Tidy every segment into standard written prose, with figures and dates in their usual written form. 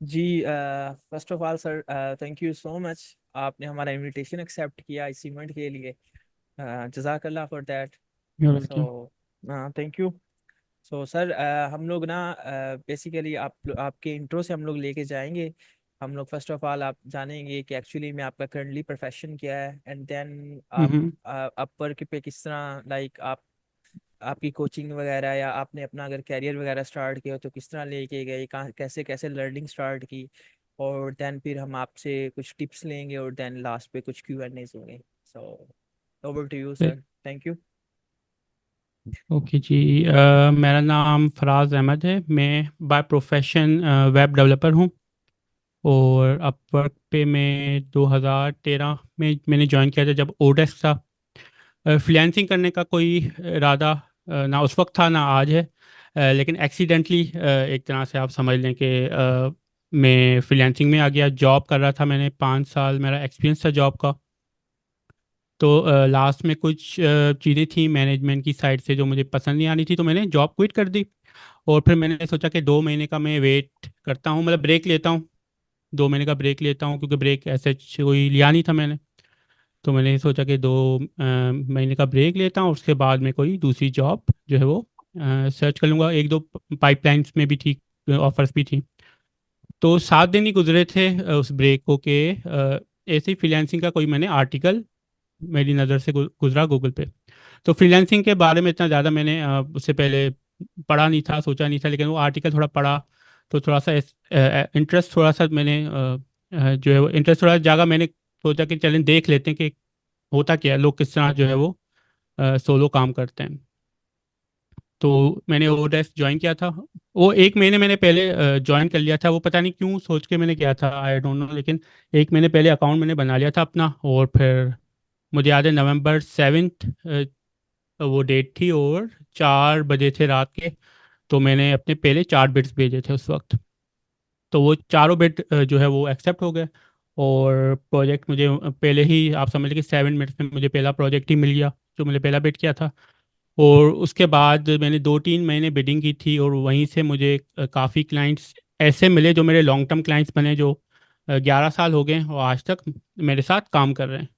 Ji, first of all sir, thank you so much. आपने हमारा invitation accept किया इस इवेंट के लिए। जज़ाकल्लाह for that. So welcome. Thank you. So sir, हम लोग ना बेसिकली आपके इंट्रो से हम लोग लेके जाएंगे। हम लोग फर्स्ट ऑफ ऑल आप जानेंगे कि एक्चुअली में आपका करंटली प्रोफेशन क्या है, एंड देन आप हम्म। अपवर्क पे किस तरह, लाइक आप आपकी कोचिंग वगैरह या आपने अपना अगर कैरियर वगैरह स्टार्ट किया हो तो किस तरह लेके गए, कहाँ कैसे कैसे लर्निंग स्टार्ट की। और देन फिर हम आपसे कुछ टिप्स लेंगे और देन लास्ट पे कुछ Q&A होंगे। So over to you sir. Thank you. Okay जी। मेरा नाम फराज अहमद है। मैं बाय प्रोफेशन वेब डेवलपर हूँ। और अपवर्क पे मैं 2013 में मैंने ज्वाइन किया था, जब ओडेस्क था। फ्रीलांसिंग करने का कोई इरादा ना उस वक्त था ना आज है। लेकिन एक्सीडेंटली एक तरह से आप समझ लें कि मैं फ्रीलांसिंग में आ गया। जॉब कर रहा था, मैंने 5 साल मेरा एक्सपीरियंस था जॉब का। तो लास्ट में कुछ चीज़ें थी मैनेजमेंट की साइड से जो मुझे पसंद नहीं आ रही थी, तो मैंने जॉब क्विट कर दी। और फिर मैंने सोचा कि 2 महीने का मैं वेट करता हूँ, मतलब ब्रेक लेता हूँ। 2 महीने का ब्रेक लेता हूँ, क्योंकि ब्रेक ऐसे कोई लिया नहीं था मैंने। तो मैंने सोचा कि 2 महीने का ब्रेक लेता हूँ, उसके बाद मैं कोई दूसरी जॉब जो है वो सर्च कर लूँगा। एक दो पाइपलाइंस में भी थी, ऑफर्स भी थी। तो 7 दिन ही गुजरे थे उस ब्रेक को के ऐसे ही फ्रीलांसिंग का कोई मैंने आर्टिकल मेरी नज़र से गुजरा गूगल पे। तो फ्रीलांसिंग के बारे में इतना ज़्यादा मैंने उससे पहले पढ़ा नहीं था, सोचा नहीं था, लेकिन वो आर्टिकल थोड़ा पढ़ा तो थोड़ा सा इंटरेस्ट थोड़ा सा मैंने जो है वो इंटरेस्ट थोड़ा जागा। मैंने सोचा कि चलें देख लेते हैं कि होता क्या है, लोग किस तरह जो है वो सोलो काम करते हैं। तो मैंने ओडेस्क ज्वाइन किया था। वो 1 महीने मैंने पहले ज्वाइन कर लिया था, वो पता नहीं क्यों सोच के मैंने किया था, आई डोंट नो। लेकिन 1 महीने पहले अकाउंट मैंने बना लिया था अपना। और फिर मुझे याद है November 7 वो डेट थी, और 4 बजे थे रात के। तो मैंने अपने पहले 4 बिट्स भेजे थे उस वक्त। तो वो चारों बिट जो है वो एक्सेप्ट हो गए। और प्रोजेक्ट मुझे पहले ही आप समझ लीजिए कि 7 मिनट्स में मुझे पहला प्रोजेक्ट ही मिल गया जो मैंने पहला बिट किया था। और उसके बाद मैंने 2-3 महीने बिडिंग की थी, और वहीं से मुझे काफ़ी क्लाइंट्स ऐसे मिले जो मेरे लॉन्ग टर्म क्लाइंट्स बने, जो 11 साल हो गए और आज तक मेरे साथ काम कर रहे हैं।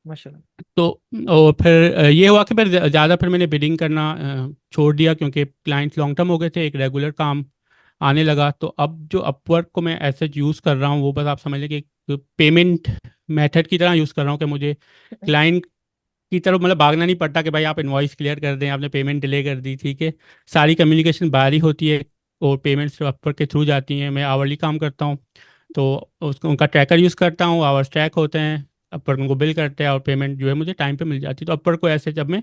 माशाल्लाह। तो और फिर ये हुआ कि फिर ज़्यादा फिर मैंने बिडिंग करना छोड़ दिया, क्योंकि क्लाइंट्स लॉन्ग टर्म हो गए थे, एक रेगुलर काम आने लगा। तो अब जो अपवर्क को मैं ऐसे यूज़ कर रहा हूँ, वो बस आप समझ लें कि पेमेंट मेथड की तरह यूज़ कर रहा हूँ, कि मुझे क्लाइंट की तरफ मतलब भागना नहीं पड़ता कि भाई आप इनवॉइस क्लियर कर दें, आपने पेमेंट डिले कर दी, ठीक है। सारी कम्युनिकेशन बाहर ही होती है, और पेमेंट्स अपवर्क के थ्रू जाती हैं। मैं आवरली काम करता हूँ, तो उसको उनका ट्रैकर यूज़ करता हूँ, आवर्स ट्रैक होते हैं, अपवर्क उनको बिल करते हैं, और पेमेंट जो है मुझे टाइम पे मिल जाती है। तो अपवर्क को ऐसे जब मैं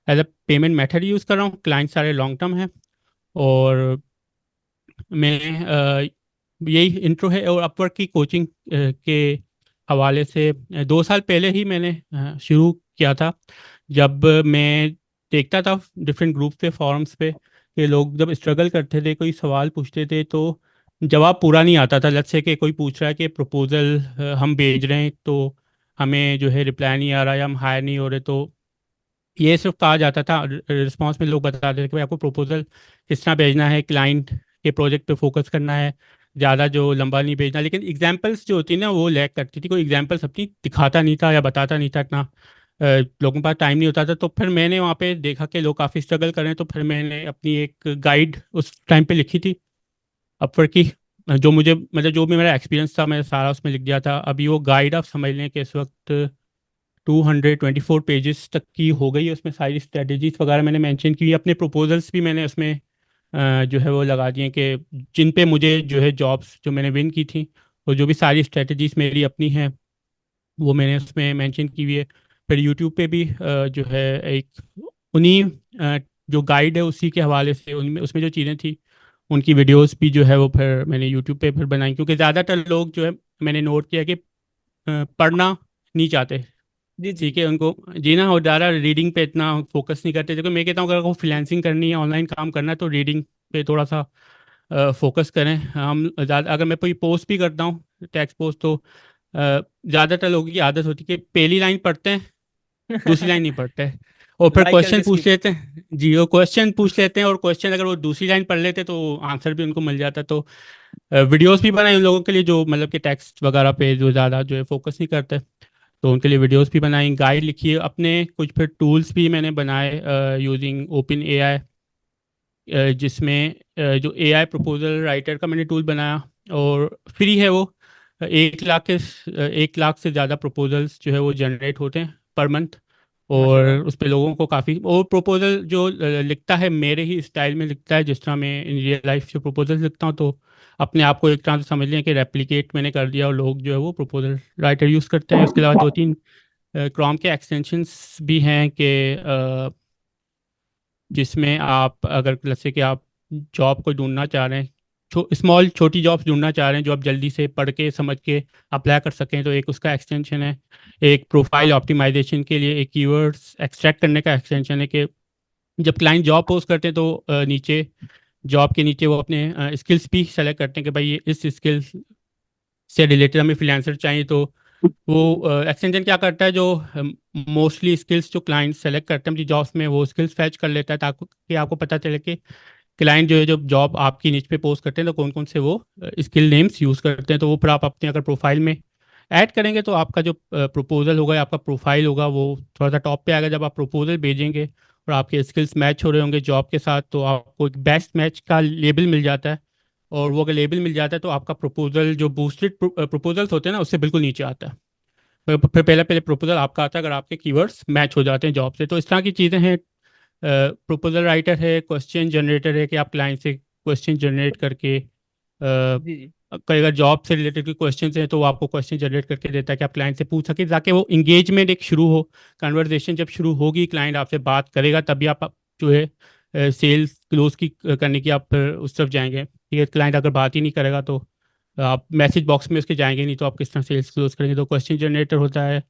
as a payment method use कर रहा हूँ, क्लाइंट सारे लॉन्ग टर्म है। और मैं यही इंट्रो है। और अपवर्क की कोचिंग के हवाले से 2 साल पहले ही मैंने शुरू किया था। जब मैं देखता था डिफरेंट ग्रुप पे, फॉरम्स पे, कि लोग जब स्ट्रगल करते थे, कोई सवाल पूछते थे तो जवाब पूरा नहीं आता था। जैसे से कि कोई पूछ रहा है कि प्रपोजल हम भेज रहे हैं, तो हमें जो है रिप्लाई नहीं आ रहा, या हम हायर नहीं हो रहे। तो ये सिर्फ कहा जाता था, रिस्पांस में लोग बताते थे कि भाई आपको प्रपोजल किस तरह भेजना है, क्लाइंट के प्रोजेक्ट पे फोकस करना है, ज़्यादा जो लंबा नहीं भेजना। लेकिन एग्जांपल्स जो होती है ना, वो लैक करती थी, कोई एग्जांपल्स अपनी दिखाता नहीं था या बताता नहीं था इतना। लोगों के पास टाइम नहीं होता था। तो फिर मैंने वहाँ पे देखा कि लोग काफ़ी स्ट्रगल कर रहे हैं, तो फिर मैंने अपनी एक गाइड उस टाइम पे लिखी थी अपवर्क की। जो मुझे मतलब जो भी मेरा एक्सपीरियंस था, मैं सारा उसमें लिख दिया था। अभी वो गाइड आप समझ लें कि इस वक्त 224 पेजेस तक की हो गई है। उसमें सारी स्ट्रेटजीज वगैरह मैंने मेंशन की, अपने प्रपोजल्स भी मैंने उसमें जो है वो लगा दिए, कि जिन पे मुझे जो है जॉब्स जो मैंने विन की थी, और जो भी सारी स्ट्रेटजीज मेरी अपनी हैं, वो मैंने उसमें मेंशन की हुई है। फिर यूट्यूब पे भी जो है एक उन्हीं जो गाइड है उसी के हवाले से, उनमें उसमें जो चीज़ें थी उनकी वीडियोस भी जो है वो फिर मैंने यूट्यूब पे फिर बनाई, क्योंकि ज़्यादातर लोग जो है मैंने नोट किया कि पढ़ना नहीं चाहते। जी जी। ठीक है उनको जी ना, और ज़्यादा रीडिंग पे इतना फोकस नहीं करते। देखो मैं कहता हूँ, अगर आपको फ्रीलांसिंग करनी है, ऑनलाइन काम करना है, तो रीडिंग पे थोड़ा सा फोकस करें। हम ज़्यादा अगर मैं कोई पोस्ट भी करता हूँ, टेक्स्ट पोस्ट, तो ज़्यादातर लोगों की आदत होती है कि पहली लाइन पढ़ते हैं, दूसरी लाइन नहीं पढ़ते, और फिर लाइक क्वेश्चन करके पूछ स्किप। लेते हैं। जी, वो क्वेश्चन पूछ लेते हैं, और क्वेश्चन अगर वो दूसरी लाइन पढ़ लेते तो आंसर भी उनको मिल जाता। तो वीडियोस भी बनाए उन लोगों के लिए जो मतलब कि टेक्स्ट वगैरह पे जो ज़्यादा जो है फोकस नहीं करते, तो उनके लिए वीडियोस भी बनाई, गाइड लिखी है अपने कुछ, फिर टूल्स भी मैंने बनाए यूजिंग ओपन एआई, जिसमें जो एआई प्रपोजल राइटर का मैंने टूल बनाया, और फ्री है वो। 1 लाख के 1 लाख से ज़्यादा प्रपोजल्स जो है वो जनरेट होते हैं पर मंथ। और माशाल्लाह। उस पे लोगों को काफ़ी, और प्रपोजल जो लिखता है मेरे ही स्टाइल में लिखता है, जिस तरह मैं इन रियल लाइफ जो प्रपोजल लिखता हूँ, तो अपने आप को एक तरह से समझ लें कि रेप्लिकेट मैंने कर दिया, और लोग जो है वो प्रपोजल राइटर यूज़ करते हैं। उसके अलावा 2-3 क्रोम के एक्सटेंशंस भी हैं कि जिसमें आप अगर जैसे कि आप जॉब को ढूंढना चाह रहे हैं, स्मॉल छोटी जॉब्स ढूंढना चाह रहे हैं जो आप जल्दी से पढ़ के समझ के अप्लाई कर सकें, तो एक उसका एक्सटेंशन है। एक प्रोफाइल ऑप्टिमाइजेशन के लिए एक कीवर्ड्स एक्सट्रैक्ट करने का एक्सटेंशन है कि जब क्लाइंट जॉब पोस्ट करते हैं तो नीचे जॉब के नीचे वो अपने स्किल्स भी सेलेक्ट करते हैं कि भाई ये इस स्किल से रिलेटेड हमें फ्रीलांसर चाहिए, तो वो एक्सटेंशन क्या करता है, जो मोस्टली स्किल्स जो क्लाइंट सेलेक्ट करते हैं अपनी जॉब्स में, वो स्किल्स फैच कर लेता है, ताकि आपको पता चले कि क्लाइंट जो है जो जॉब आपकी निच पे पोस्ट करते हैं तो कौन कौन से वो स्किल नेम्स यूज़ करते हैं। तो वो फिर आप अपने अगर प्रोफाइल में ऐड करेंगे तो आपका जो प्रपोजल होगा या आपका प्रोफाइल होगा वो थोड़ा सा टॉप पे आएगा। जब आप प्रपोजल भेजेंगे और आपके स्किल्स मैच हो रहे होंगे जॉब के साथ, तो आपको एक बेस्ट मैच का लेबल मिल जाता है। और वो अगर लेबल मिल जाता है तो आपका प्रपोजल जो बूस्टेड प्रपोजल्स होते हैं ना, उससे बिल्कुल नीचे आता है। फिर पहले पहले प्रपोजल आपका आता है अगर आपके कीवर्ड्स मैच हो जाते हैं जॉब से। तो इस तरह की चीज़ें हैं। प्रपोजल राइटर है, क्वेश्चन जनरेटर है कि आप क्लाइंट से क्वेश्चन जनरेट करके जी जी। कई अगर जॉब से रिलेटेड कोई क्वेश्चन हैं तो वो आपको क्वेश्चन जनरेट करके देता है कि आप क्लाइंट से पूछ सके, ताकि वो इंगेजमेंट एक शुरू हो। कन्वर्सेशन जब शुरू होगी, क्लाइंट आपसे बात करेगा, तभी आप जो है सेल्स क्लोज की करने की आप फिर उस तरफ जाएंगे। ठीक है, क्लाइंट अगर बात ही नहीं करेगा तो आप मैसेज बॉक्स में उसके जाएंगे नहीं, तो आप किस तरह सेल्स क्लोज करेंगे। तो क्वेश्चन जनरेटर होता है,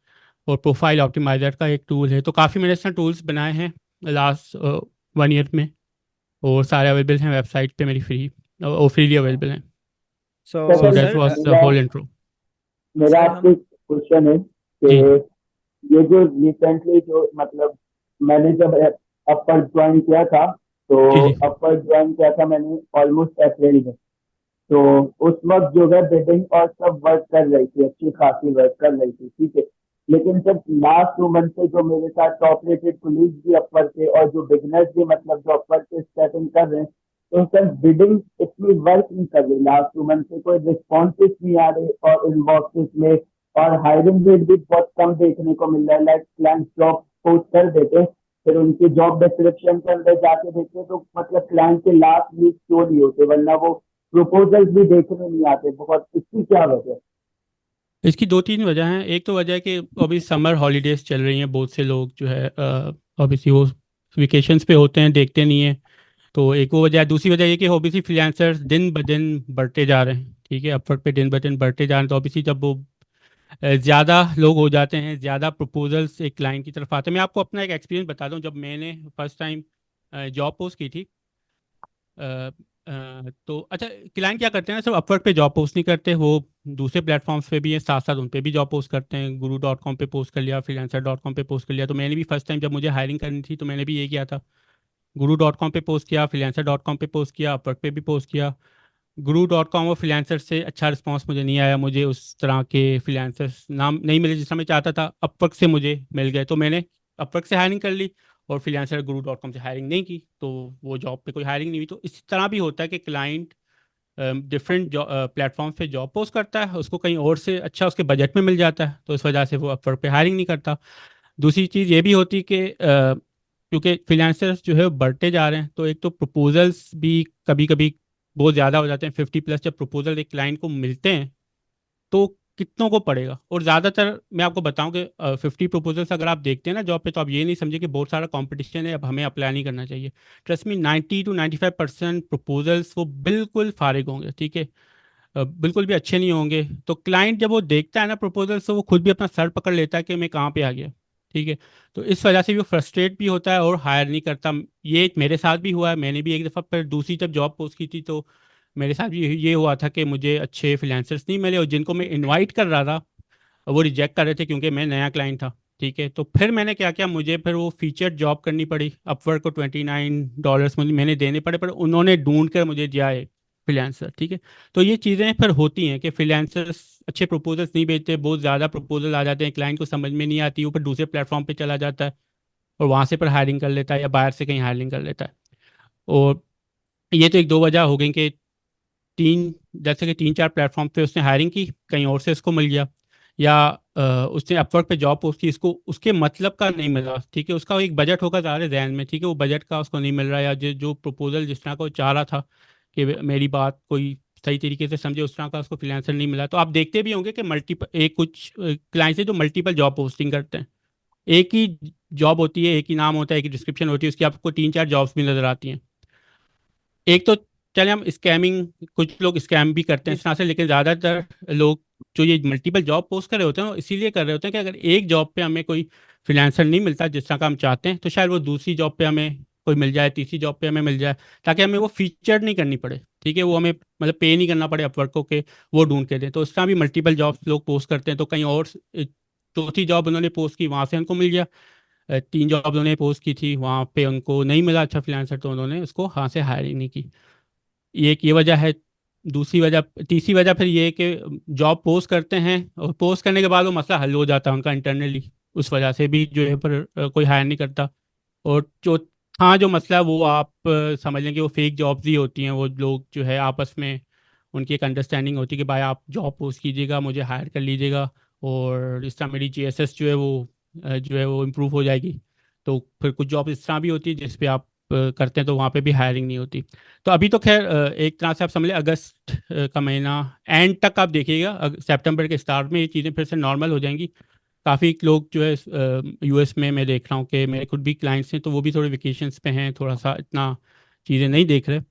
और प्रोफाइल ऑप्टिमाइजर का एक टूल है। तो काफ़ी मैंने इस तरह टूल्स बनाए हैं लास्ट 1 ईयर में, और सारे अवेलेबल हैं वेबसाइट पे मेरी, फ्री और फ्रीली अवेलेबल हैं। So so sir, that sir was the मेरा होल इंट्रो। मेरा सर आपसे हम। क्वेश्चन है कि जी ये जो रिसेंटली जो मतलब मैंने जब अपर ज्वाइन किया था, तो जी जी। अपर ज्वाइन किया था मैंने ऑलमोस्ट अप्रैल में। तो उस वक्त जो है बिडिंग और सब वर्क कर रही थी, अच्छी खासी वर्क कर रही थी, ठीक है। लेकिन जब लास्ट 2 मंथ से जो मेरे साथ टॉप रेटेड कुलीग भी अपर के और जो बिगनर्स भी मतलब जो अपर के स्टार्टिंग कर रहे हैं, तो सर बिडिंग इतनी वर्क नहीं कर रही। लास्ट 2 मंथ से कोई रिस्पॉन्सेस नहीं आ रहे और इनबॉक्सेस में, और हायरिंग रेट भी बहुत कम देखने को मिल रहा है। लाइक क्लाइंट जॉब पोस्ट कर देते हैं, फिर उनकी जॉब डिस्क्रिप्शन के अंदर जाके देखते तो मतलब क्लाइंट के लास्ट वीक शो नहीं होते, वरना वो प्रपोजल्स भी देखने नहीं आते। बहुत इसकी क्या वजह? इसकी 2-3 वजह हैं। एक तो वजह है कि अभी समर हॉलीडेज चल रही हैं, बहुत से लोग जो है ऑब्वियसली वो वेकेशंस पे होते हैं, देखते नहीं हैं। तो एक वो वजह है। दूसरी वजह ये कि ऑब्वियसली फ्रीलांसर्स दिन ब दिन बढ़ते जा रहे हैं। ठीक है, अपवर्क पे दिन ब दिन बढ़ते जा रहे हैं, तो ऑब्वियसली जब वो ज़्यादा लोग हो जाते हैं, ज़्यादा प्रपोजल्स एक क्लाइंट की तरफ आते हैं। मैं आपको अपना एक एक्सपीरियंस बता दूं, जब मैंने फर्स्ट टाइम जॉब पोस्ट की थी, तो अच्छा, क्लाइंट क्या करते हैं ना, सिर्फ अपवर्क पे जॉब पोस्ट नहीं करते, वो दूसरे प्लेटफॉर्म्स पे भी हैं, साथ साथ उन पे भी जॉब पोस्ट करते हैं। guru.com पे पोस्ट कर लिया, freelancer.com पे पोस्ट कर लिया। तो मैंने भी फर्स्ट टाइम जब मुझे हायरिंग करनी थी तो मैंने भी ये किया था, guru.com पे पोस्ट किया, freelancer.com पे पोस्ट किया, अपवर्क पे भी पोस्ट किया। guru.com और फ्रीलांसर से अच्छा रिस्पांस मुझे नहीं आया, मुझे उस तरह के फ्रीलांसर्स नाम नहीं मिले जिस तरह मैं चाहता था। अपवर्क से मुझे मिल गए, तो मैंने अपवर्क से हायरिंग कर ली, और फ्रीलांसर guru.com से हायरिंग नहीं की, तो वो जॉब पे कोई हायरिंग नहीं हुई। तो इस तरह भी होता है कि क्लाइंट डिफरेंट प्लेटफॉर्म्स पे जॉब पोस्ट करता है, उसको कहीं और से अच्छा उसके बजट में मिल जाता है, तो इस वजह से वो अपवर्क पे हायरिंग नहीं करता। दूसरी चीज़ ये भी होती है कि क्योंकि फ्रीलांसर्स जो है वो बढ़ते जा रहे हैं, तो एक तो प्रपोजल्स भी कभी कभी बहुत ज़्यादा हो जाते हैं। 50+ जब प्रपोजल एक क्लाइंट को मिलते हैं तो कितनों को पड़ेगा। और ज़्यादातर मैं आपको बताऊं कि 50 प्रपोजल्स अगर आप देखते हैं ना जॉब पे, तो आप ये नहीं समझे कि बहुत सारा कंपटीशन है, अब हमें अप्लाई नहीं करना चाहिए। ट्रस्ट मी, 90 to 95% प्रपोजल्स वो बिल्कुल फारिग होंगे। ठीक है, बिल्कुल भी अच्छे नहीं होंगे। तो क्लाइंट जब वो देखता है ना प्रपोजल, तो वो खुद भी अपना सर पकड़ लेता है कि मैं कहाँ पे आ गया। ठीक है, तो इस वजह से भी वो फ्रस्ट्रेट भी होता है और हायर नहीं करता। ये मेरे साथ भी हुआ है, मैंने भी एक दफ़ा पर दूसरी जब जॉब पोस्ट की थी, तो मेरे साथ भी ये हुआ था कि मुझे अच्छे फ्रीलांसर्स नहीं मिले, और जिनको मैं इनवाइट कर रहा था वो रिजेक्ट कर रहे थे क्योंकि मैं नया क्लाइंट था। ठीक है, तो फिर मैंने क्या किया, मुझे फिर वो फीचर जॉब करनी पड़ी। अपवर्क को $29 मुझे मैंने देने पड़े, पर उन्होंने ढूंढ कर मुझे दिया है फ्रीलांसर, ठीक है। तो ये चीज़ें फिर होती हैं कि फ्रीलांसर्स अच्छे प्रपोजल्स नहीं भेजते, बहुत ज़्यादा प्रपोजल आ जाते हैं, क्लाइंट को समझ में नहीं आती, वो फिर दूसरे प्लेटफॉर्म पे चला जाता है और वहाँ से फिर हायरिंग कर लेता है या बाहर से कहीं हायरिंग कर लेता है। और ये तो एक दो वजह हो गई कि तीन जैसे कि तीन चार प्लेटफॉर्म पे उसने हायरिंग की, कहीं और से उसको मिल गया, या उसने अपवर्क पे जॉब पोस्ट की, इसको उसके मतलब का नहीं मिला, ठीक है। उसका एक बजट होगा ज़्यादा जहन में, ठीक है, वो बजट का उसको नहीं मिल रहा, या जो प्रपोजल जिस तरह का वो चाह रहा था कि मेरी बात कोई सही तरीके से समझे, उस तरह का उसको फ्रीलांसर नहीं मिला। तो आप देखते भी होंगे कि मल्टीपल एक कुछ क्लाइंट्स है जो मल्टीपल जॉब पोस्टिंग करते हैं। एक ही जॉब होती है, एक ही नाम होता है, एक ही डिस्क्रिप्शन होती है, उसकी आपको तीन चार जॉब्स भी नजर आती हैं। एक तो चले हम स्कैमिंग, कुछ लोग स्कैम भी करते हैं जी इस तरह से, लेकिन ज़्यादातर लोग जो ये मल्टीपल जॉब पोस्ट कर रहे होते हैं वो इसीलिए कर रहे होते हैं कि अगर एक जॉब पे हमें कोई फ्रीलांसर नहीं मिलता जिस तरह का हम चाहते हैं, तो शायद वो दूसरी जॉब पे हमें कोई मिल जाए, तीसरी जॉब पे हमें मिल जाए, ताकि हमें वो फीचर नहीं करनी पड़े, ठीक है, वो हमें मतलब पे नहीं करना पड़े अपवर्क को के वो ढूंढ के दें। तो इस तरह भी मल्टीपल जॉब्स लोग पोस्ट करते हैं। तो कहीं और चौथी जॉब उन्होंने पोस्ट की, वहाँ से उनको मिल गया। तीन जॉब उन्होंने पोस्ट की थी, वहाँ पे उनको नहीं मिला अच्छा फ्रीलांसर, तो उन्होंने उसको वहाँ से हायरिंग नहीं की। ये एक ये वजह है। दूसरी वजह, तीसरी वजह फिर ये है कि जॉब पोस्ट करते हैं और पोस्ट करने के बाद वो मसला हल हो जाता है उनका इंटरनली, उस वजह से भी जो है पर कोई हायर नहीं करता। और जो हाँ जो मसला है वो आप समझ लें कि वो फेक जॉब्स ही होती हैं। वो लोग जो है आपस में उनकी एक अंडरस्टैंडिंग होती है कि भाई आप जॉब पोस्ट कीजिएगा, मुझे हायर कर लीजिएगा, और इस तरह मेरी जीएसएस जो है वो जो है वो इम्प्रूव हो जाएगी। तो फिर कुछ जॉब इस तरह भी होती है जिस पे आप करते हैं तो वहाँ पे भी हायरिंग नहीं होती। तो अभी तो खैर एक तरह से आप समझ लें अगस्त का महीना एंड तक आप देखिएगा, सितंबर के स्टार्ट में ये चीज़ें फिर से नॉर्मल हो जाएंगी। काफ़ी लोग जो है यूएस में मैं देख रहा हूँ कि मेरे खुद भी क्लाइंट्स हैं, तो वो भी थोड़े वेकेशंस पे हैं, थोड़ा सा इतना चीज़ें नहीं देख रहे।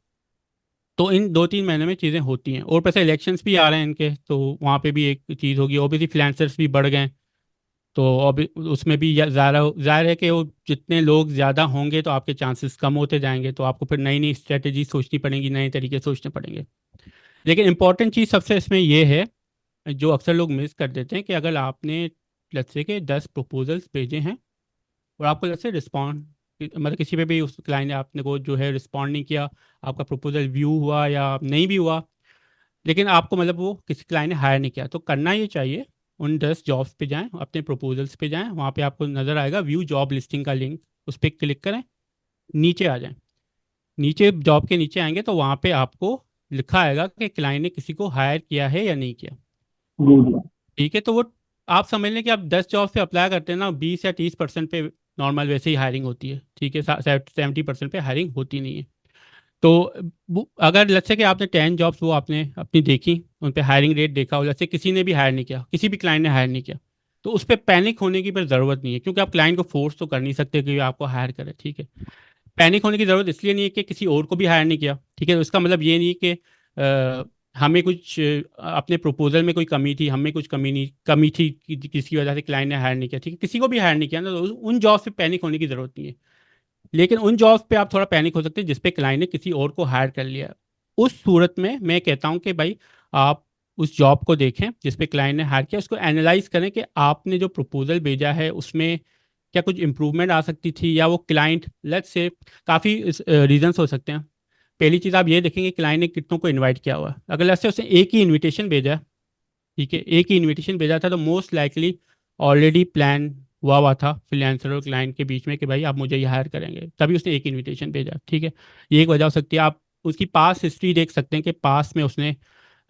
तो इन दो तीन महीने में चीज़ें होती हैं, और पैसे इलेक्शंस भी आ रहे हैं इनके, तो वहाँ पे भी एक चीज़ होगी, ओबीसी फ्रीलांसर्स भी बढ़ गए हैं। तो अब उसमें भी ज़्यादा ज़ाहिर है कि वो जितने लोग ज़्यादा होंगे तो आपके चांसेस कम होते जाएंगे, तो आपको फिर नई नई स्ट्रेटेजी सोचनी पड़ेंगी, नए तरीके सोचने पड़ेंगे। लेकिन इंपॉर्टेंट चीज़ सबसे इसमें ये है, जो अक्सर लोग मिस कर देते हैं, कि अगर आपने लेट्स से के 10 प्रपोजल्स भेजे हैं और आपको लेट्स से रिस्पॉन्ड, मतलब किसी पे भी उस क्लाइंट ने आपने को जो है रिस्पॉन्ड नहीं किया, आपका प्रपोजल व्यू हुआ या नहीं भी हुआ, लेकिन आपको मतलब वो किसी क्लाइंट ने हायर नहीं किया, तो करना ये चाहिए उन 10 जॉब्स पे जाएं, अपने प्रपोजल्स पे जाएं, वहाँ पे आपको नज़र आएगा व्यू जॉब लिस्टिंग का लिंक, उस पर क्लिक करें, नीचे आ जाएं। नीचे जॉब के नीचे आएंगे तो वहाँ पे आपको लिखा आएगा कि क्लाइंट ने किसी को हायर किया है या नहीं किया, जी जी। ठीक है। तो वो आप समझ लें कि आप 10 जॉब पे अप्लाई करते हैं ना, 20 या 30% पे नॉर्मल वैसे ही हायरिंग होती है, ठीक है, 70% पे हायरिंग होती नहीं है। तो अगर लेट्स से कि आपने 10 जॉब्स वो आपने अपनी देखी, उन पे हायरिंग रेट देखा, और लेट्स से किसी ने भी हायर नहीं किया, किसी भी क्लाइंट ने हायर नहीं किया, तो उस पर पैनिक होने की फिर ज़रूरत नहीं है, क्योंकि आप क्लाइंट को फोर्स तो कर नहीं सकते कि आपको हायर करे, ठीक है। पैनिक होने की ज़रूरत इसलिए नहीं है कि किसी और को भी हायर नहीं किया, ठीक है, तो इसका मतलब ये नहीं कि हमें कुछ अपने प्रपोजल में कोई कमी थी, हमें कुछ कमी थी किसी वजह से क्लाइंट ने हायर नहीं किया, ठीक है, किसी को भी हायर नहीं किया ना, तो उन जॉब से पैनिक होने की ज़रूरत नहीं है। लेकिन उन जॉब्स पे आप थोड़ा पैनिक हो सकते हैं जिसपे क्लाइंट ने किसी और को हायर कर लिया। उस सूरत में मैं कहता हूं कि भाई आप उस जॉब को देखें जिसपे क्लाइंट ने हायर किया, उसको एनालाइज करें कि आपने जो प्रपोजल भेजा है उसमें क्या कुछ इंप्रूवमेंट आ सकती थी, या वो क्लाइंट लेट्स से काफ़ी रीजंस हो सकते हैं। पहली चीज़ आप ये देखेंगे क्लाइंट ने कितनों को इनवाइट किया हुआ है। अगर लेट्स से उसने एक ही इनविटेशन भेजा है, ठीक है, एक ही इनविटेशन भेजा था, तो मोस्ट लाइकली ऑलरेडी प्लान हुआ था फ्रीलांसर और क्लाइंट के बीच में कि भाई आप मुझे ये हायर करेंगे, तभी उसने एक इनविटेशन भेजा, ठीक है। ये एक वजह हो सकती है। आप उसकी पास हिस्ट्री देख सकते हैं कि पास में उसने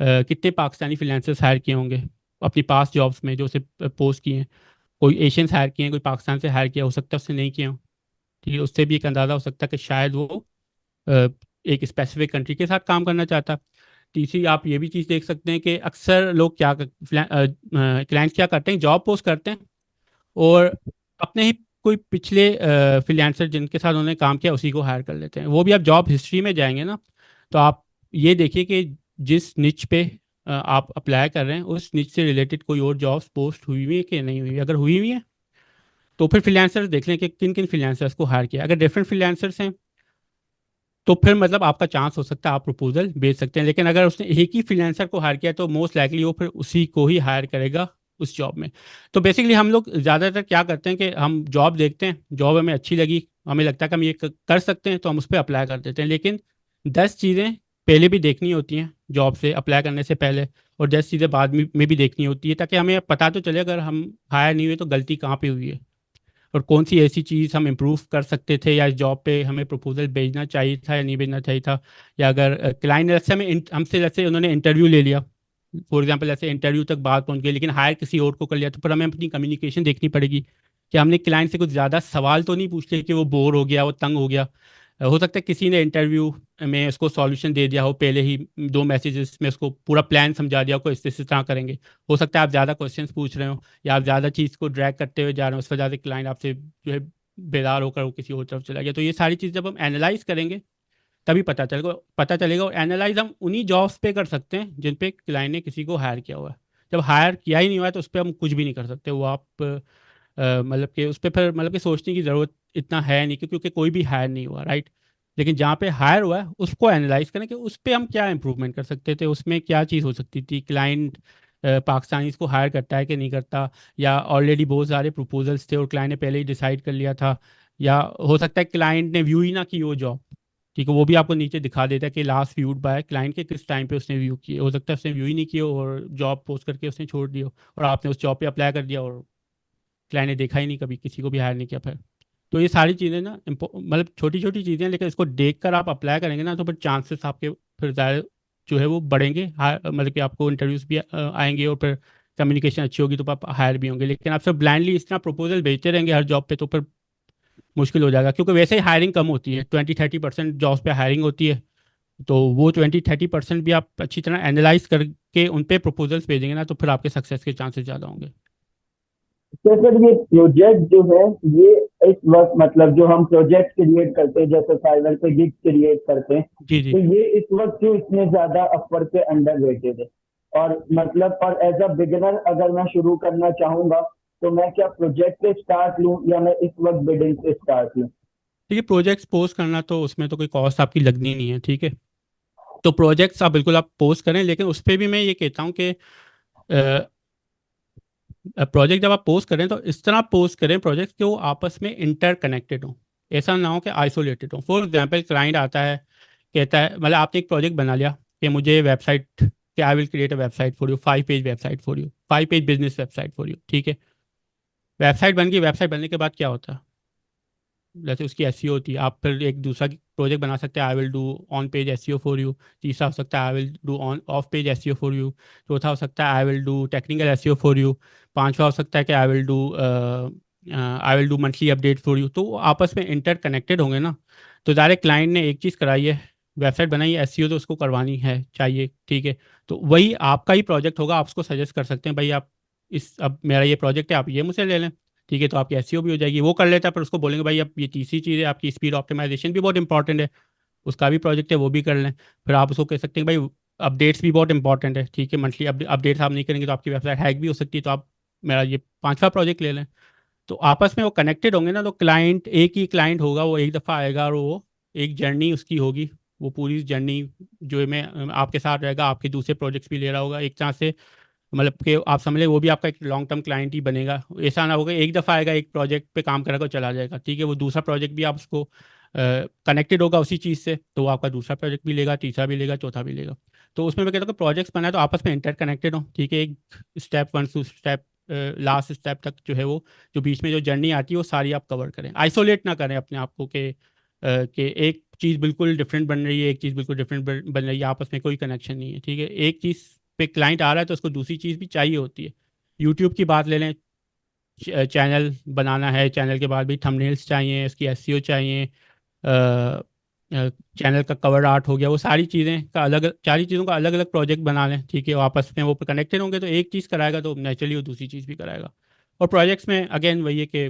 कितने पाकिस्तानी फ्रीलांसर्स हायर किए होंगे अपनी पास जॉब्स में जो उसे पोस्ट किए हैं। कोई एशियंस हायर किए हैं, कोई पाकिस्तान से हायर किया, हो सकता है उसने नहीं किए हों, ठीक है। उससे भी एक अंदाज़ा हो सकता है कि शायद वो अ, एक स्पेसिफिक कंट्री के साथ काम करना चाहता। तीसरी आप ये भी चीज़ देख सकते हैं कि अक्सर लोग क्या क्लाइंट्स क्या करते हैं, जॉब पोस्ट करते हैं और अपने ही कोई पिछले फ्रीलांसर जिनके साथ उन्होंने काम किया उसी को हायर कर लेते हैं। वो भी आप जॉब हिस्ट्री में जाएंगे ना, तो आप ये देखिए कि जिस निच पे आप अप्लाई कर रहे हैं उस निच से रिलेटेड कोई और जॉब्स पोस्ट हुई हुई है कि नहीं हुई है। अगर हुई हुई है तो फिर फ्रीलांसर्स देख लें कि किन किन फ्रीलांसर्स को हायर किया। अगर डिफरेंट फ्रीलांसर्स हैं तो फिर मतलब आपका चांस हो सकता है आप प्रपोजल भेज सकते हैं। लेकिन अगर उसने एक ही फ्रीलांसर को हायर किया तो मोस्ट लाइकली वो फिर उसी को ही हायर करेगा उस जॉब में। तो बेसिकली हम लोग ज़्यादातर क्या करते हैं कि हम जॉब देखते हैं, जॉब हमें अच्छी लगी, हमें लगता है कि हम ये कर सकते हैं, तो हम उस पर अप्लाई कर देते हैं। लेकिन 10 चीज़ें पहले भी देखनी होती हैं जॉब से अप्लाई करने से पहले, और जस्ट चीज़ें बाद में भी देखनी होती है, ताकि हमें पता तो चले अगर हम हायर नहीं हुए तो गलती कहाँ पे हुई है, और कौन सी ऐसी चीज़ हम इम्प्रूव कर सकते थे, या इस जॉब पे हमें प्रपोजल भेजना चाहिए था या नहीं भेजना चाहिए था। या अगर क्लाइंट जैसे हमसे जैसे उन्होंने इंटरव्यू ले लिया, फॉर एग्जांपल ऐसे इंटरव्यू तक बात पहुंच गई लेकिन हायर किसी और को कर लिया, तो फिर हमें अपनी कम्युनिकेशन देखनी पड़ेगी कि हमने क्लाइंट से कुछ ज़्यादा सवाल तो नहीं पूछ लिए कि वो बोर हो गया, वो तंग हो गया। हो सकता है किसी ने इंटरव्यू में उसको सॉल्यूशन दे दिया हो पहले ही, 2 मैसेजेस में उसको पूरा प्लान समझा दिया हो कि इस तरह करेंगे। हो सकता है आप ज़्यादा क्वेश्चंस पूछ रहे हो, या आप ज़्यादा चीज़ को ड्रैग करते हुए जा रहे हो, उस वजह से क्लाइंट आपसे जो है बेदार होकर वो किसी और तरफ चला गया। तो ये सारी चीज़ जब हम एनालाइज करेंगे तभी पता चलेगा। और एनालाइज हम उन्हीं जॉब्स पे कर सकते हैं जिन पे क्लाइंट ने किसी को हायर किया हुआ है। जब हायर किया ही नहीं हुआ है तो उस पर हम कुछ भी नहीं कर सकते। वो आप मतलब कि उस पर फिर मतलब कि सोचने की ज़रूरत इतना है नहीं, क्योंकि कोई भी हायर नहीं हुआ, राइट। लेकिन जहाँ पे हायर हुआ है उसको एनालाइज करें कि उस पर हम क्या इंप्रूवमेंट कर सकते थे, उसमें क्या चीज़ हो सकती थी। क्लाइंट पाकिस्तानीज को हायर करता है कि नहीं करता, या ऑलरेडी बहुत सारे प्रपोजल्स थे और क्लाइंट ने पहले ही डिसाइड कर लिया था, या हो सकता है क्लाइंट ने व्यू ही ना की वो जॉब। ठीक है, वो भी आपको नीचे दिखा देता है कि लास्ट व्यूड बाय क्लाइंट के किस टाइम पे उसने व्यू किए। हो सकता है उसने व्यू ही नहीं किया और जॉब पोस्ट करके उसने छोड़ दिया, और आपने उस जॉब पे अप्लाई कर दिया और क्लाइंट ने देखा ही नहीं, कभी किसी को भी हायर नहीं किया फिर। तो ये सारी चीज़ें ना मतलब छोटी छोटी चीज़ें हैं, लेकिन इसको देख कर आप अप्लाई करेंगे ना तो फिर चांसेस आपके फिर ज़्यादा जो है वो बढ़ेंगे। मतलब कि आपको इंटरव्यूज भी आएंगे, और फिर कम्युनिकेशन अच्छी होगी तो आप हायर भी होंगे। लेकिन आप सब ब्लाइंडली इस तरह प्रपोजल भेजते रहेंगे हर जॉब पे तो फिर मुश्किल हो जाएगा, क्योंकि वैसे ही हायरिंग कम होती है, 20-30% जॉब्स पे हायरिंग होती है। तो वो 20-30% भी आप अच्छी तरह एनालाइज करके उन पे प्रपोजल्स भेजेंगे ना तो फिर आपके सक्सेस के चांसेस ज़्यादा होंगे। तो सर ये प्रोजेक्ट जो है, ये इस वक्त मतलब जो हम प्रोजेक्ट क्रिएट करते हैं जैसे फाइवर पे गिग क्रिएट करते हैं, जी जी। तो ये इस वक्त क्यों इतने ज्यादा अपवर्क पे अंडर रेटेड है? और मतलब और एज अ बिगिनर अगर मैं शुरू करना चाहूंगा तो मैं क्या प्रोजेक्ट से स्टार्ट लूं या मैं इस वक्त बिडिंग से स्टार्ट लूं? देखिए, प्रोजेक्ट्स पोस्ट करना तो उसमें तो कोई कॉस्ट आपकी लगनी नहीं है, ठीक है। तो प्रोजेक्ट्स आप बिल्कुल आप पोस्ट करें, लेकिन उस पर भी मैं ये कहता हूँ कि प्रोजेक्ट जब आप पोस्ट करें तो इस तरह पोस्ट करें प्रोजेक्ट कि वो आपस में इंटरकनेक्टेड हो। ऐसा ना हो कि आइसोलेटेड हो। फॉर एग्जांपल क्लाइंट आता है, कहता है, मतलब आपने एक प्रोजेक्ट बना लिया कि मुझे वेबसाइट, कि I will create a website for you, 5 page website for you, 5 page business website for you, ठीक है। वेबसाइट बन गई, वेबसाइट बनने के बाद क्या होता है, जैसे उसकी एसईओ होती है, आप फिर एक दूसरा प्रोजेक्ट बना सकते हैं, I will do on page SEO for you. तीसरा हो सकता है I will do on off page SEO for you. चौथा हो सकता है I will do technical SEO for you. पांचवा हो सकता है कि I will do monthly update for you. तो वो आपस में इंटर कनेक्टेड होंगे ना। तो डायरेक्ट क्लाइंट ने एक चीज़ कराई है, वेबसाइट बनाई है, एसईओ तो उसको करवानी है चाहिए, ठीक है। तो वही आपका ही प्रोजेक्ट होगा, आप उसको सजेस्ट कर सकते हैं, भाई आप इस, अब मेरा ये प्रोजेक्ट है, आप ये मुझसे ले लें, ठीक है। तो आपकी एसईओ भी हो जाएगी, वो कर लेता है, पर उसको बोलेंगे भाई अब ये तीसरी चीज़ है, आपकी स्पीड ऑप्टिमाइजेशन भी बहुत इंपॉर्टेंट है, उसका भी प्रोजेक्ट है, वो भी कर लें। फिर आप उसको कह सकते हैं भाई अपडेट्स भी बहुत इंपॉर्टेंट है, ठीक है, मंथली अपडेट्स आप नहीं करेंगे तो आपकी वेबसाइट हैक भी हो सकती है, तो आप मेरा ये पांचवा प्रोजेक्ट ले लें। तो आपस में वो कनेक्टेड होंगे ना, तो क्लाइंट एक ही क्लाइंट होगा, वो एक दफ़ा आएगा और वो एक जर्नी उसकी होगी, वो पूरी जर्नी जो है मैं आपके साथ रहेगा, आपके दूसरे प्रोजेक्ट्स भी ले रहा होगा एक तरह से। मतलब कि आप समझ लें वो भी आपका एक लॉन्ग टर्म क्लाइंट ही बनेगा। ऐसा ना होगा एक दफ़ा आएगा, एक प्रोजेक्ट पे काम करेगा और चला जाएगा, ठीक है। वो दूसरा प्रोजेक्ट भी आप उसको कनेक्टेड होगा उसी चीज़ से, तो वो आपका दूसरा प्रोजेक्ट भी लेगा, तीसरा भी लेगा, चौथा भी लेगा। तो उसमें मैं कहता हूँ कि प्रोजेक्ट्स बनाए तो आपस में इंटर कनेक्टेड हो, ठीक है। एक step one two step last step तक जो है वो, जो बीच में जो जर्नी आती है वो सारी आप कवर करें। आइसोलेट ना करें अपने आप को कि एक चीज़ बिल्कुल डिफरेंट बन रही है, एक चीज़ बिल्कुल डिफरेंट बन रही है, आपस में कोई कनेक्शन नहीं है, ठीक है। एक चीज़ पे क्लाइंट आ रहा है तो उसको दूसरी चीज़ भी चाहिए होती है। यूट्यूब की बात ले लें, चैनल बनाना है, चैनल के बाद भी थंबनेल्स चाहिए, उसकी एसईओ चाहिए, चैनल का कवर आर्ट हो गया, वो सारी चीज़ें का अलग, सारी चीज़ों का अलग अलग प्रोजेक्ट बना लें, ठीक है। वो आपस में वो कनेक्टेड होंगे तो एक चीज़ कराएगा तो नेचुरली वो दूसरी चीज़ भी कराएगा। और प्रोजेक्ट्स में अगेन वही है कि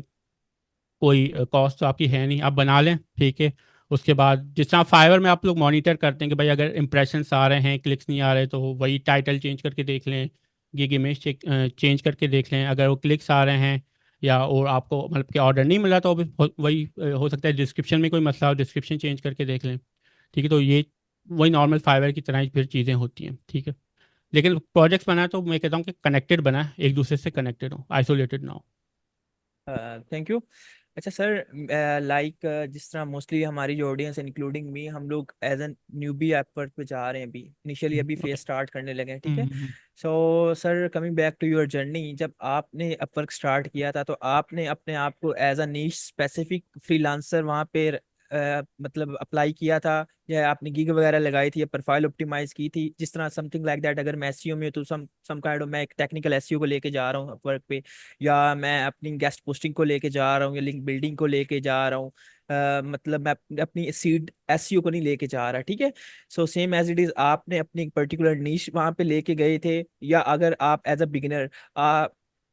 कोई कॉस्ट तो आपकी है नहीं, आप बना लें, ठीक है। उसके बाद जिस तरह फाइवर में आप लोग मॉनिटर करते हैं कि भाई अगर इंप्रेशंस आ रहे हैं, क्लिक्स नहीं आ रहे, तो वही टाइटल चेंज करके देख लें, गिग इमेज चेंज करके देख लें। अगर वो क्लिक्स आ रहे हैं या और आपको मतलब कि ऑर्डर नहीं मिला तो वही हो सकता है डिस्क्रिप्शन में कोई मसला हो, डिस्क्रिप्शन चेंज करके देख लें, ठीक है। तो ये वही नॉर्मल फाइवर की तरह ही फिर चीज़ें होती हैं, ठीक है। लेकिन प्रोजेक्ट्स बनाए तो मैं कहता हूँ कि कनेक्टेड बनाए, एक दूसरे से कनेक्टेड हो, आइसोलेटेड ना हो। Thank you. अच्छा सर, लाइक जिस तरह मोस्टली हमारी जो ऑडियंस है इंक्लूडिंग मी, हम लोग एज एन न्यूबी एफर्ट पे जा रहे हैं, अभी इनिशियली अभी फेस ओके। स्टार्ट करने लगे हैं, ठीक है। Hmm. So sir, coming back to your journey, जब आपने अपवर्क स्टार्ट किया था तो आपने अपने आप को as a niche specific freelancer वहाँ पे मतलब अप्लाई किया था, या आपने गिग वगैरह लगाई थी या प्रोफाइल ऑप्टिमाइज की थी, जिस तरह समथिंग लाइक दैट? अगर मैं एसईओ में हूं, तो सम काइंड ऑफ मैं एक टेक्निकल एसईओ को लेके जा रहा हूँ अपवर्क पे, या मैं अपनी गेस्ट पोस्टिंग को लेके जा रहा हूँ, या लिंक बिल्डिंग को लेके जा रहा हूँ, मतलब मैं अपनी सीड एसईओ को नहीं लेके जा रहा, ठीक है। So same as it is, आपने अपनी एक पर्टिकुलर नीश वहां पे लेके गए थे, या अगर आप एज अ बिगिनर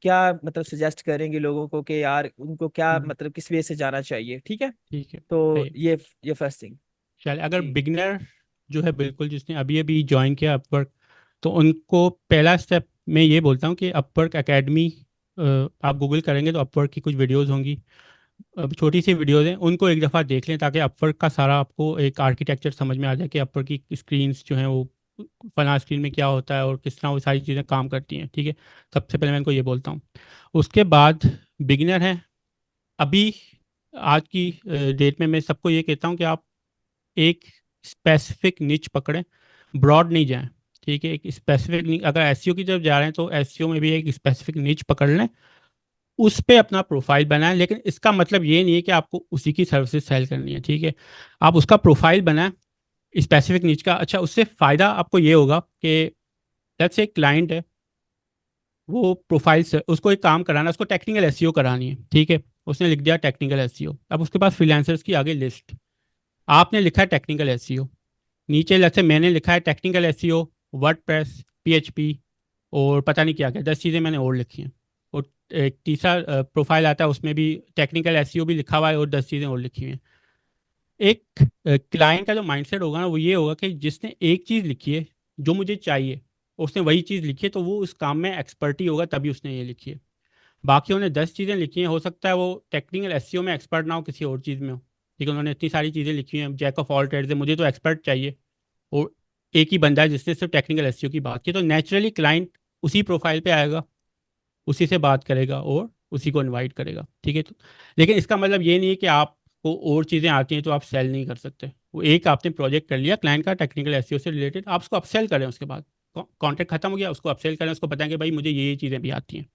क्या मतलब सजेस्ट करेंगे लोगों को कि यार उनको क्या हम्म। मतलब किस वे से जाना चाहिए, ठीक है। ठीक है, तो सही। ये फर्स्ट थिंग। चलिए, अगर जी। बिगनर जो है, बिल्कुल जिसने अभी अभी ज्वाइन किया अपवर्क, तो उनको पहला स्टेप मैं ये बोलता हूँ कि अपवर्क एकेडमी, आप गूगल करेंगे तो अपवर्क की कुछ वीडियोस होंगी। अब छोटी सी वीडियोस हैं, उनको एक दफ़ा देख लें ताकि अपवर्क का सारा आपको एक आर्किटेक्चर समझ में आ जाए कि अपवर्क की स्क्रीन्स जो हैं वो फला स्क्रीन में क्या होता है और किस तरह वो सारी चीज़ें काम करती हैं, ठीक है। सबसे पहले मैं इनको ये बोलता हूँ। उसके बाद बिगिनर हैं अभी, आज की डेट में मैं सबको ये कहता हूँ कि आप एक स्पेसिफिक निच पकड़ें, ब्रॉड नहीं जाएं, ठीक है। एक स्पेसिफिक, अगर एसईओ की तरफ जा रहे हैं तो एसईओ में भी एक स्पेसिफिक निच पकड़ लें, उस पे अपना प्रोफाइल बनाएं। लेकिन इसका मतलब ये नहीं है कि आपको उसी की सर्विसेज सेल करनी है, ठीक है। आप उसका प्रोफाइल बनाएं स्पेसिफिक निच का। अच्छा, उससे फ़ायदा आपको ये होगा कि लेट्स से एक क्लाइंट है, वो प्रोफाइल से उसको एक काम कराना है, उसको टेक्निकल एसईओ करानी है, ठीक है। उसने लिख दिया टेक्निकल एसईओ, अब उसके पास फ्रीलांसर्स की आगे लिस्ट, आपने लिखा है टेक्निकल एसईओ, नीचे जैसे मैंने लिखा है टेक्निकल एसईओ, वर्डप्रेस, पीएचपी, और पता नहीं क्या क्या 10 चीज़ें मैंने और लिखी हैं। और एक तीसरा प्रोफाइल आता है, उसमें भी टेक्निकल एसईओ भी लिखा हुआ है और 10 चीज़ें और लिखी हुई हैं। एक क्लाइंट का जो माइंडसेट होगा ना, वो ये होगा कि जिसने एक चीज़ लिखी है जो मुझे चाहिए, उसने वही चीज़ लिखी है, तो वो उस काम में एक्सपर्ट ही होगा, तभी उसने ये लिखी है। बाकी उन्होंने 10 चीज़ें लिखी हैं, हो सकता है वो टेक्निकल एसईओ में एक्सपर्ट ना हो, किसी और चीज़ में हो, ठीक है। उन्होंने इतनी सारी चीज़ें लिखी हैं, जैक ऑफ ऑल ट्रेड्स है, मुझे तो एक्सपर्ट चाहिए, और एक ही बंदा है जिसने सिर्फ टेक्निकल एसईओ की बात की, तो नेचुरली क्लाइंट उसी प्रोफाइल पे आएगा, उसी से बात करेगा और उसी को इनवाइट करेगा, ठीक है। तो लेकिन इसका मतलब ये नहीं है कि आपको और चीज़ें आती हैं तो आप सेल नहीं कर सकते। वो एक आपने प्रोजेक्ट कर लिया क्लाइंट का टेक्निकल एसईओ से रिलेटेड, आप उसको अपसेल करें, उसके बाद कॉन्ट्रैक्ट खत्म हो गया, उसको अपसेल करें, उसको बताएं कि भाई मुझे ये चीज़ें भी आती हैं,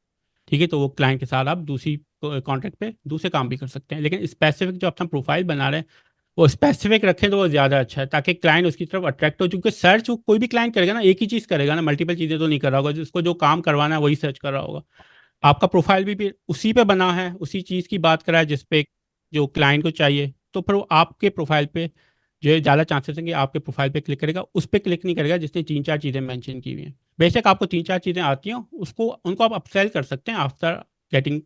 ठीक है। तो वो क्लाइंट के साथ आप दूसरी कॉन्ट्रैक्ट पे दूसरे काम भी कर सकते हैं। लेकिन स्पेसिफिक जो अपना प्रोफाइल बना रहे हैं, वो स्पेसिफिक रखें तो वो ज़्यादा अच्छा है, ताकि क्लाइंट उसकी तरफ अट्रैक्ट हो। क्योंकि सर्च वो कोई भी क्लाइंट करेगा ना, एक ही चीज़ करेगा ना, मल्टीपल चीज़ें तो नहीं कर रहा होगा, जिसको जो काम करवाना है वही सर्च कर रहा होगा। आपका प्रोफाइल भी उसी पे बना है, उसी चीज़ की बात करा है जिस पे जो क्लाइंट को चाहिए, तो फिर वो आपके प्रोफाइल पे जो है ज़्यादा चांसेस हैं कि आपके प्रोफाइल पे क्लिक करेगा, उस पर क्लिक नहीं करेगा जिसने 3 4 चीज़ें मेंशन की हुई हैं। बेशक आपको 3 4 चीज़ें आती हैं, उसको उनको आप अपसेल कर सकते हैं आफ्टर गेटिंग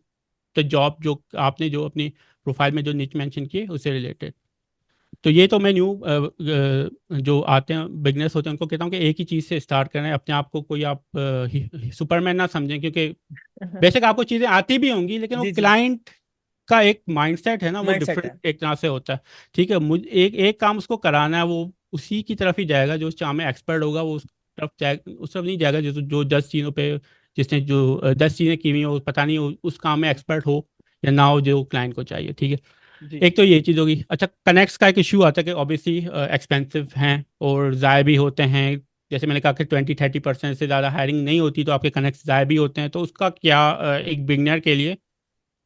द जॉब, जो आपने जो अपनी प्रोफाइल में जो निच मेंशन किए उससे रिलेटेड। तो ये तो मैं न्यू जो आते हैं बिगनर्स होते हैं उनको कहता हूँ कि एक ही चीज़ से स्टार्ट करें, अपने आप को कोई आप सुपरमैन ना समझें, क्योंकि बेशक आपको चीज़ें आती भी होंगी, लेकिन वो जी जी। क्लाइंट का एक माइंडसेट है ना, वो माइंडसेट डिफरेंट है। एक तरह से होता है, ठीक है। मुझे एक एक काम उसको कराना है, वो उसी की तरफ ही जाएगा, जो उस काम में एक्सपर्ट होगा वो उस तरफ जाए, उस तरफ नहीं जाएगा जो जो 10 चीज़ों पे, जिसने जो 10 चीज़ें की हुई हो, पता नहीं उस काम में एक्सपर्ट हो या ना हो, जो क्लाइंट को चाहिए, ठीक है। जी एक तो ये चीज़ होगी। अच्छा, कनेक्ट्स का एक इशू आता है कि ऑब्वियसली एक्सपेंसिव हैं और ज़ाय भी होते हैं। जैसे मैंने कहा कि 20 30% से ज़्यादा हायरिंग नहीं होती, तो आपके कनेक्ट्स ज़ाय भी होते हैं। तो उसका क्या, एक बिगनर के लिए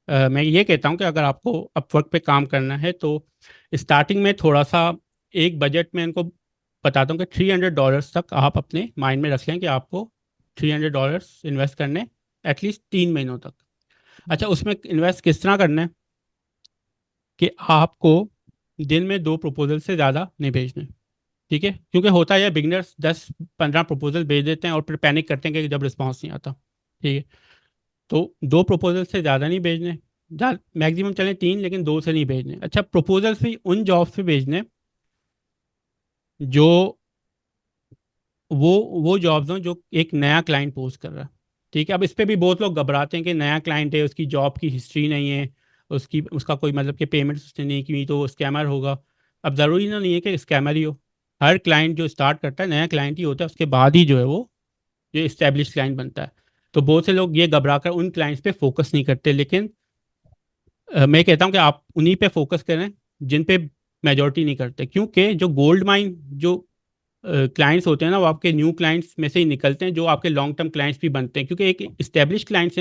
मैं ये कहता हूँ कि अगर आपको अपवर्क पे काम करना है तो स्टार्टिंग में थोड़ा सा एक बजट में इनको बताता हूँ कि $300 तक आप अपने माइंड में रख लें कि आपको $300 इन्वेस्ट करने एटलीस्ट 3 महीनों तक। अच्छा, उसमें इन्वेस्ट किस तरह करना है कि आपको दिन में 2 प्रपोजल से ज़्यादा नहीं भेजने, ठीक है। क्योंकि होता है बिगनर्स 10 15 प्रपोजल भेज देते हैं और फिर पैनिक करते हैं कि जब रिस्पॉन्स नहीं आता, ठीक है। तो 2 प्रपोजल से ज़्यादा नहीं भेजने, मैक्सिमम चले 3, लेकिन 2 से नहीं भेजने। अच्छा, प्रपोजल्स भी उन जॉब्स पे भेजने जो वो जॉब्स हों जो एक नया क्लाइंट पोस्ट कर रहा है, ठीक है। अब इस पे भी बहुत लोग घबराते हैं कि नया क्लाइंट है, उसकी जॉब की हिस्ट्री नहीं है, उसका कोई मतलब कि पेमेंट्स उसने नहीं की हुई, तो वो स्कैमर होगा। अब ज़रूरी ना नहीं है कि स्कैमर ही हो। हर क्लाइंट जो स्टार्ट करता है नया क्लाइंट ही होता है, उसके बाद ही जो है वो जो इस्टेब्लिश क्लाइंट बनता है। तो बहुत से लोग ये घबरा कर उन क्लाइंट्स पे फोकस नहीं करते, लेकिन मैं कहता हूँ कि आप उन्हीं पे फोकस करें जिन पे मेजोरिटी नहीं करते, क्योंकि जो गोल्ड माइन जो क्लाइंट्स होते हैं ना, वो आपके न्यू क्लाइंट्स में से ही निकलते हैं, जो आपके लॉन्ग टर्म क्लाइंट्स भी बनते हैं। क्योंकि एक इस्टेब्लिश क्लाइंट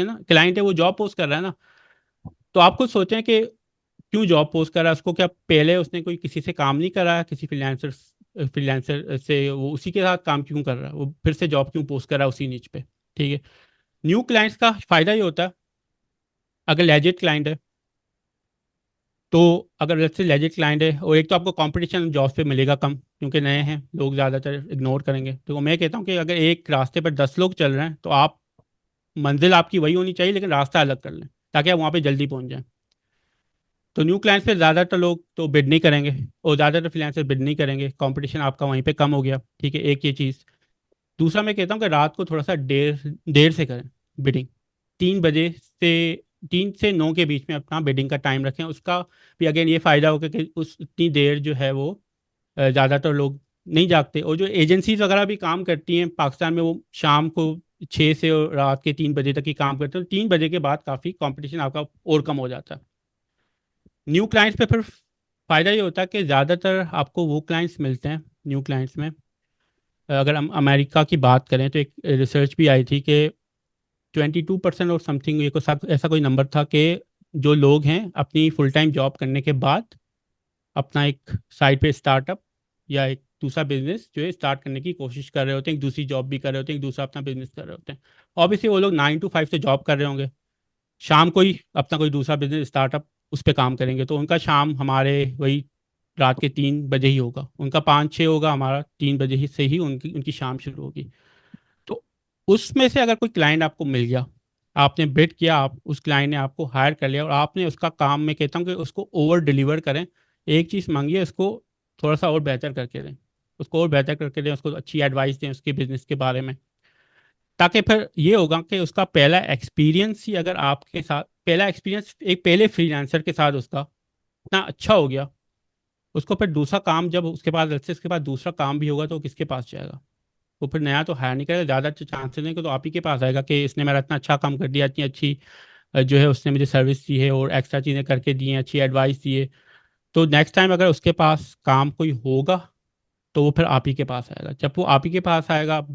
है, वो जॉब पोस्ट कर रहा है ना, तो आप खुद सोचें कि क्यों जॉब पोस्ट कर रहा है उसको, क्या पहले उसने कोई किसी से काम नहीं करा है, किसी फ्रीलांसर से वो उसी के साथ काम क्यों कर रहा है, वो फिर से जॉब क्यों पोस्ट कर रहा है उसी निच पे। ठीक है, न्यू क्लाइंट्स का फायदा ये होता है, अगर लेजिट क्लाइंट है तो, अगर लेट्स से लेजिट क्लाइंट है, और एक तो आपको कंपटीशन जॉब पे मिलेगा कम, क्योंकि नए हैं लोग, ज़्यादातर इग्नोर करेंगे। तो मैं कहता हूँ कि अगर एक रास्ते पर 10 लोग चल रहे हैं, तो आप मंजिल आपकी वही होनी चाहिए, लेकिन रास्ता अलग कर लें ताकि आप वहाँ पे जल्दी पहुँच जाएं। तो न्यू क्लाइंट्स पे ज़्यादातर लोग तो बिड नहीं करेंगे, और ज़्यादातर फ्रीलांसर बिड नहीं करेंगे, कंपटीशन आपका वहीं पे कम हो गया। ठीक है, एक ये चीज़। दूसरा, मैं कहता हूँ कि रात को थोड़ा सा देर देर से करें बिडिंग। 3 बजे से 3 से 9 के बीच में अपना बिडिंग का टाइम रखें। उसका भी अगेन ये फ़ायदा होगा कि उस इतनी देर जो है वो ज़्यादातर लोग नहीं जागते, और जो एजेंसीज वगैरह भी काम करती हैं पाकिस्तान में, वो शाम को 6 से और रात के 3 बजे तक ही काम करते हैं। तो 3 बजे के बाद काफ़ी कंपटीशन आपका और कम हो जाता है। न्यू क्लाइंट्स पे फिर फ़ायदा ये होता है कि ज़्यादातर आपको वो क्लाइंट्स मिलते हैं न्यू क्लाइंट्स में। अगर हम अमेरिका की बात करें तो एक रिसर्च भी आई थी कि 22% और समथिंग, ये को ऐसा कोई नंबर था कि जो लोग हैं अपनी फुल टाइम जॉब करने के बाद अपना एक साइड पे स्टार्टअप या एक दूसरा बिजनेस जो है स्टार्ट करने की कोशिश कर रहे होते हैं, एक दूसरी जॉब भी कर रहे होते हैं, एक दूसरा अपना बिजनेस कर रहे होते हैं। ऑब्वियसली वो लोग 9 to 5 से जॉब कर रहे होंगे, शाम को ही अपना कोई दूसरा बिजनेस स्टार्टअप उस पर काम करेंगे, तो उनका शाम हमारे वही रात के 3 बजे ही होगा, उनका 5-6 होगा, हमारा 3 बजे ही से ही उनकी उनकी शाम शुरू होगी। तो उसमें से अगर कोई क्लाइंट आपको मिल गया, आपने बिड किया, आप उस क्लाइंट ने आपको हायर कर लिया, और आपने उसका काम, मैं कहता हूँ कि उसको ओवर डिलीवर करें। एक चीज़ मांगिए, उसको थोड़ा सा और बेहतर करके दें, उसको और बेहतर करके दें, उसको अच्छी एडवाइस दें उसके बिजनेस के बारे में, ताकि फिर ये होगा कि उसका पहला एक्सपीरियंस ही, अगर आपके साथ पहला एक्सपीरियंस एक पहले फ्रीलांसर के साथ उसका इतना अच्छा हो गया, उसको फिर दूसरा काम जब उसके पास, अच्छे उसके पास दूसरा काम भी होगा, तो वो किसके पास जाएगा? वो फिर नया तो हायर नहीं करेगा, ज़्यादा चांसेस हैं कि तो आप ही के पास आएगा कि इसने मेरा इतना अच्छा काम कर दिया, इतनी अच्छी जो है उसने मुझे सर्विस दी है और एक्स्ट्रा चीज़ें करके दी हैं, अच्छी एडवाइस दी है। तो नेक्स्ट टाइम अगर उसके पास काम कोई होगा, तो वो फिर आप ही के पास आएगा। जब वो आप ही के पास आएगा,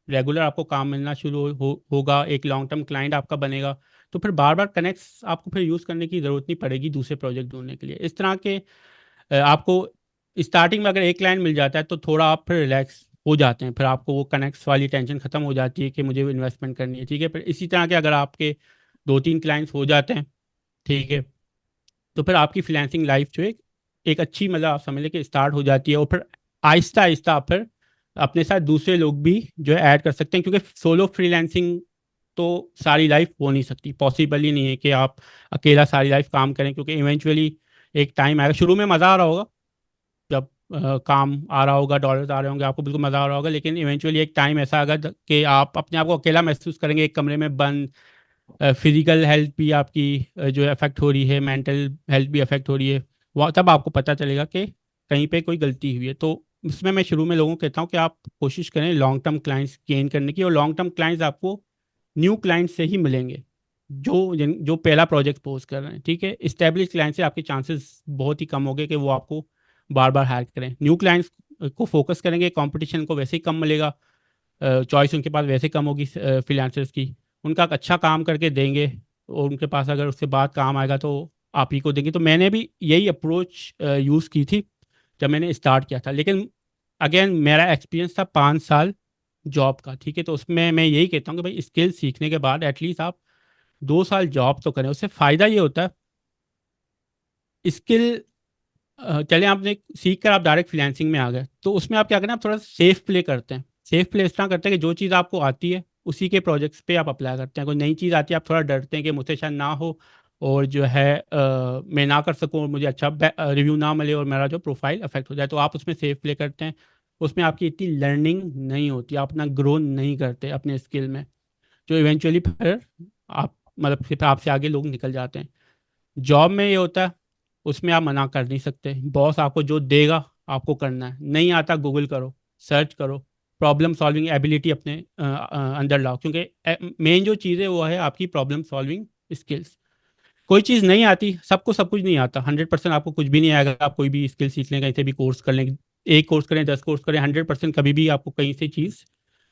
रेगुलर आपको काम मिलना शुरू होगा, एक लॉन्ग टर्म क्लाइंट आपका बनेगा, तो फिर बार बार कनेक्ट्स आपको फिर यूज़ करने की ज़रूरत नहीं पड़ेगी दूसरे प्रोजेक्ट ढूंढने के लिए। इस तरह के आपको स्टार्टिंग में अगर एक क्लाइंट मिल जाता है, तो थोड़ा आप फिर रिलैक्स हो जाते हैं, फिर आपको वो कनेक्ट्स वाली टेंशन खत्म हो जाती है कि मुझे इन्वेस्टमेंट करनी है। ठीक है, फिर इसी तरह के अगर आपके 2-3 क्लाइंट्स हो जाते हैं, ठीक है, तो फिर आपकी फ्रीलांसिंग लाइफ जो है एक अच्छी, मतलब आप समझ लें कि स्टार्ट हो जाती है, और फिर आहिस्ता आहिस्ता आप फिर अपने साथ दूसरे लोग भी जो है ऐड कर सकते हैं, क्योंकि सोलो फ्रीलांसिंग तो सारी लाइफ हो नहीं सकती, पॉसिबल ही नहीं है कि आप अकेला सारी लाइफ काम करें, क्योंकि इवेंचुअली एक टाइम आएगा, शुरू में मज़ा आ रहा होगा जब काम आ रहा होगा, डॉलर्स आ रहे होंगे, आपको बिल्कुल मज़ा आ रहा होगा, लेकिन इवेंचुअली एक टाइम ऐसा आएगा कि आप अपने आप को अकेला महसूस करेंगे एक कमरे में बंद। फिजिकल हेल्थ भी आपकी जो है अफेक्ट हो रही है, मेंटल हेल्थ भी अफेक्ट हो रही है, वह तब आपको पता चलेगा कि कहीं पे कोई गलती हुई है। तो इसमें मैं शुरू में लोगों को कहता हूँ कि आप कोशिश करें लॉन्ग टर्म क्लाइंट्स गेन करने की, और लॉन्ग टर्म क्लाइंट्स आपको न्यू क्लाइंट से ही मिलेंगे जो पहला प्रोजेक्ट पोस्ट कर रहे हैं। ठीक है, इस्टेब्लिश क्लाइंट से आपके चांसेस बहुत ही कम हो गए कि वो आपको बार बार हायर करें। न्यू क्लाइंट्स को फोकस करेंगे, कंपटीशन को वैसे ही कम मिलेगा, चॉइस उनके पास वैसे कम होगी फ्रीलांसर्स की, उनका अच्छा काम करके देंगे, और उनके पास अगर उसके बाद काम आएगा तो आप ही को देंगे। तो मैंने भी यही अप्रोच यूज़ की थी जब मैंने स्टार्ट किया था, लेकिन अगेन मेरा एक्सपीरियंस था 5 साल जॉब का। ठीक है, तो उसमें मैं यही कहता हूँ कि भाई स्किल सीखने के बाद एटलीस्ट आप 2 साल जॉब तो करें, उससे फ़ायदा ये होता है स्किल, चले आपने सीख कर आप डायरेक्ट फ्रीलांसिंग में आ गए, तो उसमें आप क्या करें, आप थोड़ा सेफ प्ले करते हैं। सेफ प्ले इस तरह करते हैं कि जो चीज़ आपको आती है उसी के प्रोजेक्ट्स पे आप अप्लाई करते हैं, कोई नई चीज़ आती है आप थोड़ा डरते हैं कि मुझसे शायद ना हो, और जो है मैं ना कर सकूं और मुझे अच्छा रिव्यू ना मिले और मेरा जो प्रोफाइल अफेक्ट हो जाए, तो आप उसमें सेफ प्ले करते हैं। उसमें आपकी इतनी लर्निंग नहीं होती, आप अपना ग्रो नहीं करते अपने स्किल में, जो इवेंचुअली फिर आप, मतलब फिर आपसे आगे लोग निकल जाते हैं। जॉब में ये होता है, उसमें आप मना कर नहीं सकते, बॉस आपको जो देगा आपको करना है, नहीं आता गूगल करो, सर्च करो, प्रॉब्लम सॉल्विंग एबिलिटी अपने अंदर लाओ, क्योंकि मेन जो चीज़ है वो है आपकी प्रॉब्लम सॉल्विंग स्किल्स। कोई चीज़ नहीं आती, सबको सब कुछ नहीं आता, 100% आपको कुछ भी नहीं आएगा। आप कोई भी स्किल सीख लें, कहीं से भी कोर्स कर लें, एक कोर्स करें 10 कोर्स करें, 100% कभी भी आपको कहीं से चीज़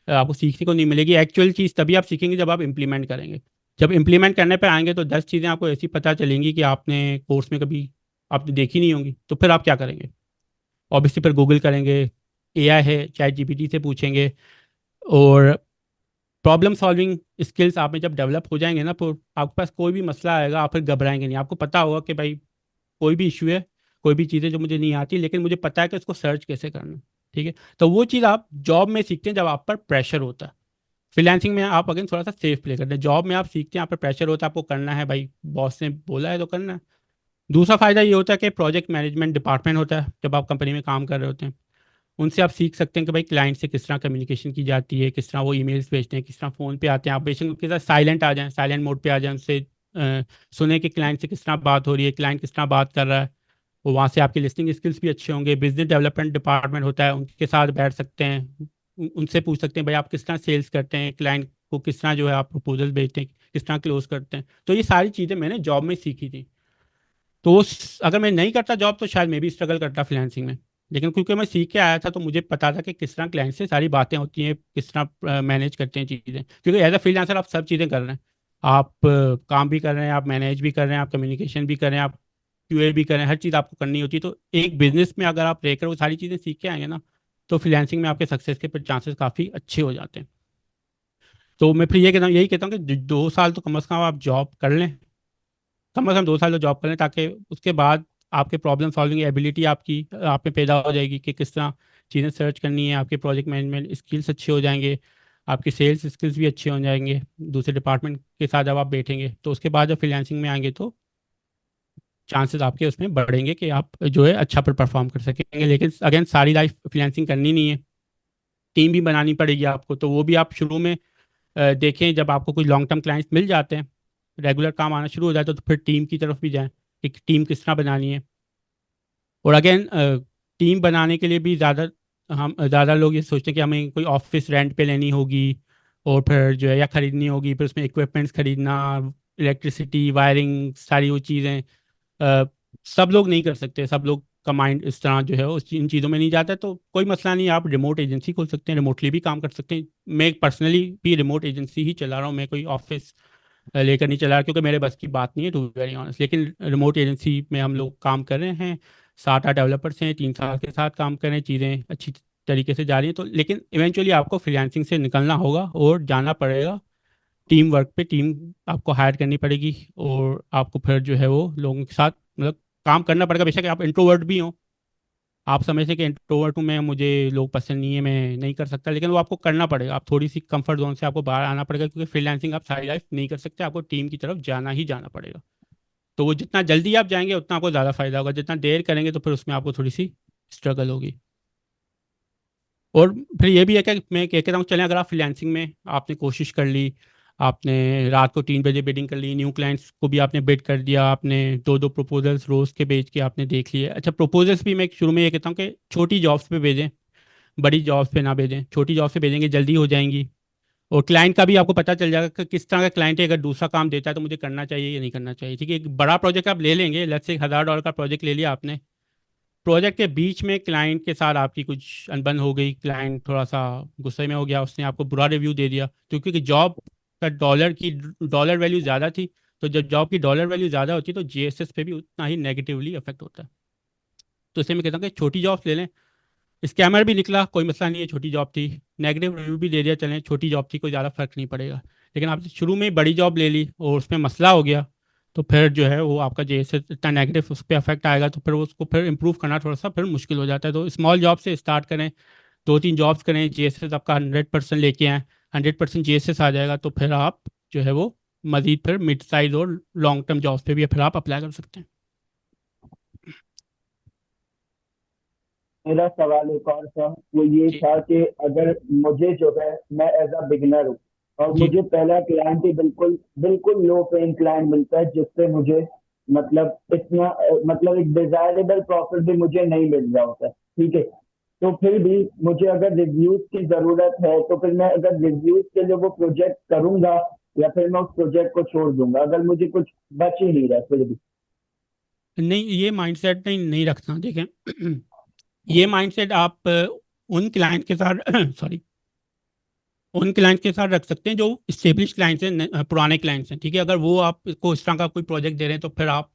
आपको सीखने को नहीं मिलेगी। एक्चुअल चीज़ तभी आप सीखेंगे जब आप इम्प्लीमेंट करेंगे। जब इम्प्लीमेंट करने पे आएंगे तो 10 चीज़ें आपको ऐसी पता चलेंगी कि आपने कोर्स में कभी आपने देखी नहीं होंगी, तो फिर आप क्या करेंगे? ऑब्वियसली फिर गूगल करेंगे, एआई है, चैट जीपीटी से पूछेंगे। और प्रॉब्लम सॉल्विंग स्किल्स आप में जब डेवलप हो जाएंगे ना, तो आपके पास कोई भी मसला आएगा आप फिर घबराएंगे नहीं। आपको पता होगा कि भाई कोई भी इशू है, कोई भी चीज़ें जो मुझे नहीं आती, लेकिन मुझे पता है कि उसको सर्च कैसे करना है। ठीक है, तो वो चीज़ आप जॉब में सीखते हैं जब आप पर प्रेशर होता है। फ्रीलांसिंग में आप अगेन थोड़ा सा सेफ प्ले करते हैं, जॉब में आप सीखते हैं, आप पर प्रेशर होता है, आपको करना है, भाई बॉस ने बोला है तो करना है। दूसरा फ़ायदा ये होता है कि प्रोजेक्ट मैनेजमेंट डिपार्टमेंट होता है जब आप कंपनी में काम कर रहे होते हैं, उनसे आप सीख सकते हैं कि भाई क्लाइंट से किस तरह कम्युनिकेशन की जाती है, किस तरह वो ईमेल्स भेजते हैं, किस तरह फ़ोन पे आते हैं। आप बेशक उनके साथ साइलेंट आ जाएं, साइलेंट मोड पे आ जाएं, उनसे सुने कि क्लाइंट से किस तरह बात हो रही है, क्लाइंट किस तरह बात कर रहा है। वो वहाँ से आपके लिस्टिंग स्किल्स भी अच्छे होंगे। बिजनेस डेवलपमेंट डिपार्टमेंट होता है, उनके साथ बैठ सकते हैं, उनसे पूछ सकते हैं भाई आप किस तरह सेल्स करते हैं, क्लाइंट को किस तरह जो है आप प्रपोजल भेजते हैं, किस तरह क्लोज करते हैं। तो ये सारी चीज़ें मैंने जॉब में सीखी थी। तो अगर मैं नहीं करता जॉब तो शायद मैं भी स्ट्रगल करता फ्रीलांसिंग में। लेकिन क्योंकि मैं सीख के आया था तो मुझे पता था कि किस तरह क्लाइंट से सारी बातें होती हैं, किस तरह मैनेज करते हैं चीज़ें। क्योंकि एज अ फ्रीलांसर आप सब चीज़ें कर रहे हैं, आप काम भी कर रहे हैं, आप मैनेज भी कर रहे हैं, आप कम्युनिकेशन भी कर रहे हैं, आप क्यूए भी कर रहे हैं, हर चीज़ आपको करनी होती है। तो एक बिजनेस में अगर आप रहकर वो सारी चीज़ें सीख के आएंगे ना, तो फ्रीलांसिंग में आपके सक्सेस के चांसेस काफ़ी अच्छे हो जाते हैं। तो मैं फिर ये कहता हूँ, यही कहता हूँ कि 2 साल तो कम से कम आप जॉब कर लें, कम से कम 2 साल तो जॉब करें, ताकि उसके बाद आपके प्रॉब्लम सॉल्विंग एबिलिटी आपकी आप में पैदा हो जाएगी कि किस तरह चीज़ें सर्च करनी है। आपके प्रोजेक्ट मैनेजमेंट स्किल्स अच्छे हो जाएंगे, आपके सेल्स स्किल्स भी अच्छे हो जाएंगे। दूसरे डिपार्टमेंट के साथ जब आप बैठेंगे तो उसके बाद जब फ्रीलांसिंग में आएंगे तो चांसेस आपके उसमें बढ़ेंगे कि आप जो है अच्छा पर परफॉर्म कर सकेंगे। लेकिन अगेन सारी लाइफ फ्रीलांसिंग करनी नहीं है, टीम भी बनानी पड़ेगी आपको। तो वो भी आप शुरू में देखें, जब आपको कोई लॉन्ग टर्म क्लाइंट्स मिल जाते हैं, रेगुलर काम आना शुरू हो जाता है, तो फिर टीम की तरफ भी जाएं कि टीम किस तरह बनानी है। और अगेन टीम बनाने के लिए भी ज़्यादा लोग ये सोचते हैं कि हमें कोई ऑफिस रेंट पे लेनी होगी और फिर जो है या ख़रीदनी होगी, फिर उसमें इक्विपमेंट्स खरीदना, इलेक्ट्रिसिटी, वायरिंग, सारी वो चीज़ें अ, सब लोग नहीं कर सकते। सब लोग का माइंड इस तरह जो है इन चीज़ों में नहीं जाता है। तो कोई मसला नहीं, आप रिमोट एजेंसी खोल सकते हैं, रिमोटली भी काम कर सकते हैं। मैं पर्सनली भी रिमोट एजेंसी ही चला रहा हूँ, मैं कोई ऑफिस लेकर नहीं चला रहा, क्योंकि मेरे बस की बात नहीं है टू वेरी ऑनेस्ट। लेकिन रिमोट एजेंसी में हम लोग काम कर रहे हैं, 7-8 डेवलपर्स हैं, 3 साल के साथ काम कर रहे हैं, चीज़ें अच्छी तरीके से जा रही हैं। तो लेकिन इवेंचुअली आपको फ्रीलांसिंग से निकलना होगा और जाना पड़ेगा टीम वर्क पे। टीम आपको हायर करनी पड़ेगी और आपको फिर जो है वो लोगों के साथ मतलब काम करना पड़ेगा। बेशक आप इंट्रोवर्ट भी हो, आप समझते हैं कि इंट्रोवर्ट हूँ मैं, मुझे लोग पसंद नहीं है, मैं नहीं कर सकता, लेकिन वो आपको करना पड़ेगा। आप थोड़ी सी कंफर्ट जोन से आपको बाहर आना पड़ेगा, क्योंकि फ्रीलांसिंग आप सारी लाइफ नहीं कर सकते, आपको टीम की तरफ जाना ही जाना पड़ेगा। तो वो जितना जल्दी आप जाएंगे उतना आपको ज़्यादा फायदा होगा, जितना देर करेंगे तो फिर उसमें आपको थोड़ी सी स्ट्रगल होगी। और फिर ये भी है कि मैं कहता हूँ चलें, अगर आप फ्रीलांसिंग में आपने कोशिश कर ली, आपने रात को 3 बजे बिडिंग कर ली, न्यू क्लाइंट्स को भी आपने बिड कर दिया, आपने 2-2 प्रपोजल्स रोज़ के भेज के आपने देख लिए। अच्छा, प्रपोजल्स भी मैं शुरू में ये कहता हूँ कि छोटी जॉब्स पे भेजें, बड़ी जॉब्स पे ना भेजें। छोटी जॉब से भेजेंगे जल्दी हो जाएंगी, और क्लाइंट का भी आपको पता चल जाएगा कि किस तरह का क्लाइंट है। अगर दूसरा काम देता है तो मुझे करना चाहिए या नहीं करना चाहिए। ठीक है, एक बड़ा प्रोजेक्ट आप ले लेंगे, लेट्स से $1000 का प्रोजेक्ट ले लिया आपने, प्रोजेक्ट के बीच में क्लाइंट के साथ आपकी कुछ अनबन हो गई, क्लाइंट थोड़ा सा गुस्से में हो गया, उसने आपको बुरा रिव्यू दे दिया, क्योंकि जॉब का डॉलर वैल्यू ज़्यादा थी। तो जब जॉब की डॉलर वैल्यू ज़्यादा होती है तो जीएसएस पे भी उतना ही नेगेटिवली अफेक्ट होता है। तो इसलिए मैं कहता हूँ कि छोटी जॉब्स ले लें। स्कैमर भी निकला, कोई मसला नहीं है, छोटी जॉब थी, नेगेटिव रिव्यू भी दे दिया, चलें छोटी जॉब थी, कोई ज़्यादा फर्क नहीं पड़ेगा। लेकिन आपने शुरू में ही बड़ी जॉब ले ली और उसमें मसला हो गया, तो फिर जो है वो आपका जैसे इतना नेगेटिव उस पर अफेक्ट आएगा, तो फिर उसको फिर इम्प्रूव करना थोड़ा सा फिर मुश्किल हो जाता है। तो स्मॉल जॉब से स्टार्ट करें, 2-3 जॉब्स करें, जीएसएस आपका 100% लेके आएँ, 100% जीएसएस आ जाएगा, तो फिर आप जो है वो मजीद फिर मिड साइज और लॉन्ग टर्म जॉब्स पे भी फिर आप अप्लाई कर सकते हैं। मेरा सवाल एक और था, वो ये जी था कि अगर मुझे जो है, मैं एज अ बिगिनर हूँ और जी मुझे पहला क्लाइंट ही बिल्कुल बिल्कुल लो पेइंग क्लाइंट मिलता है, जिससे मुझे मतलब इतना मतलब एक डिजायरेबल प्रॉफिट भी मुझे नहीं मिल रहा होता है, ठीक है। तो फिर भी मुझे अगर रिव्यूज की जरूरत है, तो फिर मैं अगर रिव्यूज के लिए वो प्रोजेक्ट करूंगा, या फिर मैं उस प्रोजेक्ट को छोड़ दूंगा अगर मुझे कुछ बच ही नहीं रहा फिर भी? नहीं, ये माइंडसेट नहीं नहीं रखना, देखें। ये माइंडसेट आप उन क्लाइंट के साथ सॉरी, उन क्लाइंट के साथ रख सकते हैं जो स्टेब्लिश क्लाइंट्स हैं, पुराने क्लाइंट्स हैं, ठीक है। अगर वो आपको इस तरह का कोई प्रोजेक्ट दे रहे हैं तो फिर आप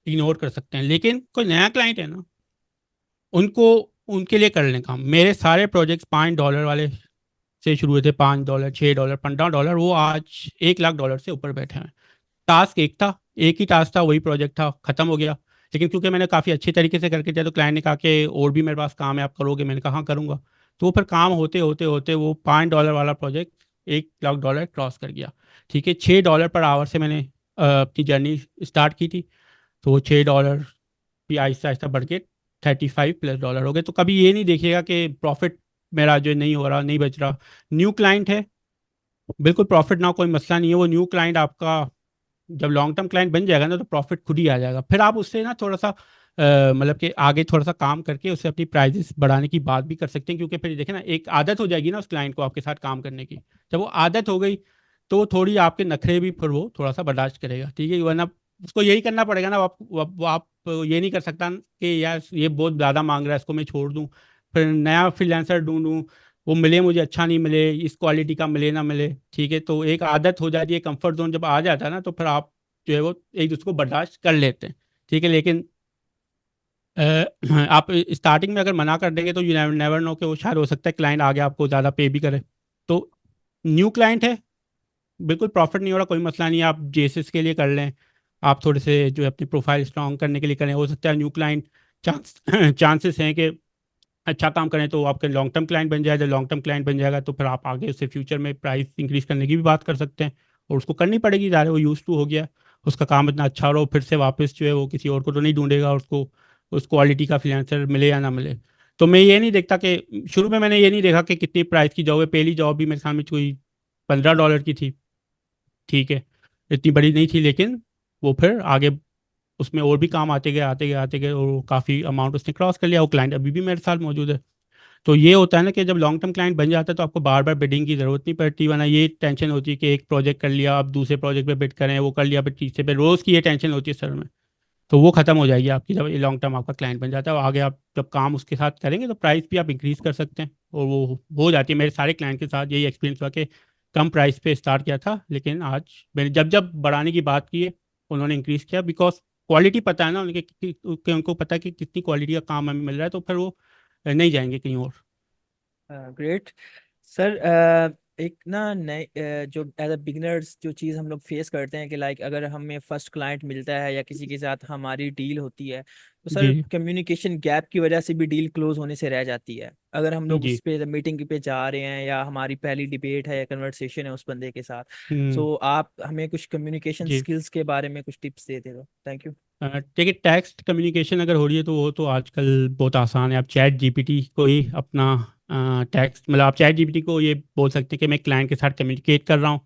इग्नोर कर सकते हैं। लेकिन कोई नया क्लाइंट है ना, उनको उनके लिए कर लें काम। मेरे सारे प्रोजेक्ट्स $5 वाले से शुरू हुए थे, $5, $6, $15, वो आज $1 लाख से ऊपर बैठे हैं। टास्क एक था, एक ही टास्क था, वही प्रोजेक्ट था, खत्म हो गया। लेकिन क्योंकि मैंने काफ़ी अच्छे तरीके से करके दिया तो क्लाइंट ने कहा कि और भी मेरे पास काम है, आप करोगे? मैंने कहा हाँ करूँगा। तो वो फिर काम होते होते होते वो $5 वाला प्रोजेक्ट $1 लाख क्रॉस कर गया, ठीक है। $6 पर आवर से मैंने अपनी जर्नी स्टार्ट की थी। तो वो $6 भी आहिस्ता आहिस्ता बढ़ के $35+ हो गए। तो कभी ये नहीं देखिएगा कि प्रॉफिट मेरा जो नहीं हो रहा, नहीं बच रहा। न्यू क्लाइंट है, बिल्कुल प्रॉफिट ना, कोई मसला नहीं है। वो न्यू क्लाइंट आपका जब लॉन्ग टर्म क्लाइंट बन जाएगा ना तो प्रॉफिट खुद ही आ जाएगा। फिर आप उससे ना थोड़ा सा मतलब कि आगे थोड़ा सा काम करके उससे अपनी प्राइजेस बढ़ाने की बात भी कर सकते हैं, क्योंकि फिर देखें ना, एक आदत हो जाएगी ना उस क्लाइंट को आपके साथ काम करने की। जब वो आदत हो गई तो वो थोड़ी आपके नखरे भी फिर वो थोड़ा सा बर्दाश्त करेगा, ठीक है। वरना उसको यही करना पड़ेगा ना। आप ये नहीं कर सकता कि यार ये बहुत ज़्यादा मांग रहा है, इसको मैं छोड़ दूँ, फिर नया फ्रीलांसर ढूंढूं, वो मिले मुझे अच्छा नहीं मिले, इस क्वालिटी का मिले ना मिले, ठीक है। तो एक आदत हो जाती है, कंफर्ट जोन जब आ जाता है ना तो फिर आप जो है वो एक दूसरे को बर्दाश्त कर लेते हैं, ठीक है। लेकिन अ, आप स्टार्टिंग में अगर मना कर देंगे तो यू नेवर नो कि वो शायद हो सकता है क्लाइंट आगे आपको ज़्यादा पे भी करे। तो न्यू क्लाइंट है, बिल्कुल प्रॉफिट नहीं हो रहा, कोई मसला नहीं है, आप जेएसएस के लिए कर लें। आप थोड़े से जो है अपनी प्रोफाइल स्ट्रॉन्ग करने के लिए करें। हो सकता है न्यू क्लाइंट चांस चांसेस हैं कि अच्छा काम करें तो आपके लॉन्ग टर्म क्लाइंट बन जाए। जब लॉन्ग टर्म क्लाइंट बन जाएगा तो फिर आप आगे उससे फ्यूचर में प्राइस इंक्रीज करने की भी बात कर सकते हैं। और उसको करनी पड़ेगी, ज़्यादा वो यूज टू हो गया, उसका काम इतना अच्छा हो रहा हो, फिर से वापस जो है वो किसी और को तो नहीं ढूंढेगा, उसको उस क्वालिटी का फ्रीलांसर मिले या ना मिले। तो मैं ये नहीं देखता कि शुरू में मैंने ये नहीं देखा कि कितनी प्राइस की जॉब है। पहली जॉब भी मेरे सामने कोई $15 की थी, ठीक है, इतनी बड़ी नहीं थी। लेकिन वो फिर आगे उसमें और भी काम आते गए आते गए आते गए, और काफ़ी अमाउंट उसने क्रॉस कर लिया। वो क्लाइंट अभी भी मेरे साथ मौजूद है। तो ये होता है ना कि जब लॉन्ग टर्म क्लाइंट बन जाता है तो आपको बार बार बिडिंग की जरूरत नहीं पड़ती। वरना ये टेंशन होती है कि एक प्रोजेक्ट कर लिया, आप दूसरे प्रोजेक्ट पे बिड करें, वो कर लिया, फिर तीसरे पे, रोज की ये टेंशन होती है सर में। तो वो खत्म हो जाएगी आपकी जब ये लॉन्ग टर्म आपका क्लाइंट बन जाता है। और आगे आप जब काम उसके साथ करेंगे तो प्राइस भी आप इंक्रीज कर सकते हैं, और वो हो जाती है। मेरे सारे क्लाइंट के साथ यही एक्सपीरियंस हुआ कि कम प्राइस पे स्टार्ट किया था, लेकिन आज मैंने जब जब बढ़ाने की बात की है उन्होंने इंक्रीज किया, बिकॉज क्वालिटी पता है ना उनके कि उनको पता है कि कितनी क्वालिटी का काम हमें मिल रहा है, तो फिर वो नहीं जाएंगे कहीं और। Great sir. एक ना नए जो एज अ बिगिनर्स जो चीज़ हम लोग फेस करते हैं कि लाइक अगर हमें फर्स्ट क्लाइंट मिलता है या किसी के साथ हमारी डील होती है तो सर जी कम्युनिकेशन गैप की वजह से भी डील क्लोज होने से रह जाती है। अगर हम लोग जी। उस पे मीटिंग पे जा रहे हैं या हमारी पहली डिबेट है या कन्वर्सेशन है उस बंदे के साथ, हम्म। सो आप हमें कुछ कम्युनिकेशन जी। स्किल्स के बारे में कुछ टिप्स दे दे दो। Thank you. देखिए, टेक्स्ट कम्युनिकेशन अगर हो रही है तो वो तो आजकल बहुत आसान है। आप चैट जीपीटी को ही अपना टेक्स्ट, मतलब आप चैट जीपीटी को ये बोल सकते हैं कि मैं क्लाइंट के साथ कम्युनिकेट कर रहा हूँ,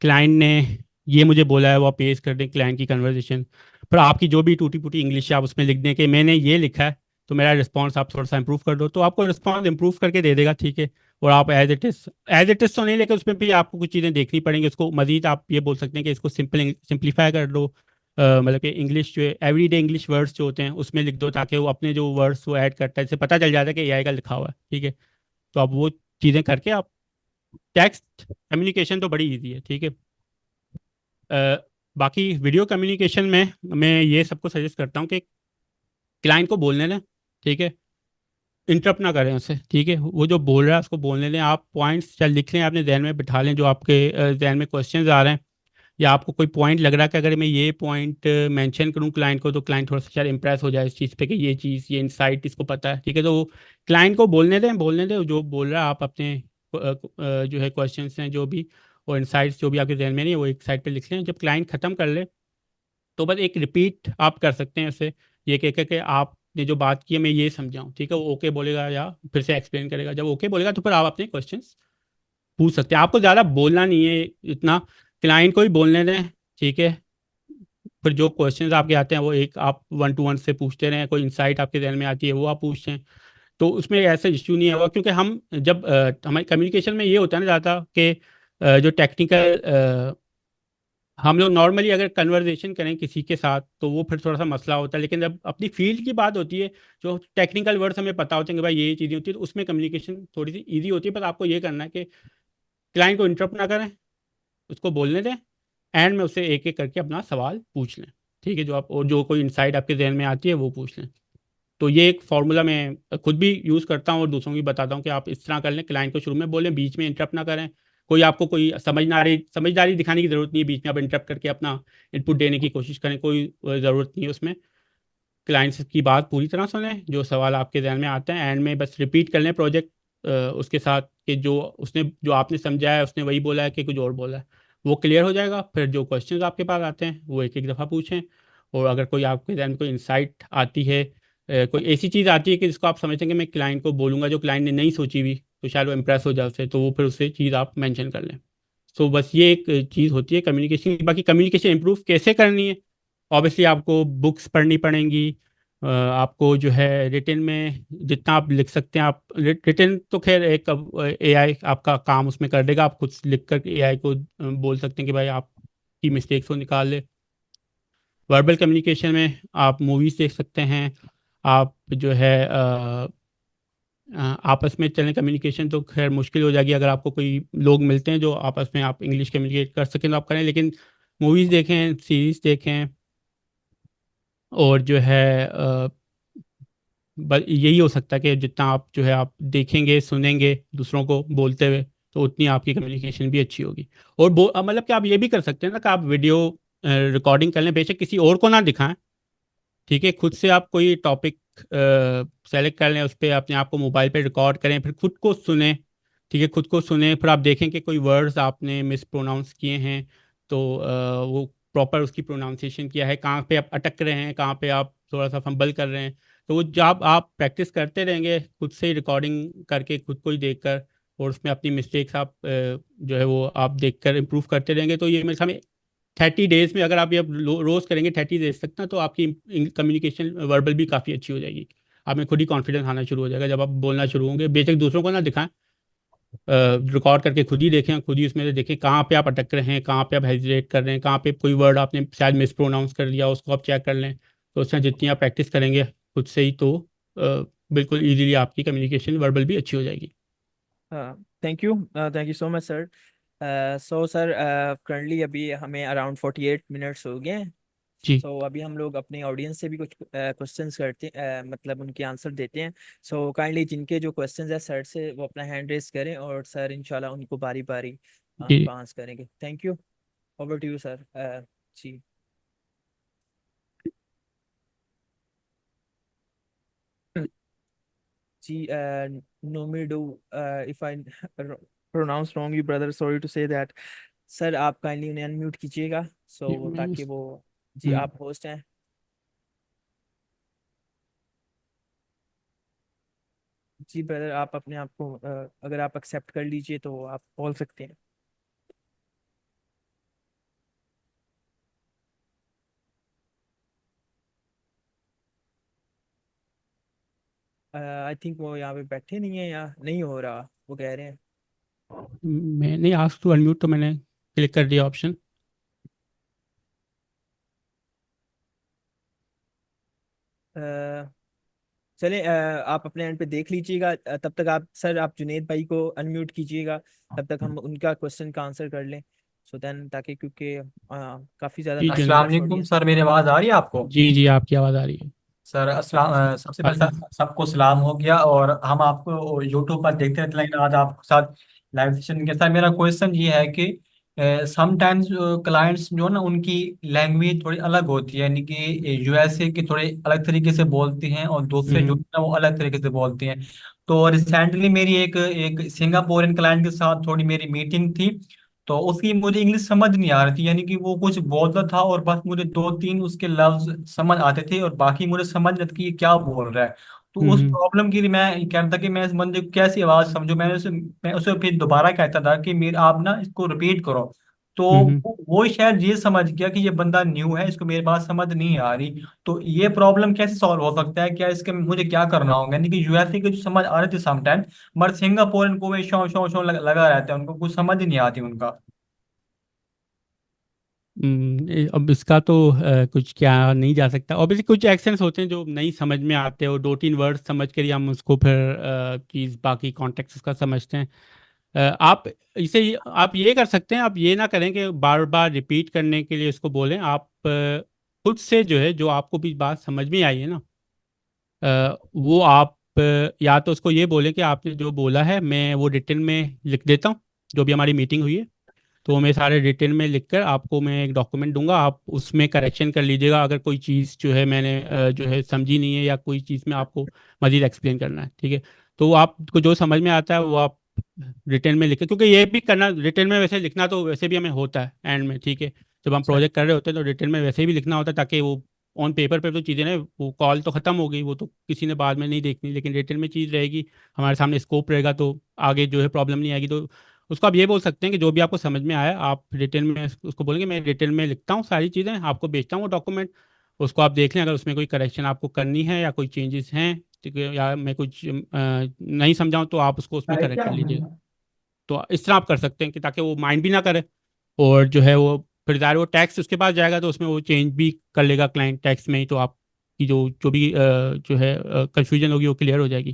क्लाइंट ने ये मुझे बोला है, वो आप पेश कर दें क्लाइंट की कन्वर्सेशन। पर आपकी जो भी टूटी फूटी इंग्लिश है आप उसमें लिख दें कि मैंने ये लिखा है, तो मेरा रिस्पॉन्स आप थोड़ा सा इंप्रूव कर दो, तो आपको रिस्पॉन्स इंप्रूव करके दे देगा, ठीक है। और आप एज इट इज तो नहीं, लेकिन उसमें भी आपको कुछ चीज़ें देखनी पड़ेंगी। उसको मजीद आप ये बोल सकते हैं कि इसको सिंप्लीफाई कर दो। मतलब कि इंग्लिश जो है, एवरीडे इंग्लिश वर्ड्स जो होते हैं उसमें लिख दो, ताकि वो अपने जो वर्ड्स वो ऐड करता है, इससे पता चल जाता है कि एआई का लिखा हुआ है, ठीक है। तो आप वो चीज़ें करके आप टेक्स्ट कम्युनिकेशन तो बड़ी इजी है, ठीक है। बाकी वीडियो कम्युनिकेशन में मैं ये सबको सजेस्ट करता हूँ कि क्लाइंट को बोलने दें, ठीक है, इंटरप्ट ना करें उसे, ठीक है। वो जो बोल रहा है उसको बोलने दें। आप पॉइंट्स चल लिख लें, अपने जहन में बिठा लें जो आपके जहन में क्वेश्चंस आ रहे हैं, या आपको कोई पॉइंट लग रहा है कि अगर मैं ये पॉइंट मेंशन करूं क्लाइंट को तो क्लाइंट थोड़ा सा शायद इंप्रेस हो जाए इस चीज़ पे कि ये चीज़, ये इंसाइट इसको पता है, ठीक है। तो क्लाइंट को बोलने दें, बोलने दें जो बोल रहा है। आप अपने जो है क्वेश्चंस हैं जो भी, और इंसाइट्स जो भी आपके जहन में नहीं है वो एक साइड पे लिख लें। जब क्लाइंट ख़त्म कर ले तो बस एक रिपीट आप कर सकते हैं उसे, ये कह के कि आपने जो बात की है मैं ये समझाऊँ, ठीक है। वो ओके बोलेगा या फिर से एक्सप्लेन करेगा। जब ओके बोलेगा तो फिर आप अपने क्वेश्चंस पूछ सकते हैं। आपको ज़्यादा बोलना नहीं है इतना, क्लाइंट को ही बोलने दें, ठीक है। फिर जो क्वेश्चंस आपके आते हैं वो एक आप 1 to 1 से पूछते रहें। कोई इंसाइट आपके जहन में आती है वो आप पूछते हैं, तो उसमें ऐसा इश्यू नहीं होगा। क्योंकि हम जब हमारे कम्युनिकेशन में ये होता है ना ज़्यादा कि जो टेक्निकल हम लोग नॉर्मली अगर कन्वर्सेशन करें किसी के साथ तो वो फिर थोड़ा सा मसला होता है, लेकिन जब अपनी फील्ड की बात होती है, जो टेक्निकल वर्ड्स हमें पता होते हैं कि भाई ये चीज़ें होती है, तो उसमें कम्युनिकेशन थोड़ी सी ईजी होती है। पर आपको ये करना है कि क्लाइंट को इंटरप्ट ना करें, उसको बोलने दें, एंड में उससे एक एक करके अपना सवाल पूछ लें। ठीक है, जो आप और जो कोई इंसाइट आपके जहन में आती है वो पूछ लें। तो ये एक फार्मूला मैं खुद भी यूज़ करता हूँ और दूसरों को भी बताता हूँ कि आप इस तरह कर लें, क्लाइंट को शुरू में बोलें, बीच में इंटरप्ट ना करें। कोई आपको कोई समझदारी दिखाने की ज़रूरत नहीं है, बीच में आप इंटरप्ट करके अपना इनपुट देने की कोशिश करें, कोई ज़रूरत नहीं है उसमें। क्लाइंट्स की बात पूरी तरह सुनें, जो सवाल आपके ध्यान में आते हैं एंड में बस रिपीट कर लें प्रोजेक्ट उसके साथ, कि जो आपने समझा है उसने वही बोला है कि कुछ और बोला है, वो क्लियर हो जाएगा। फिर जो क्वेश्चंस आपके पास आते हैं वो एक एक दफ़ा पूछें। और अगर कोई आपके ध्यान में कोई इंसाइट आती है, कोई ऐसी चीज़ आती है कि जिसको आप समझते हैं कि मैं क्लाइंट को बोलूँगा, जो क्लाइंट ने नहीं सोची हुई, तो शायद वो इम्प्रेस हो जाए उससे, तो वो फिर उससे चीज़ आप मेंशन कर लें। सो बस ये एक चीज़ होती है कम्युनिकेशन की। बाकी कम्युनिकेशन इंप्रूव कैसे करनी है, ऑब्वियसली आपको बुक्स पढ़नी पड़ेंगी। आपको जो है रिटन में जितना आप लिख सकते हैं, आप रिटन तो खैर एक एआई आपका काम उसमें कर देगा, आप खुद लिख कर एआई को बोल सकते हैं कि भाई आपकी मिस्टेक्स को निकाल ले। वर्बल कम्युनिकेशन में आप मूवीज़ देख सकते हैं। आप जो है आपस में चलें, कम्युनिकेशन तो खैर मुश्किल हो जाएगी, अगर आपको कोई लोग मिलते हैं जो आपस में आप इंग्लिश कम्युनिकेट कर सकें तो आप करें, लेकिन मूवीज़ देखें, सीरीज़ देखें। और जो है बस यही हो सकता है कि जितना आप जो है आप देखेंगे सुनेंगे दूसरों को बोलते हुए, तो उतनी आपकी कम्युनिकेशन भी अच्छी होगी। और मतलब कि आप ये भी कर सकते हैं ना कि आप वीडियो रिकॉर्डिंग कर लें, बेशक किसी और को ना दिखाएं। ठीक है, खुद से आप कोई टॉपिक सेलेक्ट कर लें, उस पर अपने आप को मोबाइल पे रिकॉर्ड करें, फिर खुद को सुने। ठीक है, खुद को सुने, फिर आप देखें कि कोई वर्ड्स आपने मिस प्रोनाउंस किए हैं, तो वो प्रॉपर उसकी प्रोनाउंसिएशन किया है, कहाँ पे आप अटक रहे हैं, कहाँ पे आप थोड़ा सा फंबल कर रहे हैं। तो वो जब आप प्रैक्टिस करते रहेंगे खुद से ही रिकॉर्डिंग करके, खुद को ही देखकर, और उसमें अपनी मिस्टेक्स आप जो है वो आप देखकर इम्प्रूव करते रहेंगे, तो ये मेरे सामने 30 डेज में अगर आप ये रोज करेंगे 30 डेज तक ना, तो आपकी कम्युनिकेशन वर्बल भी काफ़ी अच्छी हो जाएगी। आप में खुद ही कॉन्फिडेंस आना शुरू हो जाएगा जब आप बोलना शुरू होंगे। बेशक दूसरों को ना दिखाएं, रिकॉर्ड करके खुद ही देखें, खुद ही उसमें से देखें कहाँ पे आप अटक रहे हैं, कहाँ पे आप हेजिटेट कर रहे हैं, कहाँ पे कोई वर्ड आपने शायद मिस प्रोनाउंस कर लिया, उसको आप चेक कर लें। तो उसमें जितनी आप प्रैक्टिस करेंगे खुद से ही, तो बिल्कुल ईजीली आपकी कम्युनिकेशन वर्बल भी अच्छी हो जाएगी। Thank you, thank you so much sir. So sir, currently अभी हमें अराउंड 48 मिनट्स हो गए हैं। जी। सो अभी हम लोग अपने ऑडियंस से भी कुछ क्वेश्चंस करते हैं, मतलब उनके आंसर देते हैं। सो काइंडली जिनके जो क्वेश्चंस है सर से, वो अपना हैंड रेस करें और सर इंशाल्लाह उनको बारी बारी जी। उनको आंसर करेंगे। Thank you. Over to you sir. जी। जी, Nomidu, if I pronounce wrong you brother, sorry to say that। Sir आप काइंडली उन्हें अनम्यूट कीजिएगा, जी, सो मैं ताकि इस- वो। जी, हम्म, आप होस्ट हैं। जी ब्रदर, आप अपने आप को अगर आप एक्सेप्ट कर लीजिए तो आप बोल सकते हैं। आई थिंक वो यहाँ पे बैठे नहीं है या नहीं हो रहा, वो कह रहे हैं। मैंने आस्क टू अनम्यूट तो मैंने क्लिक कर दिया ऑप्शन। अ, चले, आप अपने एंड पे देख लीजिएगा। तब तक आप सर, आप जुनेद भाई को अनम्यूट कीजिएगा, तब तक हम उनका क्वेश्चन का आंसर कर लें। सो देन, ताकि क्योंकि काफ़ी ज़्यादा जी अस्सलाम कस्टमर्स वालेकुम ऑडियंस। सर, मेरी आवाज़ आ रही है आपको? जी जी, आपकी आवाज़ आ रही है। सर अस्सलाम, सबसे पहले वालेकुम। सबको सलाम हो गया। और हम आपको यूट्यूब पर देखते रहते हैं, लेकिन आज आपके साथ लाइव सेशन के साथ मेरा क्वेश्चन ये है कि समटाइम्स क्लाइंट्स जो है ना, उनकी लैंग्वेज थोड़ी अलग होती है, यानी कि यूएसए की थोड़ी अलग तरीके से बोलती हैं और दूसरे जो हम्म। है ना वो अलग तरीके से बोलती हैं। तो रिसेंटली मेरी एक एक सिंगापुरियन क्लाइंट के साथ थोड़ी मेरी मीटिंग थी। तो उसकी मुझे इंग्लिश समझ नहीं आ रही थी, यानी कि वो कुछ बोलता था और बस मुझे दो तीन उसके लफ्ज समझ आते थे और बाकी मुझे समझ नहीं आता कि ये क्या बोल रहा है। तो उस हम्म। प्रॉब्लम की मैं कहता था कि मैं इस बंदे को कैसी आवाज समझूं। मैं उसे फिर दोबारा कहता था कि मेरे आप ना इसको रिपीट करो। तो हम्म। वो शायद ये समझ गया कि ये बंदा न्यू है, इसको मेरी बात समझ नहीं आ रही। तो ये प्रॉब्लम कैसे सॉल्व हो सकता है? क्या इसके मुझे क्या करना होगा? यानी कि यूएसए के जो समझ आ रहे थे समटाइम, मगर सिंगापुर को वे शौ शौ शौ लगा रहता है, उनको कुछ समझ ही नहीं आती उनका। अब इसका तो कुछ क्या नहीं जा सकता। ऑब्वियसली कुछ एक्शंस होते हैं जो नहीं समझ में आते, और दो तीन वर्ड समझ कर ही हम उसको फिर चीज़ बाकी कॉन्टेक्स्ट उसका समझते हैं। आप आप ये कर सकते हैं, आप ये ना करें कि बार बार रिपीट करने के लिए उसको बोलें। आप खुद से जो है, जो आपको भी बात समझ में आई है ना, वो आप या तो उसको ये बोले कि आपने जो बोला है मैं वो रिटन में लिख देता हूँ, जो भी हमारी मीटिंग हुई है। तो मैं सारे रिटन में लिखकर आपको मैं एक डॉक्यूमेंट दूंगा, आप उसमें करेक्शन कर लीजिएगा अगर कोई चीज़ जो है मैंने जो है समझी नहीं है, या कोई चीज़ में आपको मज़ीद एक्सप्लेन करना है, ठीक है। तो वो आपको जो समझ में आता है वो आप रिटर्न में लिखें, क्योंकि ये भी करना रिटर्न में वैसे लिखना तो वैसे भी हमें होता है एंड में, ठीक है। जब हम सर प्रोजेक्ट कर रहे होते हैं तो रिटर्न में वैसे भी लिखना होता है, ताकि वो ऑन पेपर पे तो चीज़ें ना, वो कॉल तो ख़त्म हो गई, वो तो किसी ने बाद में नहीं देखनी, लेकिन रिटर्न में चीज़ रहेगी, हमारे सामने स्कोप रहेगा, तो आगे जो है प्रॉब्लम नहीं आएगी। तो उसको आप ये बोल सकते हैं कि जो भी आपको समझ में आया आप रिटर्न में उसको बोलेंगे, मैं रिटर्न में लिखता हूँ सारी चीज़ें, आपको भेजता हूँ वो डॉक्यूमेंट। उसको आप देख लें, अगर उसमें कोई करेक्शन आपको करनी है या कोई चेंजेस हैं, ठीक है, या मैं कुछ नहीं समझाऊँ तो आप उसको उसमें करेक्ट कर लीजिएगा। तो इस तरह आप कर सकते हैं कि ताकि वो माइंड भी ना करे, और जो है वो फिर ज़ाहिर वो टैक्स उसके पास जाएगा तो उसमें वो चेंज भी कर लेगा क्लाइंट टैक्स में ही, तो आपकी जो जो भी जो है कंफ्यूजन होगी वो क्लियर हो जाएगी।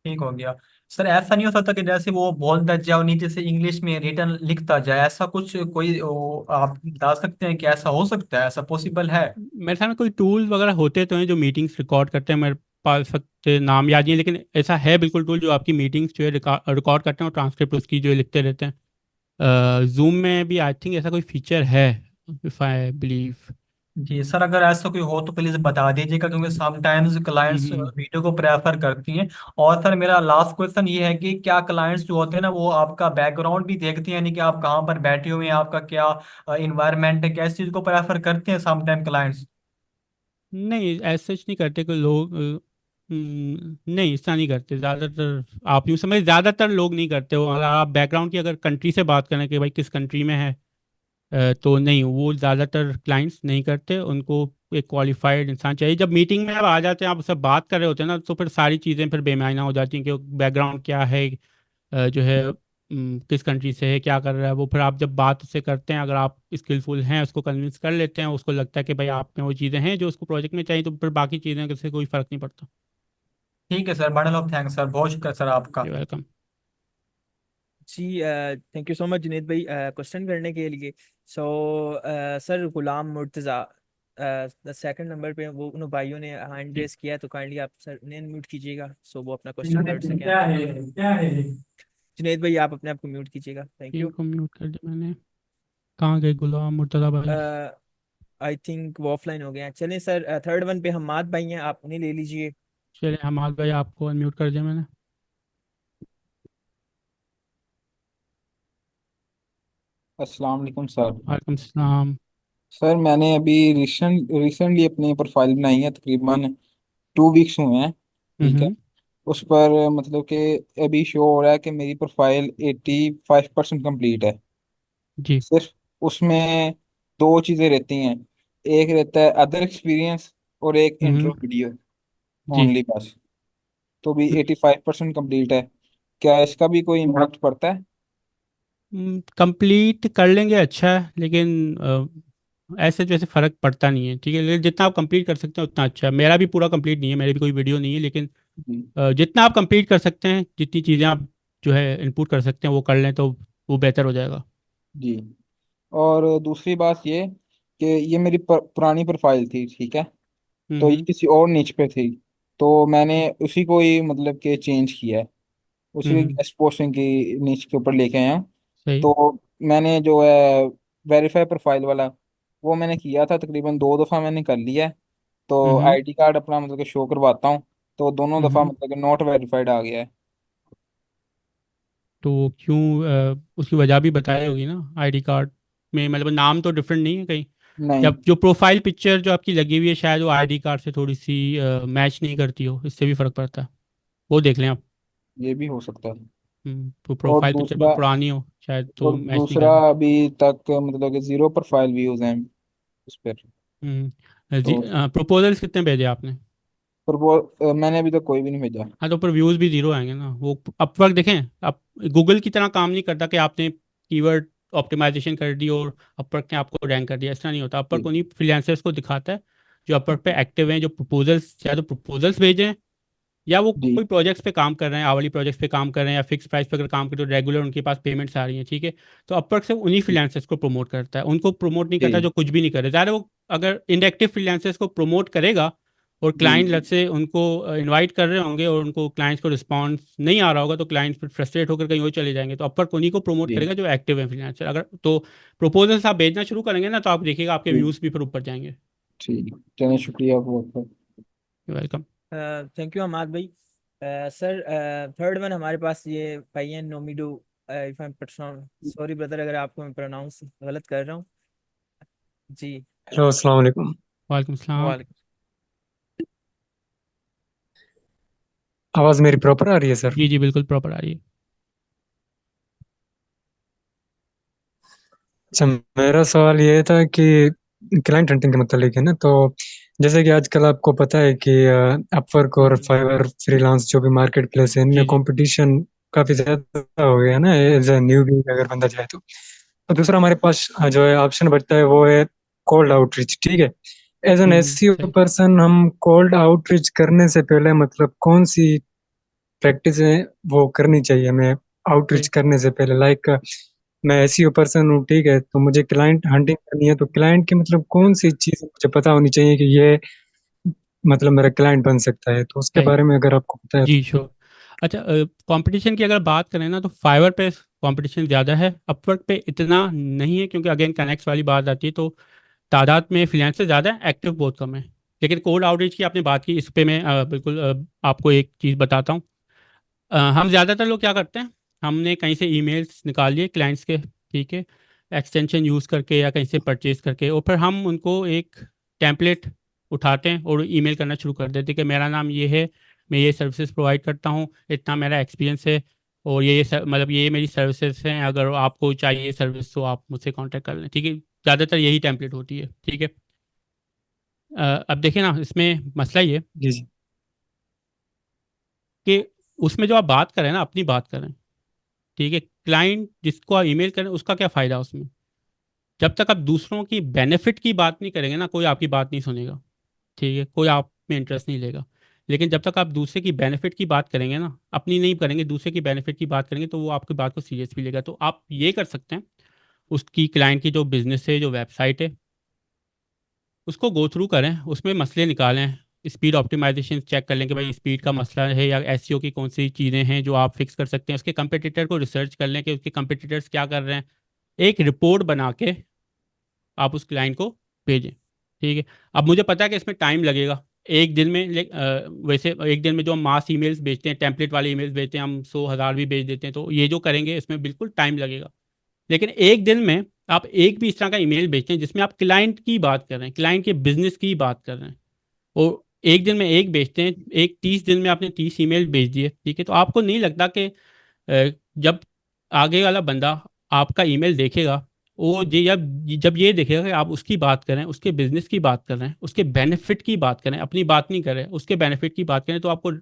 ठीक हो गया। सर ऐसा नहीं हो सकता कि जैसे वो बोलता जाए और नीचे से इंग्लिश में रिटर्न लिखता जाए, ऐसा कुछ कोई आप बता सकते हैं कि ऐसा हो सकता है, ऐसा पॉसिबल है? मेरे सामने कोई टूल वगैरह होते तो हैं जो मीटिंग्स रिकॉर्ड करते हैं, मेरे पास वक्त नाम याद नहीं है, लेकिन ऐसा है बिल्कुल टूल जो आपकी मीटिंग्स जो है रिकॉर्ड करते हैं और ट्रांसक्रिप्ट उसकी जो है लिखते रहते हैं। जूम में भी आई थिंक ऐसा कोई फीचर है, इफ़ आई बिलीव। जी सर, अगर ऐसा कोई हो तो प्लीज बता दीजिएगा, क्योंकि समटाइम्स क्लाइंट्स हम्म। वीडियो को प्रेफर करती हैं। और सर मेरा लास्ट क्वेश्चन ये है कि क्या क्लाइंट्स जो होते हैं ना वो आपका बैकग्राउंड भी देखते हैं, यानी कि आप कहाँ पर बैठे हुए हैं, आपका क्या इन्वायरमेंट है, क्या इस चीज़ को प्रेफर करते हैं समटाइम क्लाइंट्स? नहीं, ऐसा नहीं करते कोई लोग, नहीं इतना नहीं करते ज़्यादातर। आप यूँ समझ, ज़्यादातर लोग नहीं करते हो। अगर आप बैकग्राउंड की अगर कंट्री से बात करें कि भाई किस कंट्री में है, तो नहीं, वो ज़्यादातर क्लाइंट्स नहीं करते। उनको एक क्वालिफाइड इंसान चाहिए। जब मीटिंग में आप आ जाते हैं, आप उससे बात कर रहे होते हैं ना, तो फिर सारी चीज़ें फिर बेमायना हो जाती हैं कि बैकग्राउंड क्या है, जो है किस कंट्री से है, क्या कर रहा है वो। फिर आप जब बात उससे करते हैं, अगर आप स्किलफुल हैं, उसको कन्विंस कर लेते हैं, उसको लगता है कि भाई आप में वो चीज़ें हैं जो उसको प्रोजेक्ट में चाहिए, तो फिर बाकी चीज़ें से कोई फ़र्क नहीं पड़ता। ठीक है sir, bundle of thanks sir, बहुत शुक्रिया सर आपका। जी वेलकम। जी, thank you so much Junaid भाई क्वेश्चन करने के लिए। So sir Ghulam Murtaza second number पे, वो उन भाइयों ने हैंड जी, रेस किया है, तो काइंडली आप सर उन्हें म्यूट कीजिएगा सो वो अपना क्वेश्चन कर सकें। क्या है क्या है? जुनेद भाई आप अपने आप को म्यूट कीजिएगा, थैंक यू। इनको म्यूट कर दिया मैंने। कहाँ गए गुलाम मुर्तज़ा भाई? आई थिंक वो ऑफलाइन हो गए हैं। चलिए सर, थर्ड वन पे हमाद भाई हैं, आप उन्हें ले लीजिए। चलिए हमाद भाई, आपको अनम्यूट कर दिया मैंने। अस्सलाम वालेकुम सर। वालेकुम सलाम। सर मैंने अभी रिसेंटली अपनी प्रोफाइल बनाई है, तकरीबन 2 वीक्स हुए हैं। ठीक है। हम्म। उस पर मतलब कि अभी शो हो रहा है कि मेरी प्रोफाइल 85% कंप्लीट है। जी। सिर्फ उसमें दो चीज़ें रहती हैं, एक रहता है अदर एक्सपीरियंस और एक इंट्रो हम्म। वीडियो जी। ओनली, बस। तो भी 85% कंप्लीट है। क्या इसका भी कोई इम्पैक्ट पड़ता है? कंप्लीट कर लेंगे अच्छा है, लेकिन ऐसे जैसे फ़र्क पड़ता नहीं है, ठीक है। लेकिन जितना आप कंप्लीट कर सकते हैं उतना अच्छा है। मेरा भी पूरा कंप्लीट नहीं है, मेरी भी कोई वीडियो नहीं है, लेकिन जी। जितना आप कंप्लीट कर सकते हैं, जितनी चीज़ें आप जो है इनपुट कर सकते हैं वो कर लें, तो वो बेहतर हो जाएगा। जी। और दूसरी बात ये कि ये मेरी पुरानी प्रोफाइल थी, ठीक है। तो ये हम्म। किसी और निच पे थी, तो मैंने उसी को ही मतलब कि चेंज किया है, उसी को हम्म। गेस्ट पोस्टिंग की निच के ऊपर लेके आया हूँ। सही। तो मैंने जो है वेरीफाई प्रोफाइल वाला, वो मैंने किया था, तकरीबन 2 दफ़ा मैंने कर लिया है। तो हम्म। आईडी कार्ड अपना मतलब कि शो करवाता हूँ, तो दोनों दफ़ा हम्म। मतलब कि नॉट वेरीफाइड आ गया है। तो क्यों, उसकी वजह भी बताई होगी ना आईडी कार्ड में, मतलब नाम तो डिफरेंट नहीं है कहीं? या नहीं, जो प्रोफाइल पिक्चर जो आपकी लगी हुई है, शायद वो आईडी कार्ड से थोड़ी सी मैच नहीं करती हो, इससे भी फ़र्क पड़ता है। वो देख लें आप। ये भी हो सकता है। तो और प्रोफाइल पिक्चर भी दूसरा पुरानी हो शायद, तो और मैच नहीं कर दूसरा रहा। अभी तक मतलब कि 0 प्रोफाइल व्यूज हैं उस पर। जी। तो प्रपोजल्स कितने भेजे आपने? पर वो मैंने अभी तक कोई भी नहीं भेजा। हाँ, तो पर व्यूज़ भी ज़ीरो आएंगे ना। वो अपवर्क देखें, आप गूगल की तरह काम नहीं करता कि आपने कीवर्ड ऑप्टिमाइजेशन कर दी और अपवर्क ने आपको रैंक कर दिया, ऐसा नहीं होता। अपवर्क जी उन्हीं फ्रीलांसर्स को दिखाता है जो अपवर्क पे एक्टिव हैं, जो प्रपोजल्स या तो प्रपोजल्स भेजें या वो जी कोई प्रोजेक्ट्स पे काम कर रहे हैं, आवली प्रोजेक्ट्स पे काम कर रहे हैं, या फिक्स प्राइस पे अगर काम कर रहे हैं तो रेगुलर उनके पास पेमेंट्स आ रही हैं, ठीक है। तो अपवर्क से उन्हीं फ्रीलांसर्स को प्रमोट करता है, उनको प्रमोट नहीं करता जी जो कुछ भी नहीं करे। ज़्यादा वो अगर इनएक्टिव फ्रीलांसर्स को प्रमोट करेगा और जी क्लाइंट जी लग से उनको इनवाइट कर रहे होंगे और उनको क्लाइंट्स को रिस्पॉन्स नहीं आ रहा होगा, तो क्लाइंट्स फिर फ्रस्ट्रेट होकर कहीं और चले जाएंगे। तो अपवर्क उन्हीं को प्रमोट जी करेगा जो एक्टिव है फ्रीलांसर। अगर तो प्रपोजल्स आप भेजना शुरू करेंगे ना, तो आप देखिएगा आपके जी व्यूज़ भी फिर ऊपर जाएंगे। ठीक, चलिए शुक्रिया बहुत बहुत। वेलकम। थैंक यू अमाद भाई। सर थर्ड वन हमारे पास ये पाइयन नोमिडो, if I am sorry brother अगर आपको मैं प्रोनाउंस गलत कर रहा हूँ। जी। हेलो अस्सलाम वालेकुम। वालेकुम सलाम। वालेकुम। आवाज़ मेरी प्रॉपर आ रही है सर? जी जी बिल्कुल प्रॉपर आ रही है। अच्छा, मेरा सवाल ये था कि क्लाइंट हंटिंग के मतलब है ना, तो जैसे कि आजकल आपको पता है कि अपवर्क और फाइवर फ्रीलांस जो भी मार्केट प्लेस है, जी इनमें जी कंपटीशन काफ़ी ज़्यादा हो गया है ना एज ए न्यूबी अगर बंदा जाए तो दूसरा हमारे पास जो है ऑप्शन बचता है वो है कोल्ड आउटरीच, ठीक है। एज एन एसईओ सही। पर्सन हम कोल्ड आउटरीच करने से पहले मतलब कौन सी प्रैक्टिस है वो करनी चाहिए हमें आउटरीच सही करने से पहले? लाइक मैं एसईओ पर्सन हूँ, ठीक है, तो मुझे क्लाइंट हंटिंग करनी है, तो क्लाइंट की मतलब कौन सी चीज़ मुझे पता होनी चाहिए कि ये मतलब मेरा क्लाइंट बन सकता है, तो उसके सही। बारे में अगर आपको पता है तो। जी श्योर। अच्छा, कंपटीशन की अगर बात करें ना, तो फाइवर पे कंपटीशन ज़्यादा है, अपवर्क पे इतना नहीं है, क्योंकि अगेन कनेक्ट्स वाली बात आती है, तो तादाद में फ्रीलांसर ज़्यादा है, एक्टिव बहुत कम है। लेकिन कोल्ड आउटरीच की आपने बात की, इस पे मैं बिल्कुल आपको एक चीज़ बताता हूँ। हम ज़्यादातर लोग क्या करते हैं, हमने कहीं से ईमेल्स निकाल लिए क्लाइंट्स के, ठीक है, एक्सटेंशन यूज़ करके या कहीं से परचेज करके, और फिर हम उनको एक टेम्पलेट उठाते हैं और ईमेल करना शुरू कर देते हैं कि मेरा नाम ये है, मैं ये सर्विसेज प्रोवाइड करता हूँ, इतना मेरा एक्सपीरियंस है, और मतलब ये मेरी सर्विसेज हैं, अगर आपको चाहिए सर्विस तो आप मुझसे कांटेक्ट कर लें, ठीक है। ज़्यादातर यही टेम्पलेट होती है, ठीक है। अब देखिए ना, इसमें मसला ये जी जी कि उसमें जो आप बात करें ना, अपनी बात करें, ठीक है। क्लाइंट जिसको आप ईमेल करें उसका क्या फ़ायदा उसमें? जब तक आप दूसरों की बेनिफिट की बात नहीं करेंगे ना, कोई आपकी बात नहीं सुनेगा, ठीक है, कोई आप में इंटरेस्ट नहीं लेगा। लेकिन जब तक आप दूसरे की बेनिफिट की बात करेंगे ना, अपनी नहीं करेंगे, दूसरे की बेनिफिट की बात करेंगे, तो वो आपकी बात को सीरियसली लेगा। तो आप ये कर सकते हैं, उसकी क्लाइंट की जो बिजनेस है, जो वेबसाइट है, उसको गो थ्रू करें, उसमें मसले निकालें, स्पीड ऑप्टिमाइजेशन चेक कर लें कि भाई स्पीड का मसला है या एसईओ की कौन सी चीज़ें हैं जो आप फिक्स कर सकते हैं। उसके कंपटीटर को रिसर्च कर लें कि उसके कंपटीटर्स क्या कर रहे हैं, एक रिपोर्ट बना के आप उस क्लाइंट को भेजें, ठीक है। अब मुझे पता है कि इसमें टाइम लगेगा, एक दिन में वैसे एक दिन में जो हम मास ईमेल्स भेजते हैं, टेम्पलेट वाले ईमेल्स भेजते हैं, हम 100,000 भी भेज देते हैं, तो ये जो करेंगे इसमें बिल्कुल टाइम लगेगा। लेकिन एक दिन में आप एक भी इस तरह का ईमेल भेजते हैं जिसमें आप क्लाइंट की बात कर रहे हैं, क्लाइंट के बिजनेस की बात कर रहे हैं, और एक दिन में एक भेजते हैं, एक 30 दिन में आपने 30 ईमेल भेज दिए, ठीक है। तो आपको नहीं लगता कि जब आगे वाला बंदा आपका ईमेल देखेगा, वो ये जब ये देखेगा कि आप उसकी बात करें, उसके बिजनेस की बात कर रहे हैं, उसके बेनिफिट की बात करें, अपनी बात नहीं करें, उसके बेनिफिट की बात करें, तो आपको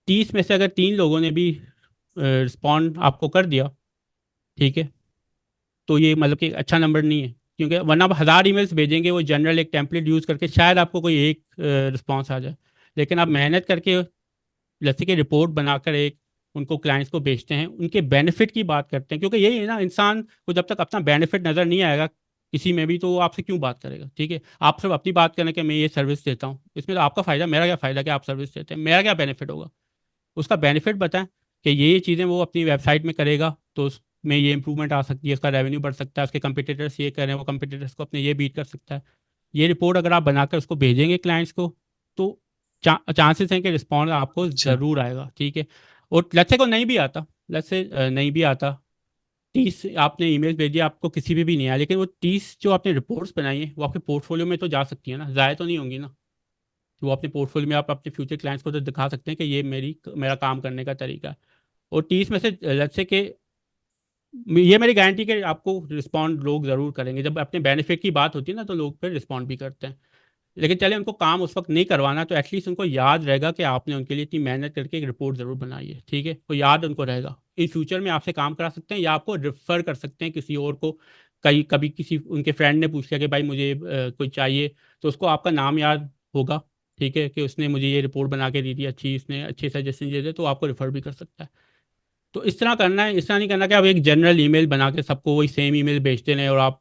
30 में से अगर 3 लोगों ने भी रिस्पॉन्ड आपको कर दिया, ठीक है, तो ये मतलब कि अच्छा नंबर नहीं है। क्योंकि वरना आप 1000 ईमेल्स भेजेंगे वो जनरल एक टेम्पलेट यूज़ करके, शायद आपको कोई एक रिस्पॉन्स आ जाए। लेकिन आप मेहनत करके जैसे कि रिपोर्ट बनाकर एक उनको क्लाइंट्स को बेचते हैं, उनके बेनिफिट की बात करते हैं, क्योंकि यही है ना, इंसान को जब तक अपना बेनिफिट नज़र नहीं आएगा किसी में भी, तो वो आपसे क्यों बात करेगा, ठीक है। आप सिर्फ अपनी बात करें कि मैं ये सर्विस देता हूँ, इसमें तो आपका फ़ायदा, मेरा क्या फ़ायदा कि आप सर्विस देते हैं, मेरा क्या बेनिफिट होगा? उसका बेनिफिट बताएं कि ये चीज़ें वो अपनी वेबसाइट में करेगा तो उसमें ये इंप्रूवमेंट आ सकती है, उसका रेवेन्यू बढ़ सकता है, उसके कंपटीटर्स ये करें, वो कंपटीटर्स को अपने ये बीट कर सकता है। ये रिपोर्ट अगर आप बनाकर उसको भेजेंगे क्लाइंट्स को, तो चांसेस हैं कि रिस्पॉन्स आपको अच्छा ज़रूर आएगा, ठीक है। और लेट्स से को नहीं भी आता, लेट्स से नहीं भी आता, 30 आपने ईमेल भेजी, आपको किसी भी नहीं आया, लेकिन वो 30 जो आपने रिपोर्ट्स बनाई है वो आपके पोर्टफोलियो में तो जा सकती है ना, ज़ाया तो नहीं होंगी ना। वो अपने पोर्टफोलियो में आप अपने फ्यूचर क्लाइंट्स को तो दिखा सकते हैं कि ये मेरा काम करने का तरीका है। और 30 में से लेट्स से कि ये मेरी गारंटी कि आपको रिस्पॉन्ड लोग ज़रूर करेंगे, जब अपने बेनिफिट की बात होती है ना तो लोग फिर रिस्पॉन्ड भी करते हैं। लेकिन चले उनको काम उस वक्त नहीं करवाना, तो एटलीस्ट उनको याद रहेगा कि आपने उनके लिए इतनी मेहनत करके एक रिपोर्ट ज़रूर बनाई है, ठीक है, वो याद उनको रहेगा। इन फ्यूचर में आपसे काम करा सकते हैं या आपको रेफर कर सकते हैं किसी और को। कहीं कभी किसी उनके फ्रेंड ने पूछ लिया कि भाई मुझे कोई चाहिए, तो उसको आपका नाम याद होगा, ठीक है, कि उसने मुझे ये रिपोर्ट बना के दी थी अच्छी, इसने अच्छे सजेशन दिए थे, तो आपको रेफर भी कर सकता है। तो इस तरह करना है, इस तरह नहीं करना कि आप एक जनरल ईमेल बना के सबको वही सेम ईमेल भेजते रहें और आप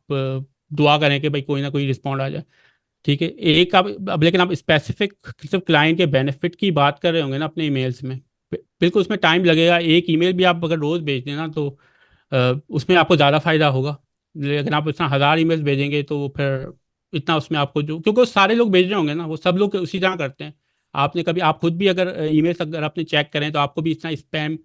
दुआ करें कि भाई कोई ना कोई रिस्पॉन्ड आ जाए। ठीक है, एक आप अब लेकिन आप स्पेसिफिक सिर्फ क्लाइंट के बेनिफिट की बात कर रहे होंगे ना अपने ईमेल्स में, बिल्कुल उसमें टाइम लगेगा। एक ईमेल भी आप अगर रोज़ भेज देना तो उसमें आपको ज़्यादा फायदा होगा। लेकिन आप इतना 1000 ईमेल्स भेजेंगे तो फिर इतना उसमें आपको जो, क्योंकि वो सारे लोग भेज रहे होंगे ना, वो सब लोग उसी तरह करते हैं। आपने कभी, आप खुद भी अगर ईमेल्स अगर आपने चेक करें तो आपको भी इतना स्पैम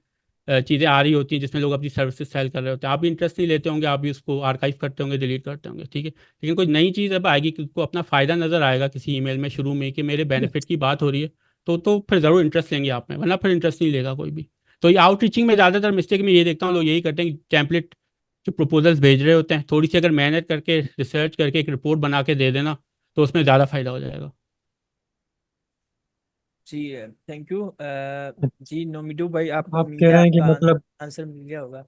चीज़ें आ रही होती हैं जिसमें लोग अपनी सर्विसेज सेल कर रहे होते हैं। आप भी इंटरेस्ट नहीं लेते होंगे, आप भी उसको आर्काइव करते होंगे, डिलीट करते होंगे, ठीक है। लेकिन कोई नई चीज़ अब आएगी कि उसको अपना फ़ायदा नज़र आएगा किसी ईमेल में शुरू में कि मेरे बेनिफिट की बात हो रही है, तो फिर ज़रूर इंटरेस्ट लेंगे आप में, वरना फिर इंटरेस्ट नहीं लेगा कोई भी। तो ये आउटरीचिंग में ज़्यादातर मिस्टेक मैं ये देखता हूँ, लोग यही करते हैं कि टेम्पलेट जो प्रपोजल्स भेज रहे होते हैं, थोड़ी सी अगर मेहनत करके रिसर्च करके एक रिपोर्ट बना के दे देना तो उसमें ज़्यादा फ़ायदा हो जाएगा। जी थैंक यू। जी नोमिडू भाई, आपको आप उम्मीद कह है रहे हैं कि आपका मतलब आंसर मिल गया होगा।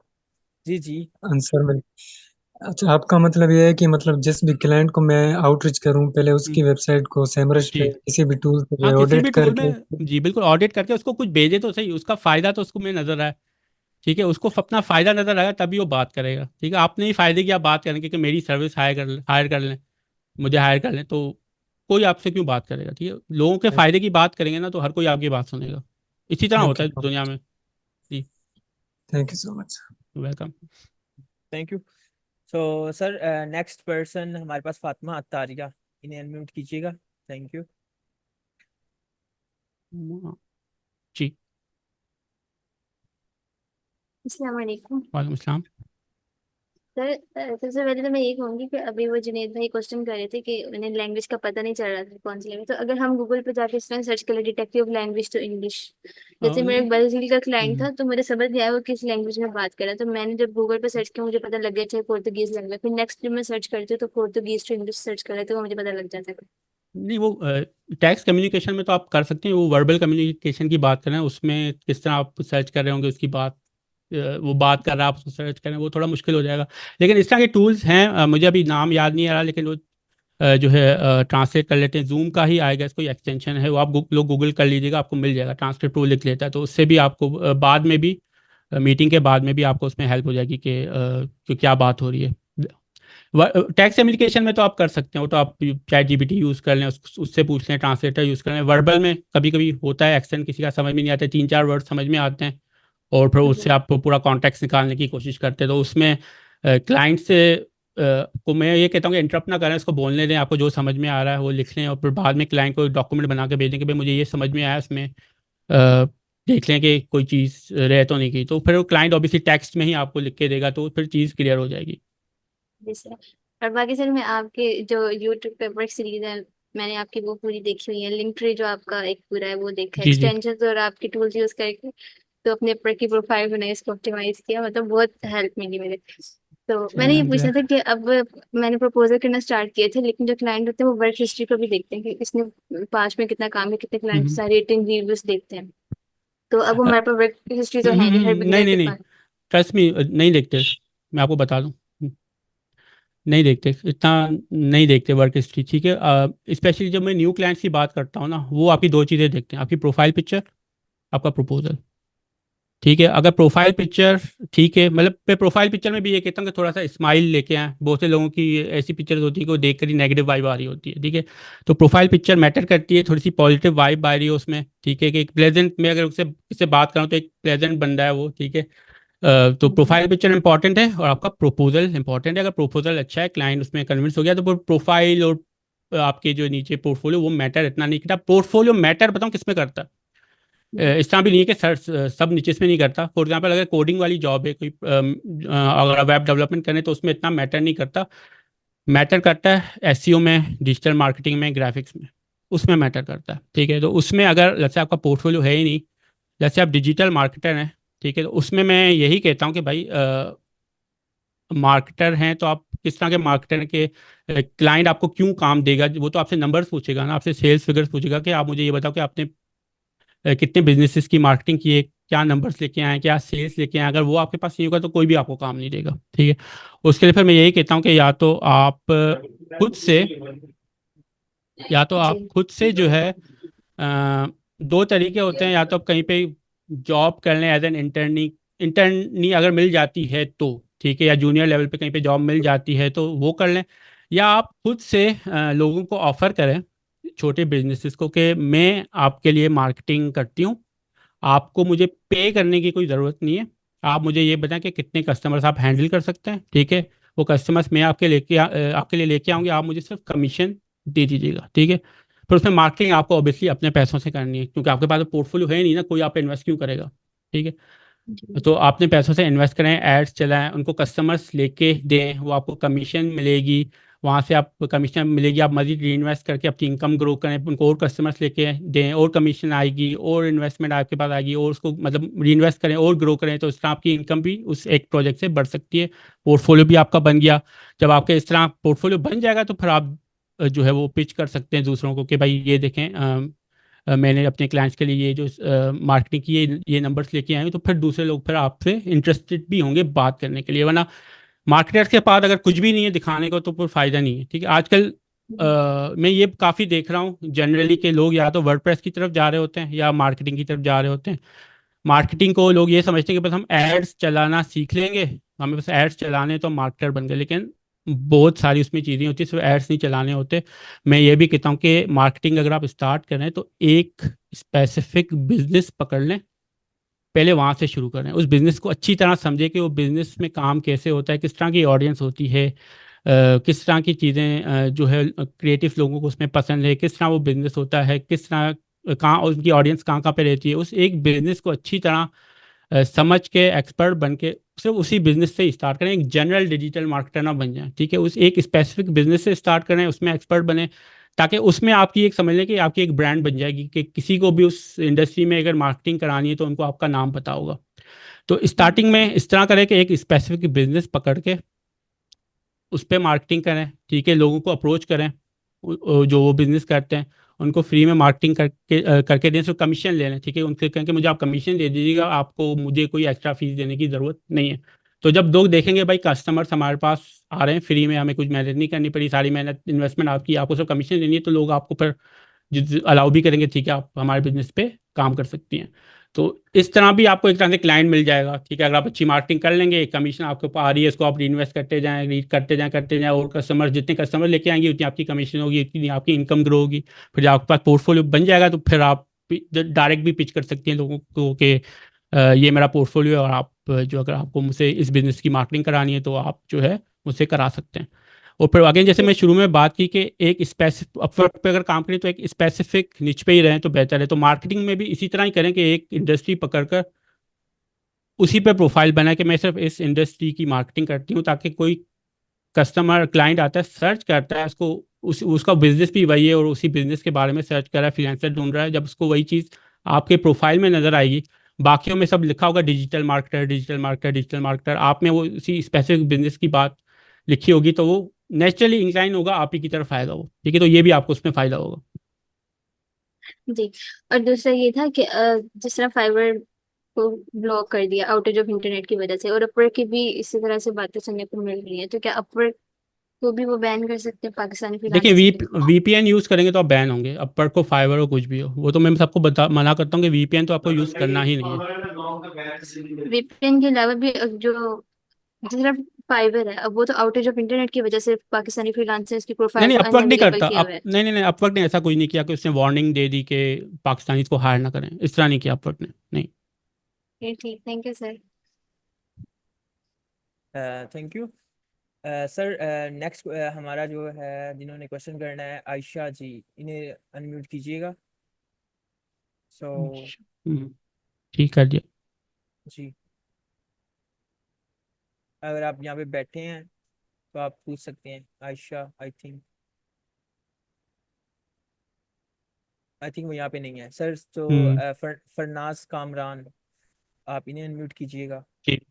जी जी। आंसर में, अच्छा आपका मतलब ये है कि मतलब जिस भी क्लाइंट को मैं आउटरीच करूं पहले उसकी वेबसाइट को सेमरश जी पे किसी भी टूल पे जो हाँ, है किसी ऑडिट भी टूल करके। में जी बिल्कुल ऑडिट करके उसको कुछ भेजे तो सही, उसका फ़ायदा तो उसको में नज़र आए, ठीक है, उसको अपना फ़ायदा नज़र आएगा तभी वो बात करेगा, ठीक है। आपने ही फ़ायदे की आप बात करेंगे कि मेरी सर्विस हायर कर लें, मुझे हायर कर लें, तो कोई आपसे क्यों बात करेगा, ठीक है। लोगों के फ़ायदे की बात करेंगे ना तो हर कोई आपकी बात सुनेगा। इसी तरह थैंक होता यू, है दुनिया में। जी, thank you so much. Welcome. Thank you. So sir next person हमारे पास फातिमा अत्तारिया, इन्हें अनम्यूट कीजिएगा। Thank you. जी, अस्सलाम वालेकुम वालेकुम अस्सलाम। सर। सबसे पहले तो मैं ये कहूँगी कि अभी वो जुनेद भाई क्वेश्चन कर रहे थे कि उन्हें लैंग्वेज का पता नहीं चल रहा था कौन सी लैंग्वेज, तो अगर हम गूगल पे जाके इस तरह सर्च कर ले डिटेक्टिव लैंग्वेज तो इंग्लिश, जैसे मेरा एक ब्राजील का क्लाइंट था तो मुझे समझ नहीं आया वो किस लैंग्वेज में बात कर रहा है, तो मैंने जब गूगल पे सर्च किया मुझे पता लग गया चाहे पोर्तुगीज लैंग्वेज, फिर नेक्स्ट जब मैं सर्च करती हूँ तो पोर्तुगीज टू इंग्लिश सर्च कर रहे थे वो मुझे पता लग जाता है। नहीं, वो टेक्स्ट कम्युनिकेशन में तो आप कर सकते हैं, वो वर्बल कम्युनिकेशन की बात कर रहे हैं, उसमें किस तरह आप सर्च कर रहे होंगे उसकी बात, वो बात कर रहा है आप उसको सर्च करें, वो थोड़ा मुश्किल हो जाएगा। लेकिन इस तरह के टूल्स हैं, मुझे अभी नाम याद नहीं आ रहा, लेकिन वो जो है ट्रांसलेट कर लेते हैं, जूम का ही आएगा, इसको एक्सटेंशन है वो, आप लोग गूगल कर लीजिएगा, आपको मिल जाएगा, ट्रांसलेट टूल लिख लेता है, तो उससे भी आपको बाद में भी मीटिंग के बाद में भी आपको उसमें हेल्प हो जाएगी कि क्या बात हो रही है। टेक्स्ट कम्युनिकेशन में तो आप कर सकते हैं, वो तो आप चैट जीपीटी यूज़ कर लें, उससे पूछ लें, ट्रांसलेटर यूज़ कर लें। वर्बल में कभी कभी होता है एक्सेंट किसी का समझ में नहीं आता, 3-4 वर्ड समझ में आते हैं और फिर उससे आप पूरा कॉन्टेक्स्ट निकालने की कोशिश करते हैं, तो उसमें क्लाइंट से को मैं ये कहता हूँ कि इंटरप्ट ना करें, उसको बोलने दें, आपको जो समझ में आ रहा है वो लिख लें और फिर बाद में क्लाइंट को डॉक्यूमेंट बना के भेजें कि भाई मुझे ये समझ में आया इसमें, देख लें कि कोई चीज़ रह तो नहीं गई, तो फिर वो क्लाइंट ऑब्वियसली टेक्स्ट में ही आपको लिख के देगा, तो फिर चीज़ क्लियर हो जाएगी। जी सर। और बाकी सर मैं आपके जो यूट्यूब पे वर्क सीरीज है मैंने आपकी वो पूरी देखी हुई है, लिंक ट्री जो आपका एक पूरा है वो देखा है, जी जी। एक्सटेंशन और आपके टूल्स यूज करके तो अपने ऊपर की प्रोफाइल बनाई, इसको ऑप्टिमाइज किया, मतलब बहुत हेल्प मिली मेरे। तो मैंने ये पूछना था कि अब मैंने प्रपोजल करना स्टार्ट किए थे, लेकिन जो क्लाइंट होते हैं वो वर्क हिस्ट्री को भी देखते हैं कि इसने पास में कितना काम है, कितने क्लाइंट हम्म, सारे रेटिंग रिव्यूज देखते हैं, तो अब हमारे पास वर्क हिस्ट्री तो है नहीं हर नहीं बिगनर नहीं के नहीं, पास। ट्रस्ट मी, नहीं देखते, मैं आपको बता दूं, नहीं देखते इतना, नहीं देखते वर्क हिस्ट्री, ठीक है। स्पेशली जब मैं न्यू क्लाइंट्स की बात करता हूँ ना, वो आपकी दो चीज़ें देखते हैं, आपकी प्रोफाइल पिक्चर, आपका प्रपोजल, ठीक है। अगर प्रोफाइल पिक्चर ठीक है, मतलब मैं प्रोफाइल पिक्चर में भी ये कहता हूँ कि थोड़ा सा स्माइल लेके आए, बहुत से लोगों की ऐसी पिक्चर्स होती है कि वो देख कर ही नेगेटिव वाइब आ रही होती है, ठीक है। तो प्रोफाइल पिक्चर मैटर करती है, थोड़ी सी पॉजिटिव वाइब आ रही है उसमें, ठीक है, कि एक प्लेजेंट में अगर उससे बात करूँ तो एक प्लेजेंट बंदा है वो, ठीक है। तो प्रोफाइल पिक्चर इंपॉर्टेंट है और आपका प्रोपोजल इंपॉर्टेंट है। अगर प्रोपोजल अच्छा है, क्लाइंट उसमें कन्विंस हो गया, तो प्रोफाइल और आपके जो नीचे पोर्टफोलियो वो मैटर इतना नहीं करता। पोर्टफोलियो मैटर बताऊँ किस में करता है, इस तरह भी नहीं है कि सर सब नीचे में नहीं करता। फॉर एग्जांपल अगर कोडिंग वाली जॉब है कोई, अगर वेब डेवलपमेंट करें तो उसमें इतना मैटर नहीं करता, मैटर करता है एसईओ में, डिजिटल मार्केटिंग में, ग्राफिक्स में, उसमें मैटर करता है, ठीक है। तो उसमें अगर जैसे आपका पोर्टफोलियो है ही नहीं, जैसे आप डिजिटल मार्केटर हैं, ठीक है, तो उसमें मैं यही कहता हूँ कि भाई मार्केटर हैं तो आप किस तरह के मार्केटर के, क्लाइंट आपको क्यों काम देगा, वो तो आपसे नंबर्स पूछेगा ना, आपसे सेल्स फिगर्स पूछेगा कि आप मुझे ये बताओ कि आपने कितने बिजनेसेस की मार्केटिंग की है, क्या नंबर्स लेके आए, क्या सेल्स लेके आए, अगर वो आपके पास नहीं होगा तो कोई भी आपको काम नहीं देगा, ठीक है। उसके लिए फिर मैं यही कहता हूँ कि खुद से या तो जी। आप खुद से जो है दो तरीके होते हैं, या तो आप कहीं पे जॉब कर लें एज एन इंटर्नी अगर मिल जाती है तो, ठीक है, या जूनियर लेवल पे कहीं पे जॉब मिल जाती है तो वो कर लें, या आप खुद से लोगों को ऑफर करें, छोटे बिजनेसेस को, कि मैं आपके लिए मार्केटिंग करती हूँ, आपको मुझे पे करने की कोई ज़रूरत नहीं है, आप मुझे ये बताएं कि कितने कस्टमर्स आप हैंडल कर सकते हैं, ठीक है। वो कस्टमर्स मैं आपके लिए लेके आऊँगी, आप मुझे सिर्फ कमीशन दे दीजिएगा, ठीक है। फिर उसमें मार्केटिंग आपको ऑब्वियसली अपने पैसों से करनी है, क्योंकि आपके पास पोर्टफोलियो है नहीं ना, कोई आप पे इन्वेस्ट क्यों करेगा, ठीक है। जी। तो आपने पैसों से इन्वेस्ट करें, एड्स चलाएं, उनको कस्टमर्स लेके दें, वो आपको कमीशन मिलेगी, वहाँ से आप कमीशन मिलेगी, आप मजीद री इन्वेस्ट करके अपनी इनकम ग्रो करें, उनको और कस्टमर्स लेके दें, और कमीशन आएगी, और इन्वेस्टमेंट आपके पास आएगी, और उसको मतलब री इन्वेस्ट करें और ग्रो करें, तो इस तरह आपकी इनकम भी उस एक प्रोजेक्ट से बढ़ सकती है, पोर्टफोलियो भी आपका बन गया। जब आपके इस तरह पोर्टफोलियो बन जाएगा तो फिर आप जो है वो पिच कर सकते हैं दूसरों को कि भाई ये देखें, मैंने अपने क्लाइंट्स के लिए ये जो मार्केटिंग की ये नंबर्स लेके आए हूं, तो फिर दूसरे लोग फिर आपसे इंटरेस्टेड भी होंगे बात करने के लिए, वरना मार्केटर्स के पास अगर कुछ भी नहीं है दिखाने को तो कोई फायदा नहीं है, ठीक है। आजकल मैं ये काफ़ी देख रहा हूँ जनरली कि लोग या तो वर्डप्रेस की तरफ जा रहे होते हैं या मार्केटिंग की तरफ जा रहे होते हैं। मार्केटिंग को लोग ये समझते हैं कि बस हम एड्स चलाना सीख लेंगे, हमें बस एड्स चलाने तो मार्केटर बन गए, लेकिन बहुत सारी उसमें चीज़ें होती है, सिर्फ एड्स नहीं चलाने होते। मैं ये भी कहता हूँ कि मार्केटिंग अगर आप स्टार्ट करें तो एक स्पेसिफिक बिजनेस पकड़ लें, पहले वहाँ से शुरू करें, उस बिज़नेस को अच्छी तरह समझें कि वो बिज़नेस में काम कैसे होता है, किस तरह की ऑडियंस होती है, किस तरह की चीज़ें जो है क्रिएटिव लोगों को उसमें पसंद है, किस तरह वो बिज़नेस होता है, किस तरह कहाँ उनकी ऑडियंस कहाँ कहाँ पे रहती है, उस एक बिज़नेस को अच्छी तरह समझ के एक्सपर्ट बन के सिर्फ उसी बिजनेस से स्टार्ट करें, एक जनरल डिजिटल मार्केटर ना बन जाए, ठीक है। उस एक स्पेसिफिक बिजनेस से स्टार्ट करें, उसमें एक्सपर्ट बने, ताकि उसमें आपकी एक समझ लें कि आपकी एक ब्रांड बन जाएगी, कि किसी को भी उस इंडस्ट्री में अगर मार्केटिंग करानी है तो उनको आपका नाम पता होगा। तो स्टार्टिंग में इस तरह करें कि एक स्पेसिफिक बिजनेस पकड़ के उस पर मार्केटिंग करें, ठीक है, लोगों को अप्रोच करें, जो वो बिजनेस करते हैं उनको फ्री में मार्केटिंग करके दें, तो कमीशन ले लें, ठीक है, उनसे कहें कि मुझे आप कमीशन दे दीजिएगा, आपको मुझे कोई एक्स्ट्रा फीस देने की ज़रूरत नहीं है। तो जब लोग देखेंगे भाई कस्टमर्स हमारे पास आ रहे हैं फ्री में, हमें कुछ मेहनत नहीं करनी पड़ी, सारी मेहनत इन्वेस्टमेंट आपकी, आपको सिर्फ कमीशन देनी है, तो लोग आपको फिर अलाउ भी करेंगे, ठीक है आप हमारे बिजनेस पे काम कर सकती हैं। तो इस तरह भी आपको एक तरह से क्लाइंट मिल जाएगा, ठीक है, अगर आप अच्छी मार्केटिंग कर लेंगे, कमीशन आपके ऊपर आ रही है, इसको आप इन्वेस्ट करते जाएं, और कस्टमर जितने कस्टमर लेके आएंगे उतनी आपकी कमीशन होगी, उतनी आपकी इनकम ग्रो होगी। फिर जब आपके पास पोर्टफोलियो बन जाएगा तो फिर आप डायरेक्ट भी पिच कर सकती हैं लोगों को कि ये मेरा पोर्टफोलियो है, और आप जो अगर आपको मुझसे इस बिज़नेस की मार्केटिंग करानी है तो आप जो है मुझसे करा सकते हैं। और फिर अगेन जैसे मैं शुरू में बात की कि एक स्पेसिफिक अपवर्क पे अगर काम करें तो एक स्पेसिफिक निच पे ही रहें तो बेहतर है, तो मार्केटिंग में भी इसी तरह ही करें कि एक इंडस्ट्री पकड़कर उसी पे प्रोफाइल बना कि मैं सिर्फ इस इंडस्ट्री की मार्केटिंग करती हूँ, ताकि कोई कस्टमर क्लाइंट आता है सर्च करता है उसको, उसका बिजनेस भी वही है और उसी बिजनेस के बारे में सर्च कर रहा है, फ्रीलांसर ढूंढ रहा है, जब उसको वही चीज़ आपके प्रोफाइल में नजर आएगी, बाकियों में सब लिखा होगा digital marketer, digital marketer, digital marketer, आप में वो उसी स्पेसिफिक बिजनेस की बात लिखी होगी, तो वो नेचुरली इंक्लाइन होगा आप ही की तरफ आएगा वो, ठीक है, तो ये भी आपको उसमें फायदा होगा। जी। और दूसरा ये था कि जिस तरह फाइवर को ब्लॉक कर दिया आउटेज ऑफ इंटरनेट की वजह से, और अपवर्क की भी इसी तरह से बातें सुनने को मिल रही है, तो क्या अपवर्क को भी वो बैन कर सकते हैं पाकिस्तानी देखिए फ्रीलांसर्स के लिए? वीपीएन यूज़ करेंगे तो आप बैन होंगे, अपवर्क को फाइवर हो कुछ भी हो, वो तो मैं सबको मना करता हूँ कि वीपीएन तो आपको यूज़ करना ही नहीं है। वीपीएन के अलावा भी जो जिस फाइबर है, अब वो तो आउटेज ऑफ इंटरनेट की वजह से पाकिस्तानी फ्रीलांसर्स की नहीं प्रोफाइल नहीं, को अपवर्क नहीं अनअवेलेबल करता, किया अप हुआ है। नहीं नहीं नहीं, अपवर्क ने ऐसा कुछ नहीं किया कि उसने वार्निंग दे दी कि पाकिस्तानी को हायर ना करें, इस तरह नहीं किया अपवर्क ने, नहीं। ये ठीक, thank you sir. Thank you sir. Next हमारा जो है जिन्होंने क्वेश्चन करना है आयशा जी, इन्हें अनम्यूट कीजिएगा। सो हम्म, ठीक कर दिया। जी, अगर आप यहाँ पे बैठे हैं तो आप पूछ सकते हैं आयशा। आई थिंक वो यहाँ पे नहीं है सर, तो हम्म, फरनाज कामरान, आप इन्हें अनम्यूट कीजिएगा। ठीक।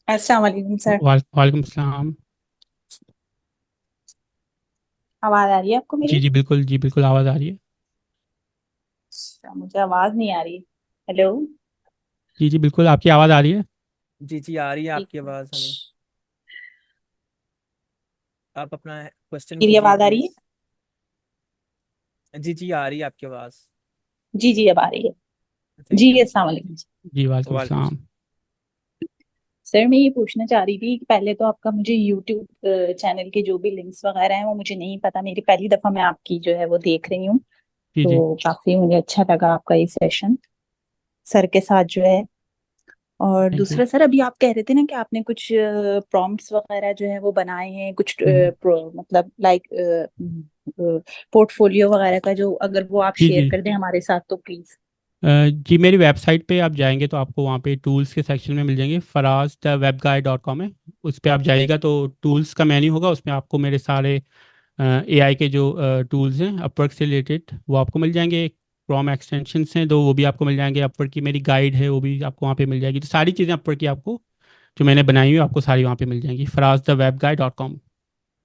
अस्सलाम वालेकुम सर। वालेकुम सलाम। आवाज आ रही है आपको जी मेरी? जी बिल्कुल आवाज़ आ रही है। अच्छा, मुझे आवाज नहीं आ रही। हेलो। जी बिल्कुल आपकी आवाज़ आ रही है। जी जी आ रही है ठीक आपकी है। आवाज़ हमें। आप अपना क्वेश्चन मेरी कीजिए आवाज आ रही प्लीज। है? जी जी आ रही है आपकी आवाज़। जी जी, अब आ रही है। थैंक जी, यू। अस्सलाम वालेकुम। जी वालेकुम वालेकुम। सलाम। सर, मैं ये पूछना चाह रही थी कि पहले तो आपका मुझे यूट्यूब चैनल के जो भी लिंक्स वगैरह हैं वो मुझे नहीं पता, मेरी पहली दफा मैं आपकी जो है वो देख रही हूँ। जी तो काफी मुझे अच्छा लगा आपका ये सेशन सर के साथ जो है। और थैंक यू। दूसरा सर, अभी आप कह रहे थे ना कि आपने कुछ प्रॉम्प्ट्स वगैरह जो है वो बनाए हैं कुछ मतलब लाइक पोर्टफोलियो वगैरह का, जो अगर वो आप जी शेयर जी कर दें हमारे साथ तो प्लीज। जी मेरी वेबसाइट पे आप जाएंगे तो आपको वहाँ पे टूल्स के सेक्शन में मिल जाएंगे, Faraz the web guide dot com है। उस पर आप जाइएगा तो टूल्स का मेन्यू होगा, उसमें आपको मेरे सारे एआई के जो टूल्स हैं अपवर्क से रिलेटेड वो आपको मिल जाएंगे। क्रोम एक्सटेंशंस हैं दो, वो भी आपको मिल जाएंगे। अपवर्क की मेरी गाइड है वो भी आपको वहाँ पे मिल जाएगी। तो सारी चीज़ें अपवर्क की आपको जो मैंने बनाई हुई है आपको सारी वहाँ पे मिल जाएंगी, Faraz the web guide dot com.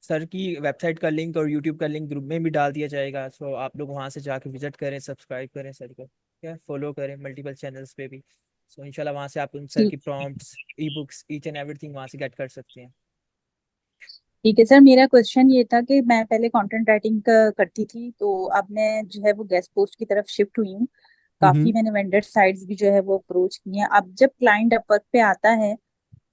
Sir की वेबसाइट का लिंक और यूट्यूब का लिंक ग्रुप में भी डाल दिया जाएगा, सो आप लोग वहाँ से जाके विजिट करें, सब्सक्राइब करें सर को, क्या फॉलो करें मल्टीपल चैनल्स पे भी। सो इंशाल्लाह वहाँ से आप उन सर ठीक की prompts, e books, each and everything वहाँ से गेट कर सकते हैं। ठीक है सर, मेरा क्वेश्चन ये था कि मैं पहले कंटेंट राइटिंग करती थी, तो अब मैं जो है वो गेस्ट पोस्ट की तरफ शिफ्ट हुई हूँ। काफी हम्म मैंने वेंडर साइट्स भी जो है वो अप्रोच की हैं। अब जब क्लाइंट अपवर्क पे आता है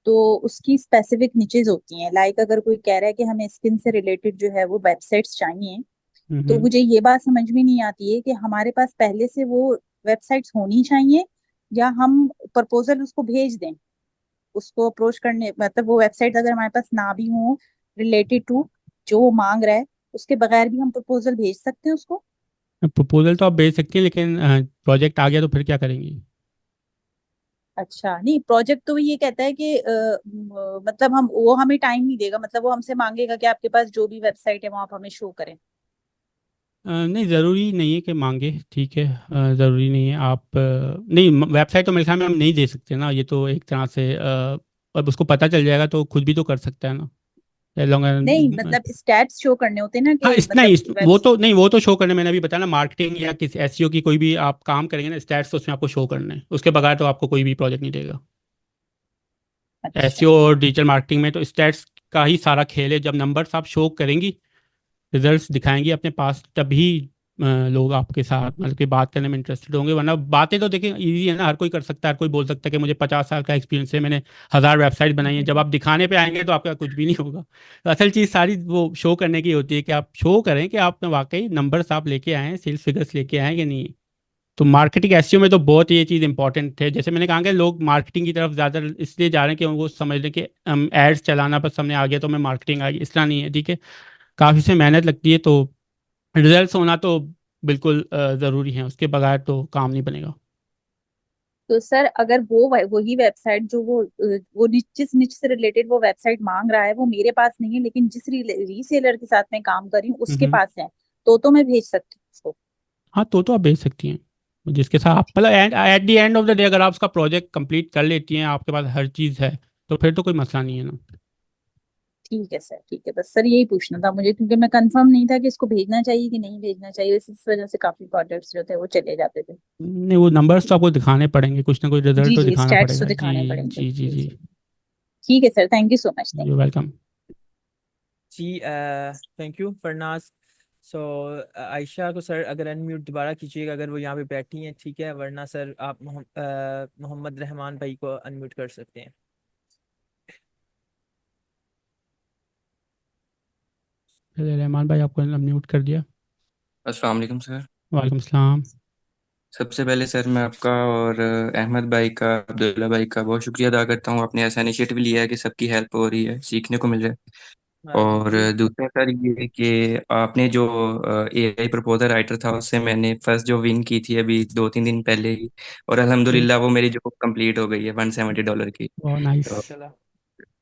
तो उसकी स्पेसिफिक निचेज होती हैं, लाइक अगर कोई कह रहा है कि हमें स्किन से रिलेटेड जो है वो वेबसाइट्स चाहिए, तो हम्म मुझे ये बात समझ में नहीं आती है कि हमारे पास पहले से वो वेबसाइट्स होनी चाहिए या हम प्रपोजल उसको भेज दें, उसको अप्रोच करने, मतलब वो वेबसाइट अगर हमारे पास ना भी हो रिलेटेड टू जो वो मांग रहा है, उसके बगैर भी हम प्रपोजल भेज सकते हैं उसको। प्रपोजल तो आप भेज सकती हैं, लेकिन प्रोजेक्ट आ गया तो फिर क्या करेंगी? अच्छा, नहीं प्रोजेक्ट तो ये कहता है कि मतलब हम वो हमें टाइम नहीं देगा, मतलब वो हमसे मांगेगा कि आपके पास जो भी वेबसाइट है वो आप हमें शो करें। नहीं ज़रूरी नहीं है कि मांगे, ठीक है। ज़रूरी नहीं है आप नहीं, वेबसाइट तो मेरे ख्याल में हम नहीं दे सकते ना, ये तो एक तरह से अब उसको पता चल जाएगा तो खुद भी तो कर सकता है ना। नहीं लॉन्ग मतलब स्टैट्स शो करने होते हैं ना हाँ कि इस नहीं मतलब वेब। वो तो नहीं, वो तो शो करने, मैंने अभी बताया ना, मार्केटिंग या किसी एसईओ की कोई भी आप काम करेंगे ना, स्टैट्स तो उसमें आपको शो करना है, उसके बगैर तो आपको कोई भी प्रोजेक्ट नहीं देगा। अच्छा। एसईओ और डिजिटल मार्केटिंग में तो स्टैट्स का ही सारा खेल है। जब नंबर्स आप शो करेंगी, रिजल्ट्स दिखाएंगी अपने पास, तभी लोग आपके साथ मतलब कि बात करने में इंटरेस्टेड होंगे। वरना बातें तो देखिए इजी है ना, हर कोई कर सकता है, हर कोई बोल सकता है कि मुझे 50 साल का एक्सपीरियंस है, मैंने 1000 वेबसाइट बनाई है। जब आप दिखाने पे आएंगे तो आपका कुछ भी नहीं होगा। तो असल चीज़ सारी वो शो करने की होती है कि आप शो करें कि आप वाकई नंबर्स आप लेके आए हैं, सेल्स फिगर्स लेके आए हैं कि नहीं। तो मार्केटिंग एसईओ में तो बहुत ये चीज़ इंपॉर्टेंट है। जैसे मैंने कहा कि लोग मार्केटिंग की तरफ ज़्यादा इसलिए जा रहे हैं कि वो समझ रहे हैं कि हम एड्स चलाना बस हमने आ गया तो हमें मार्केटिंग आ गई, इस तरह नहीं है, ठीक है। काफ़ी से मेहनत लगती है, तो रिजल्ट्स होना तो बिल्कुल ज़रूरी है, उसके बगैर तो काम नहीं बनेगा। तो सर अगर वो वही वेबसाइट जो वो जिस निच से रिलेटेड वो वेबसाइट मांग रहा है वो मेरे पास नहीं है, लेकिन जिस रीसेलर के साथ मैं काम कर रही हूँ उसके हम्म। पास है, तो मैं भेज सकती हूँ उसको। हाँ तो आप भेज सकती हैं, जिसके साथ आप मतलब at the end of the day अगर आप उसका प्रोजेक्ट कंप्लीट कर लेती हैं, आपके पास हर चीज़ है, तो फिर तो कोई मसला नहीं है ना। ठीक है सर, ठीक है, बस सर यही पूछना था मुझे, क्योंकि मैं कंफर्म नहीं था कि इसको भेजना चाहिए कि नहीं भेजना चाहिए, इस वजह से काफी प्रोडक्ट्स जो थे वो चले जाते थे। नहीं वो नंबर्स तो आपको दिखाने पड़ेंगे, कुछ ना कुछ रिजल्ट जी तो जी, दिखाना स्टैट्स तो पड़ेगा। जी दिखाने पड़ेंगे, जी जी जी जी। जी। ठीक है sir, thank you so much, thank you welcome. जी thank you Farnaz. So Ayesha को सर अगर अनम्यूट दोबारा कीजिएगा, अगर वो यहाँ पे बैठी हैं, ठीक है, वरना सर आप मोहम्मद रहमान भाई को अनम्यूट कर सकते हैं। चलिए रहमान भाई आपको म्यूट कर दिया। अस्सलाम वालेकुम सर। वालेकुम सलाम। सबसे पहले सर मैं आपका और अहमद भाई का, अब्दुल्ला भाई का बहुत शुक्रिया अदा करता हूँ। आपने ऐसा इनिशिएटिव लिया है कि सबकी हेल्प हो रही है, सीखने को मिल रहा है। हाँ जी और जी। दूसरा सर ये कि आपने जो एआई प्रपोजल राइटर था उससे मैंने फर्स्ट जो विन की थी अभी 2-3 दिन पहले ही, और जी अल्हम्दुलिल्लाह वो मेरी जॉब कंप्लीट हो गई है $170 की। बहुत नाइस। तो माशाल्लाह।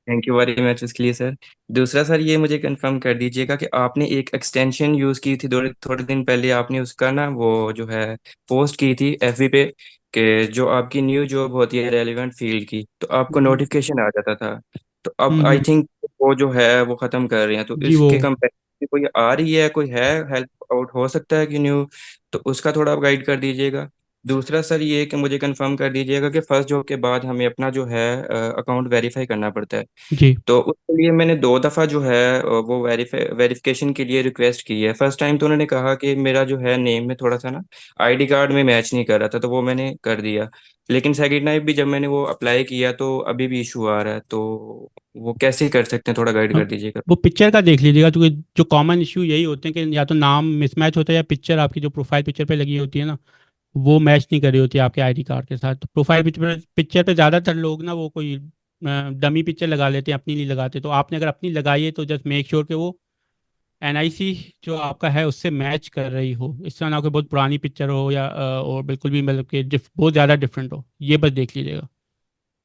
थैंक यू वेरी मच उसके लिए सर। दूसरा सर ये मुझे कंफर्म कर दीजिएगा कि आपने एक एक्सटेंशन यूज़ की थी थोड़े थोड़े दिन पहले, आपने उसका ना वो जो है पोस्ट की थी एफबी पे, कि जो आपकी न्यू जॉब होती है रेलिवेंट फील्ड की, तो आपको हम्म नोटिफिकेशन आ जाता था। तो अब आई हम्म। थिंक वो जो है वो ख़त्म कर रहे हैं, तो जी वो इसके कंपेयर की कोई आ रही है, कोई है हेल्प आउट हो सकता है कि न्यू, तो उसका थोड़ा आप गाइड कर दीजिएगा। दूसरा सर ये कि मुझे कंफर्म कर दीजिएगा कि फर्स्ट जॉब के बाद हमें अपना जो है अकाउंट वेरीफाई करना पड़ता है। जी। तो उसके लिए मैंने 2 दफ़ा जो है वो वेरिफिकेशन के लिए रिक्वेस्ट की है। फर्स्ट टाइम तो उन्होंने कहा कि मेरा जो है नेम में थोड़ा सा ना आईडी कार्ड में मैच नहीं कर रहा था, तो वो मैंने कर दिया। लेकिन सेकंड टाइम भी जब मैंने वो अप्लाई किया तो अभी भी इशू आ रहा है, तो वो कैसे कर सकते हैं, थोड़ा गाइड कर अब दीजिएगा। वो पिक्चर का देख लीजिएगा, क्योंकि जो कॉमन इशू यही होते हैं कि या तो नाम मिसमैच होता है या पिक्चर आपकी जो प्रोफाइल पिक्चर पे लगी होती है ना, वो मैच नहीं कर रही होती है आपके आईडी कार्ड के साथ। तो प्रोफाइल पिक्चर पे ज़्यादातर लोग ना वो कोई डमी पिक्चर लगा लेते हैं, अपनी नहीं लगाते। तो आपने अगर अपनी लगाई है तो जस्ट मेक श्योर कि वो एनआईसी जो आपका है उससे मैच कर रही हो। इस तरह ना कोई बहुत पुरानी पिक्चर हो या और बिल्कुल भी मतलब कि बहुत ज़्यादा डिफरेंट हो, ये बस देख लीजिएगा।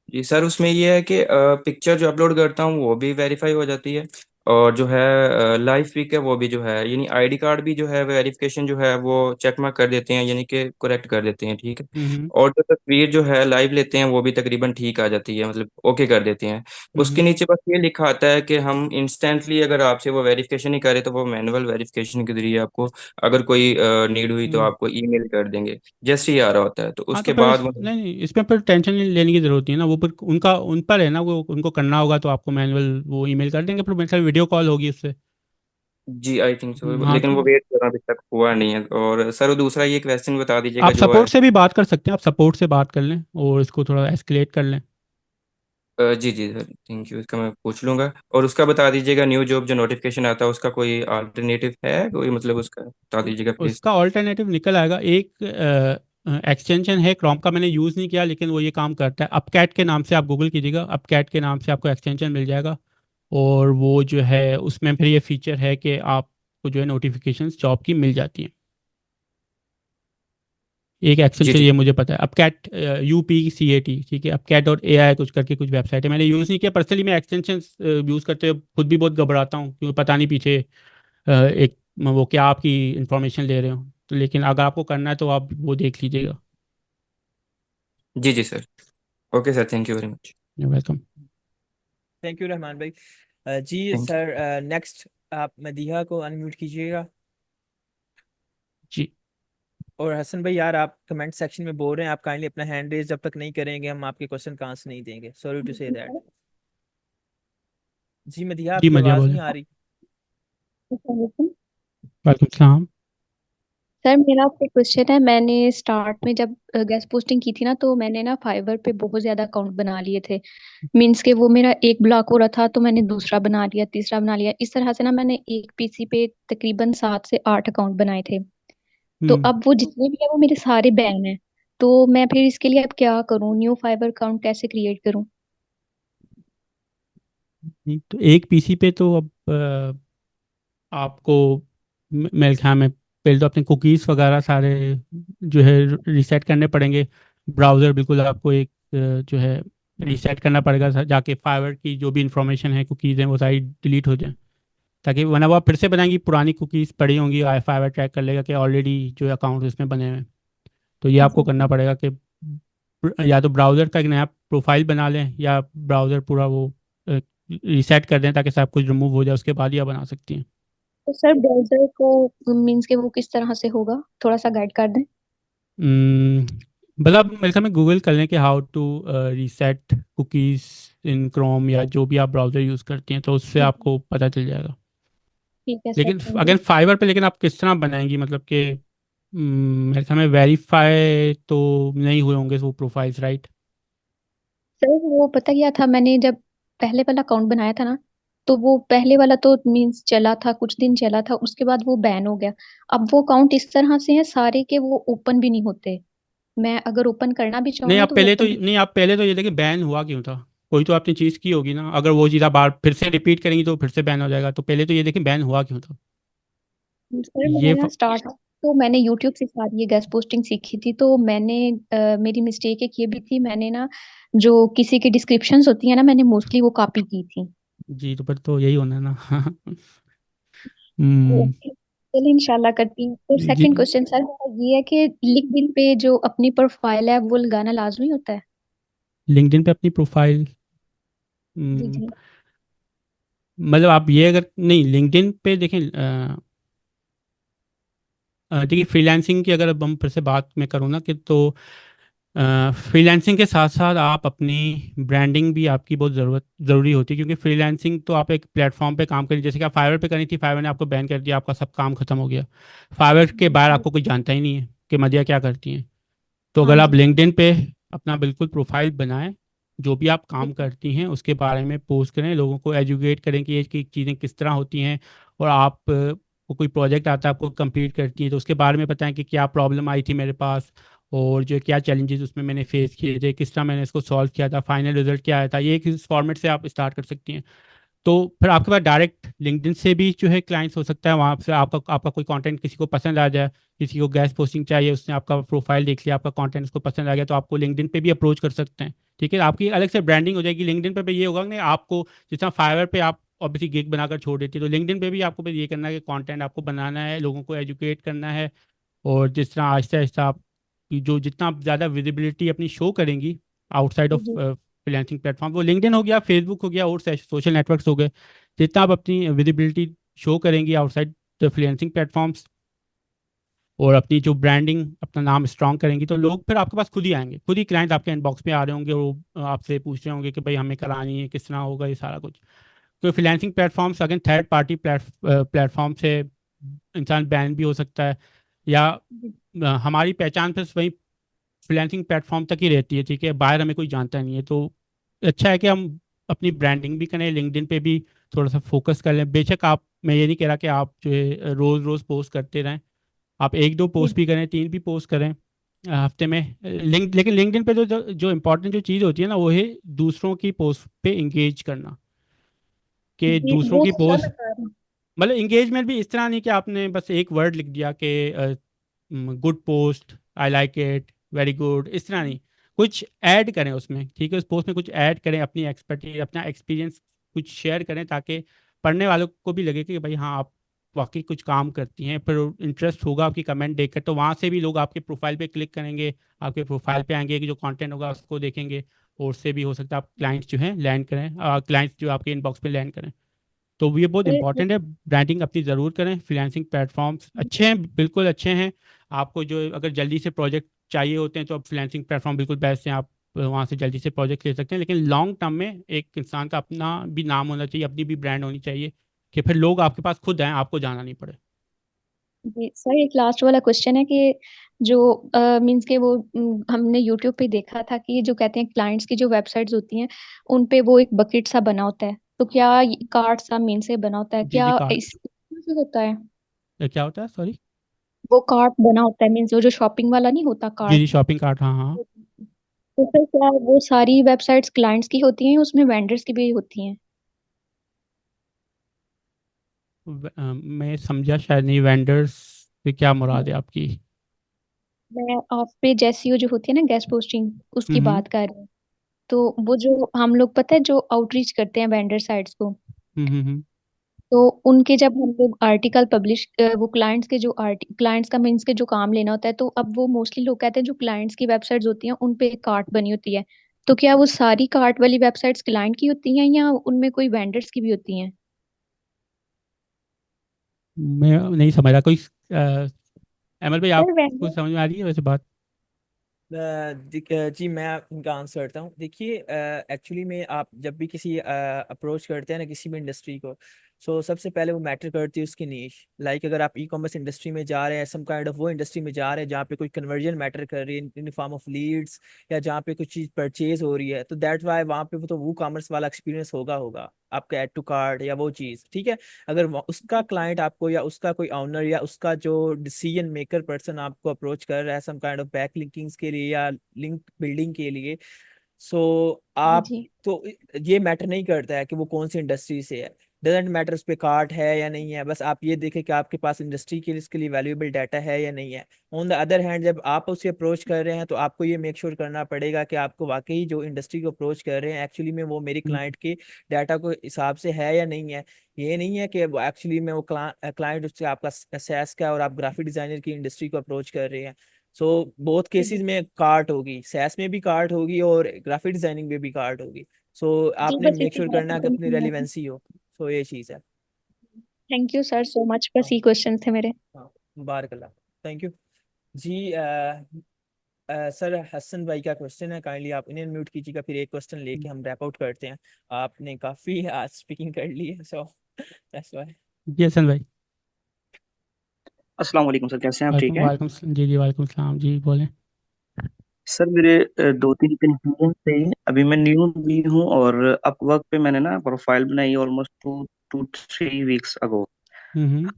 जी सर, उसमें ये है कि पिक्चर जो अपलोड करता हूँ वो भी वेरीफाई हो जाती है, और जो है लाइव पिक है वो भी जो है, यानी आईडी कार्ड भी जो है वेरिफिकेशन जो है वो चेक मार्क कर देते हैं, यानी कि करेक्ट कर देते हैं, ठीक है। हम्म। और जो तस्वीर जो है लाइव लेते हैं वो भी तकरीबन ठीक आ जाती है, मतलब ओके कर देते हैं। उसके हम्म। नीचे बस ये लिखा आता है कि हम इंस्टेंटली अगर आपसे वो वेरिफिकेशन ही करें तो वो मैनुअल वेरिफिकेशन के जरिए आपको अगर कोई नीड हुई तो हम्म। आपको ईमेल कर देंगे, जैसे ही आ रहा होता है तो हाँ, तो उसके फिर बाद वो। नहीं नहीं, इसमें फिर टेंशन नहीं लेने की ज़रूरत नहीं है ना। वो फिर उनका उन पर है ना, वो उनको करना होगा तो आपको मैनुअल वो ईमेल कर देंगे, फिर मेरे ख्याल वीडियो कॉल होगी उससे। जी आई थिंक सो, हाँ, लेकिन तो वो वेट कर रहा अभी तक हुआ नहीं है। और सर वो दूसरा ये क्वेश्चन बता दीजिएगा आप जो है। सपोर्ट से भी बात कर सकते हैं, आप सपोर्ट से बात कर लें और इसको थोड़ा एस्केलेट कर लें। जी जी सर, थैंक यू, इसका मैं पूछ लूंगा। और उसका बता दीजिएगा न्यू जॉब जो नोटिफिकेशन आता है उसका कोई अल्टरनेटिव है कोई, मतलब उसका बता दीजिएगा प्लीज। उसका ऑल्टरनेटिव निकल आएगा। एक एक्सटेंशन है क्रोम का, मैंने यूज़ नहीं किया लेकिन वो ये काम करता है। अपकैट के नाम से आप गूगल कीजिएगा, अपकैट के नाम से आपको एक्सटेंशन मिल जाएगा। और वो जो है उसमें फिर ये फीचर है कि आपको जो है नोटिफिकेशंस जॉब की मिल जाती हैं। एक जी एक्सटेंशन जी ये मुझे पता है, अपकैट UPCAT, ठीक है। अपकैट.ai कुछ करके कुछ वेबसाइट है, मैंने यूज़ नहीं किया पर्सनली। मैं एक्सटेंशन यूज़ करते हुए खुद भी बहुत घबराता हूँ, क्योंकि पता नहीं पीछे एक वो क्या आपकी इंफॉर्मेशन ले रहे हो। तो लेकिन अगर आपको करना है तो आप वो देख लीजिएगा। जी जी sir, okay sir, thank you very much. Welcome. Thank you Rahman भाई। जी थैंक यू। सर, नेक्स्ट आप मदीहा को अनम्यूट कीजिएगा। जी। और हसन भाई यार, आप कमेंट सेक्शन में बोल रहे हैं, आप काइंडली अपना हैंड रेज जब तक नहीं करेंगे हम आपके क्वेश्चन का आंसर नहीं देंगे, सॉरी टू से दैट। जी मदीहा, जी आपकी मदिया आवाज़ बोले। नहीं आ रही। वालेकुम सलाम। सर मेरा आपसे क्वेश्चन है। मैंने स्टार्ट में जब गैस पोस्टिंग की थी ना, तो मैंने ना फाइवर पे बहुत ज्यादा अकाउंट बना लिए थे। मीन्स के वो मेरा एक ब्लॉक हो रहा था तो मैंने दूसरा बना लिया, तीसरा बना लिया। इस तरह से ना मैंने एक पीसी पे तकरीबन 7 से 8 अकाउंट बनाए थे। तो हम्म। अब वो जितने भी है वो मेरे सारे बैन हैं। तो मैं फिर इसके लिए अब क्या करूँ? न्यू फाइवर अकाउंट कैसे क्रिएट करूँ? नहीं, तो एक पीसी पे तो अब आपको मेरे ख्याल में पहले तो अपने कुकीज़ वगैरह सारे जो है रीसेट करने पड़ेंगे। ब्राउज़र बिल्कुल आपको एक जो है रीसेट करना पड़ेगा, जाके फाइवर की जो भी इंफॉर्मेशन है, कुकीज़ हैं, वो सारी डिलीट हो जाए। ताकि वरना वो आप फिर से बनाएंगी, पुरानी कुकीज़ पड़ी होंगी, आई फाइवर ट्रैक कर लेगा कि ऑलरेडी जो अकाउंट उसमें बने हुए हैं। तो ये आपको जी। करना पड़ेगा कि या तो ब्राउज़र का एक नया प्रोफाइल बना लें, या ब्राउज़र पूरा वो रीसेट कर दें ताकि सब कुछ रिमूव हो जाए, उसके बाद ही आप बना सकती हैं। तो सर ब्राउजर को मीन्स के वो किस तरह से होगा, थोड़ा सा गाइड कर दें। हम्म, मतलब मेरे ख्याल में गूगल कर लें कि how to reset cookies in Chrome, या जो भी आप ब्राउज़र यूज़ करती हैं, तो उससे आपको पता चल जाएगा। ठीक है सर, लेकिन थैंक अगेन यू। फाइवर पे लेकिन आप किस तरह बनाएंगी, मतलब कि मेरे ख्याल में वेरीफाई तो नहीं हुए होंगे वो प्रोफाइल्स, राइट? सर वो पता क्या था, मैंने जब पहले वाला अकाउंट बनाया था ना, तो वो पहले वाला तो मीन्स चला था, कुछ दिन चला था, उसके बाद वो बैन हो गया। अब वो अकाउंट इस तरह से है सारे के वो ओपन भी नहीं होते। मैं अगर ओपन करना भी चाहूँ नहीं ना आप तो वो पहले तो ओपन। नहीं, आप पहले तो ये देखिए बैन हुआ क्यों था। कोई तो आपने चीज़ की होगी ना, अगर वो चीज़ आप बार फिर से रिपीट करेंगी तो फिर से बैन हो जाएगा। तो पहले तो ये देखिए बैन हुआ क्यों था। सर ये मैंने ना फ... स्टार्ट तो मैंने यूट्यूब से सारी ये गैस पोस्टिंग सीखी थी। तो मैंने मेरी मिस्टेक एक ये भी थी, मैंने ना जो किसी की डिस्क्रिप्शंस होती है ना, मैंने मोस्टली वो कॉपी की थी। जी, तो फिर तो यही होना है ना। हम्म। ओके, चलिए इंशाल्लाह करती हूँ। और जी। सेकंड क्वेश्चन सर मेरा ये है कि लिंक्डइन पे जो अपनी प्रोफाइल है वो लगाना लाजमी होता है? लिंक्डइन पे अपनी प्रोफाइल, जी जी। मतलब आप ये अगर नहीं लिंक्डइन पे देखें, देखिए फ्रीलांसिंग की अगर अब हम फिर से बात मैं करूँ ना कि तो फ्रीलांसिंग के साथ साथ आप अपनी ब्रांडिंग भी आपकी बहुत ज़रूरी होती है, क्योंकि फ्रीलांसिंग तो आप एक प्लेटफॉर्म पे काम करें, जैसे कि आप फाइवर पे करी थी, फाइवर ने आपको बैन कर दिया, आपका सब काम खत्म हो गया, फाइवर के बाहर आपको कोई जानता ही नहीं है कि मदिया क्या करती हैं। तो हाँ अगर आप जी। लिंक्डइन पे अपना बिल्कुल प्रोफाइल बनाएं, जो भी आप काम करती हैं उसके बारे में पोस्ट करें, लोगों को एजुकेट करें कि ये की चीज़ें किस तरह होती हैं, और आप को कोई प्रोजेक्ट आता है आपको कंप्लीट करती हैं तो उसके बारे में बताएं कि क्या प्रॉब्लम आई थी मेरे पास, और जो क्या चैलेंजेस उसमें मैंने फेस किए थे, किस तरह मैंने इसको सॉल्व किया था, फाइनल रिजल्ट क्या आया था। ये एक इस फॉर्मेट से आप स्टार्ट कर सकती हैं। तो फिर आपके पास डायरेक्ट लिंक्डइन से भी जो है क्लाइंट्स हो सकता है, वहाँ से आपका आपका कोई कंटेंट किसी को पसंद आ जाए, किसी को गैस पोस्टिंग चाहिए, उसने आपका प्रोफाइल देख लिया, आपका कंटेंट उसको पसंद आ गया, तो आपको लिंक्डइन पे भी अप्रोच कर सकते हैं। ठीक है, आपकी अलग से ब्रांडिंग हो जाएगी। लिंक्डइन पे ये होगा कि आपको, जिस तरह फाइवर पे आप ऑब्वियसली गिग बनाकर छोड़ देती है, तो लिंक्डइन पे भी आपको बस ये करना है कि कंटेंट आपको बनाना है, लोगों को एजुकेट करना है, और जिस तरह आहिस्ता आहिस्ता आप जो जितना आप ज़्यादा विजिबिलिटी अपनी शो करेंगी outside of the freelancing platform, वो लिंक्डइन हो गया, फेसबुक हो गया, और सोशल नेटवर्क्स हो गए, जितना आप अपनी विजिबिलिटी शो करेंगी आउटसाइड द फ्रीलांसिंग प्लेटफॉर्म्स, और अपनी जो ब्रांडिंग अपना नाम स्ट्रांग करेंगी, तो लोग फिर आपके पास खुद ही आएंगे, खुद ही क्लाइंट आपके इनबॉक्स में आ रहे होंगे, वो आपसे पूछ रहे होंगे कि भाई हमें करानी है, किस तरह होगा ये सारा कुछ। तो freelancing platforms again third party platform से इंसान बैन भी हो सकता है, या हमारी पहचान फिर वही फ्रीलांसिंग प्लेटफॉर्म तक ही रहती है। ठीक है, बाहर हमें कोई जानता नहीं है, तो अच्छा है कि हम अपनी ब्रांडिंग भी करें, लिंक्डइन पे भी थोड़ा सा फोकस कर लें। बेशक आप, मैं ये नहीं कह रहा कि आप जो है रोज़ रोज़ पोस्ट करते रहें, आप एक दो पोस्ट भी करें, तीन भी पोस्ट करें हफ्ते में। लेकिन लिंक्डइन पे जो इम्पोर्टेंट जो चीज़ होती है ना, वो है दूसरों की पोस्ट पे इंगेज करना, कि जी दूसरों वो की थोड़ा पोस्ट, बता रही हूँ। मतलब इंगेजमेंट भी इस तरह नहीं कि आपने बस एक वर्ड लिख दिया कि good post, I like it, very good, इस तरह नहीं, कुछ ऐड करें उसमें। ठीक है, उस पोस्ट में कुछ ऐड करें, अपनी एक्सपर्टीज, अपना एक्सपीरियंस कुछ शेयर करें, ताकि पढ़ने वालों को भी लगे कि भाई हाँ आप वाकई कुछ काम करती हैं, फिर इंटरेस्ट होगा आपकी कमेंट देखकर, तो वहाँ से भी लोग आपके प्रोफाइल पे क्लिक करेंगे, आपके प्रोफाइल पे आएंगे, कि जो कंटेंट होगा उसको देखेंगे, और उससे भी हो सकता है आप क्लाइंट्स जो हैं लैंड करें, क्लाइंट्स जो आपके इनबॉक्स पे लैंड करें। तो ये बहुत फिर इंपॉर्टेंट है, ब्रांडिंग अपनी ज़रूर करें। फ्रीलांसिंग प्लेटफॉर्म्स अच्छे हैं, बिल्कुल अच्छे हैं। आपको जो अगर जल्दी से प्रोजेक्ट चाहिए होते हैं तो अब फ्रीलांसिंग प्लेटफॉर्म बिल्कुल बेस्ट हैं, आप वहाँ से जल्दी से प्रोजेक्ट ले सकते हैं। लेकिन लॉन्ग टर्म में एक इंसान का अपना भी नाम होना चाहिए, अपनी भी ब्रांड होनी चाहिए, कि फिर लोग आपके पास खुद आएँ, आपको जाना नहीं पड़े। जी सर, एक लास्ट वाला क्वेश्चन है कि जो मीन्स के वो हमने यूट्यूब पे देखा था कि जो कहते हैं क्लाइंट्स की जो वेबसाइट्स होती हैं उन पे वो एक बकेट सा बना होता है, तो क्या कार्ड सा मीन से बना होता है, जी जी, क्या कार्ड इस से होता है? क्या होता है, सॉरी? वो कार्ट बना होता है मीन्स वो जो शॉपिंग वाला नहीं होता जी कार्ट। जी, शॉपिंग कार्ट, हाँ हाँ। तो फिर क्या वो सारी वेबसाइट्स क्लाइंट्स की होती हैं, उसमें वेंडर्स की भी होती हैं? मैं समझा शायद नहीं, वेंडर्स से क्या मुराद है आपकी? मैं आप पे जैसी वो जो होती है ना गेस्ट पोस्टिंग उसकी हम्म बात कर रही हूँ। तो वो जो हम लोग पता है जो आउटरीच करते हैं वेंडर साइट्स को, हम्म। तो उनके जब हम लोग आर्टिकल पब्लिश वो क्लाइंट्स के जो क्लाइंट्स का मीन्स के जो काम लेना होता है, तो अब वो मोस्टली लोग कहते हैं जो क्लाइंट्स की वेबसाइट्स होती हैं उन पे एक कार्ट बनी होती है, तो क्या वो सारी कार्ट वाली वेबसाइट्स क्लाइंट की होती हैं या उनमें कोई वेंडर्स की भी होती हैं? मैं नहीं समझ रहा, कोई अमल भाई सर आपको वेंडर समझ में आ रही है वैसे बात? जी मैं इनका आंसर करता हूँ। देखिए एक्चुअली में आप जब भी किसी अप्रोच करते हैं ना किसी भी इंडस्ट्री को, सो सबसे पहले वो मैटर करती है उसकी नीश। लाइक अगर आप ई कॉमर्स इंडस्ट्री में जा रहे हैं, सम काइंड ऑफ वो इंडस्ट्री में जा रहे हैं जहाँ पे कोई कन्वर्जन मैटर कर रही है इन फॉर्म ऑफ लीड्स, या जहाँ पे कुछ चीज़ परचेज हो रही है, तो दैट वाई वहाँ पे तो वो कॉमर्स वाला एक्सपीरियंस होगा आपका ऐड टू कार्ट या वो चीज़। ठीक है, अगर उसका क्लाइंट आपको या उसका कोई ऑनर या उसका जो डिसीजन मेकर पर्सन आपको अप्रोच कर रहा है सम काइंड ऑफ बैक लिंकिंग्स के लिए या लिंक बिल्डिंग के लिए, सो जी आप जी तो ये मैटर नहीं करता है कि वो कौन सी इंडस्ट्री से है। डजेंट मैटर उस पर कार्ड है या नहीं है, बस आप ये देखें कि आपके पास इंडस्ट्री के लिए इसके लिए वैल्यूएबल डाटा है या नहीं है। ऑन द अदर हैंड जब आप उसे अप्रोच कर रहे हैं तो आपको ये मेक श्योर करना पड़ेगा कि आपको वाकई जो इंडस्ट्री को अप्रोच कर रहे हैं एक्चुअली में वो मेरे हम्म। क्लाइंट के डाटा को हिसाब से है या नहीं है। ये नहीं है कि एक्चुअली में वो क्लाइंट उससे आपका सैस का है और आप ग्राफिक डिजाइनर की इंडस्ट्री को अप्रोच कर रहे हैं। सो बहुत केसेस में कार्ट होगी, सैस में भी कार्ट होगी और ग्राफिक डिजाइनिंग में भी कार्ट होगी। सो जी, आपने बस मेक इसी श्योर बात करना की है कि अपनी कंफर्मेशन। रेलिवेंसी हो। तो ये चीज़ है। Thank you sir so much, बस ये क्वेश्चन थे मेरे। हाँ, बारकल्ला, थैंक यू जी। सर हसन भाई का क्वेश्चन है, काइंडली आप इन्हें म्यूट कीजिएगा, फिर एक क्वेश्चन लेके हम रैप आउट करते हैं। आपने काफ़ी आज स्पीकिंग कर ली है, सो दैट्स व्हाई। जी हसन भाई। अस्सलाम वालेकुम सर, कैसे हैं आप? ठीक वालेकुम हैं वालेकुम जी जी वालेकुम सलाम जी, बोलें। सर। मेरे दो तीन कंफ्यूजन थे। अभी मैं न्यू भी हूँ और अपवर्क पे मैंने ना प्रोफाइल बनाई ऑलमोस्ट 2 to 3 weeks अगो। हम्म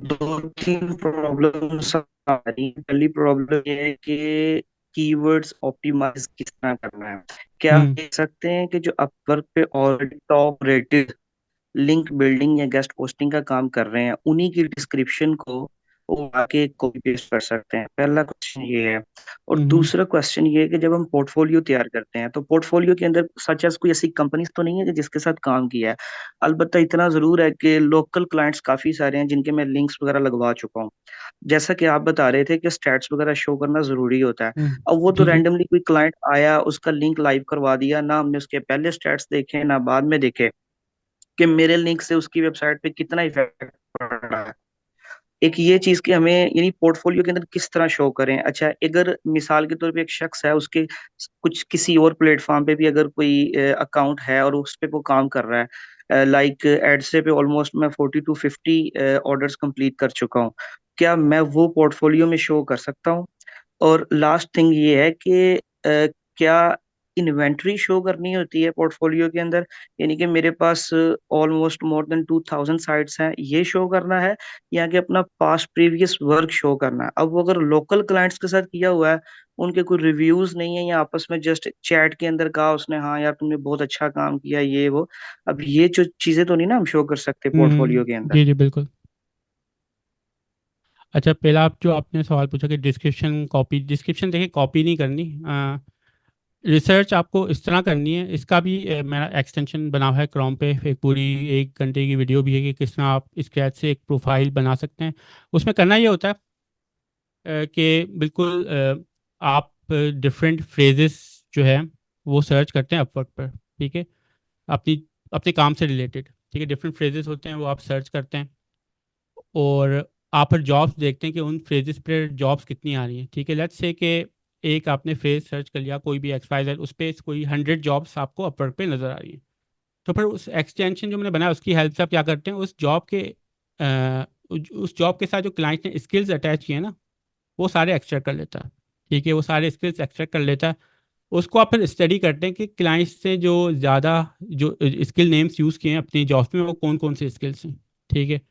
दो तीन प्रॉब्लम्स आ रही हैं। पहली प्रॉब्लम ये है कि कीवर्ड्स ऑप्टिमाइज किस तरह करना है। क्या आप हम्म देख सकते हैं कि जो अपवर्क पे already top rated link building या गेस्ट पोस्टिंग का काम कर रहे हैं, उन्हीं की डिस्क्रिप्शन को वो आके कॉपी पेस्ट कर सकते हैं? पहला क्वेश्चन ये है। और हम्म दूसरा क्वेश्चन ये है कि जब हम पोर्टफोलियो तैयार करते हैं तो पोर्टफोलियो के अंदर सच एज कोई ऐसी कंपनीज तो नहीं है कि जिसके साथ काम किया है। अलबत्ता इतना जरूर है कि लोकल क्लाइंट्स काफी सारे हैं जिनके मैं लिंक्स वगैरह लगवा चुका हूँ। जैसा कि आप बता रहे थे कि स्टैट्स वगैरह शो करना जरूरी होता है। अब वो तो जी जी रैंडमली कोई क्लाइंट आया, उसका लिंक लाइव करवा दिया, ना हमने उसके पहले स्टैट्स देखे ना बाद में देखे कि मेरे लिंक से उसकी वेबसाइट पे कितना इफेक्ट पड़ रहा है। एक ये चीज कि हमें यानी पोर्टफोलियो के अंदर किस तरह शो करें। अच्छा, अगर मिसाल के तौर पे एक शख्स है, उसके कुछ किसी और प्लेटफॉर्म पे भी अगर कोई अकाउंट है और उस पे वो काम कर रहा है, लाइक एडसे पे ऑलमोस्ट मैं 40 to 50 ऑर्डर्स कंप्लीट कर चुका हूँ, क्या मैं वो पोर्टफोलियो में शो कर सकता हूँ? और लास्ट थिंग ये है कि क्या इन्वेंट्री शो करनी होती है पोर्टफोलियो के अंदर? यानी कि मेरे पास ऑलमोस्ट मोर देन 2000 साइट्स हैं, ये शो करना है या कि अपना पास्ट प्रीवियस वर्क शो करना है? अब वो अगर लोकल क्लाइंट्स के साथ किया हुआ है, उनके कोई रिव्यूज नहीं है या आपस में जस्ट चैट के अंदर कहा उसने हाँ यार तुमने बहुत अच्छा काम किया ये वो, अब ये जो चीजें तो नहीं ना हम शो कर सकते पोर्टफोलियो के अंदर। जी जी बिल्कुल। अच्छा, पहला आप जो आपने सवाल पूछा कि डिस्क्रिप्शन कॉपी, डिस्क्रिप्शन देखिए कॉपी नहीं करनी, रिसर्च आपको इस तरह करनी है। इसका भी मेरा एक्सटेंशन बना हुआ है क्रोम पे, एक पूरी 1 घंटे की वीडियो भी है कि किस तरह आप स्क्रैच से एक प्रोफाइल बना सकते हैं। उसमें करना ये होता है कि बिल्कुल आप डिफरेंट फ्रेजेस जो है वो सर्च करते हैं अपवर्क पर, ठीक है, अपनी अपने काम से रिलेटेड, ठीक है, डिफरेंट फ्रेजेस होते हैं वो आप सर्च करते हैं और आप फिर जॉब्स देखते हैं कि उन फ्रेजेस पर जॉब्स कितनी आ रही हैं, ठीक है। लेट्स से कि एक आपने फ्रेज सर्च कर लिया कोई भी XYZ, उस पर कोई 100 जॉब्स आपको अपवर्क पे नज़र आ रही हैं। तो फिर उस एक्सटेंशन जो मैंने बनाया उसकी हेल्प से आप क्या करते हैं, उस जॉब के उस जॉब के साथ जो क्लाइंट ने स्किल्स अटैच किए हैं ना, वो सारे एक्सट्रैक्ट कर लेता है, ठीक है, वो सारे स्किल्स एक्सट्रैक्ट कर लेता है। उसको आप फिर स्टडी करते हैं कि क्लाइंट्स से जो ज़्यादा जो स्किल नेम्स यूज़ किए हैं अपनी जॉब में वो कौन कौन से स्किल्स हैं, ठीक है।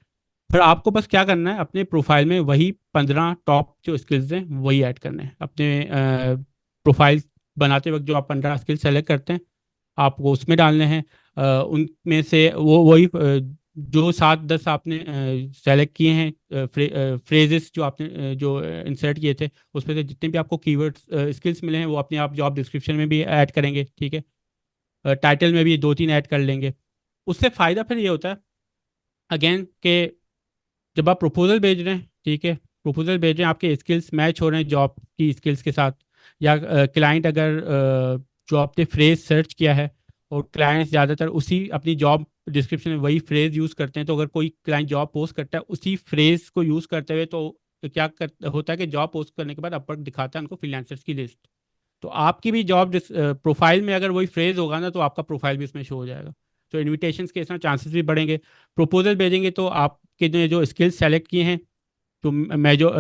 फिर आपको बस क्या करना है, अपने प्रोफाइल में वही 15 टॉप जो स्किल्स हैं वही ऐड करने हैं। अपने प्रोफाइल बनाते वक्त जो आप 15 स्किल्स सेलेक्ट करते हैं आपको उसमें डालने हैं। उनमें से वो वही जो 7-10 आपने सेलेक्ट किए हैं फ्रेजेस जो आपने जो इंसर्ट किए थे, उसमें से जितने भी आपको कीवर्ड्स स्किल्स मिले हैं वो अपने आप जॉब डिस्क्रिप्शन में भी ऐड करेंगे, ठीक है। टाइटल में भी 2-3 ऐड कर लेंगे। उससे फ़ायदा फिर ये होता है अगेन कि जब आप प्रपोजल भेज रहे हैं, ठीक है, प्रपोजल भेज रहे हैं, आपके स्किल्स मैच हो रहे हैं जॉब की स्किल्स के साथ, या क्लाइंट अगर जो आपने फ्रेज सर्च किया है और क्लाइंट्स ज़्यादातर उसी अपनी जॉब डिस्क्रिप्शन में वही फ्रेज यूज़ करते हैं, तो अगर कोई क्लाइंट जॉब पोस्ट करता है उसी फ्रेज को यूज़ करते हुए, तो क्या होता है कि जॉब पोस्ट करने के बाद अपवर्क दिखाता है उनको फ्रीलांसर्स की लिस्ट। तो आपकी भी जॉब प्रोफाइल में अगर वही फ्रेज होगा ना, तो आपका प्रोफाइल भी इसमें शो हो जाएगा। तो इनविटेशंस के इसमें चांसेस भी बढ़ेंगे। प्रपोजल भेजेंगे तो आपके जो स्किल्स सेलेक्ट किए हैं, तो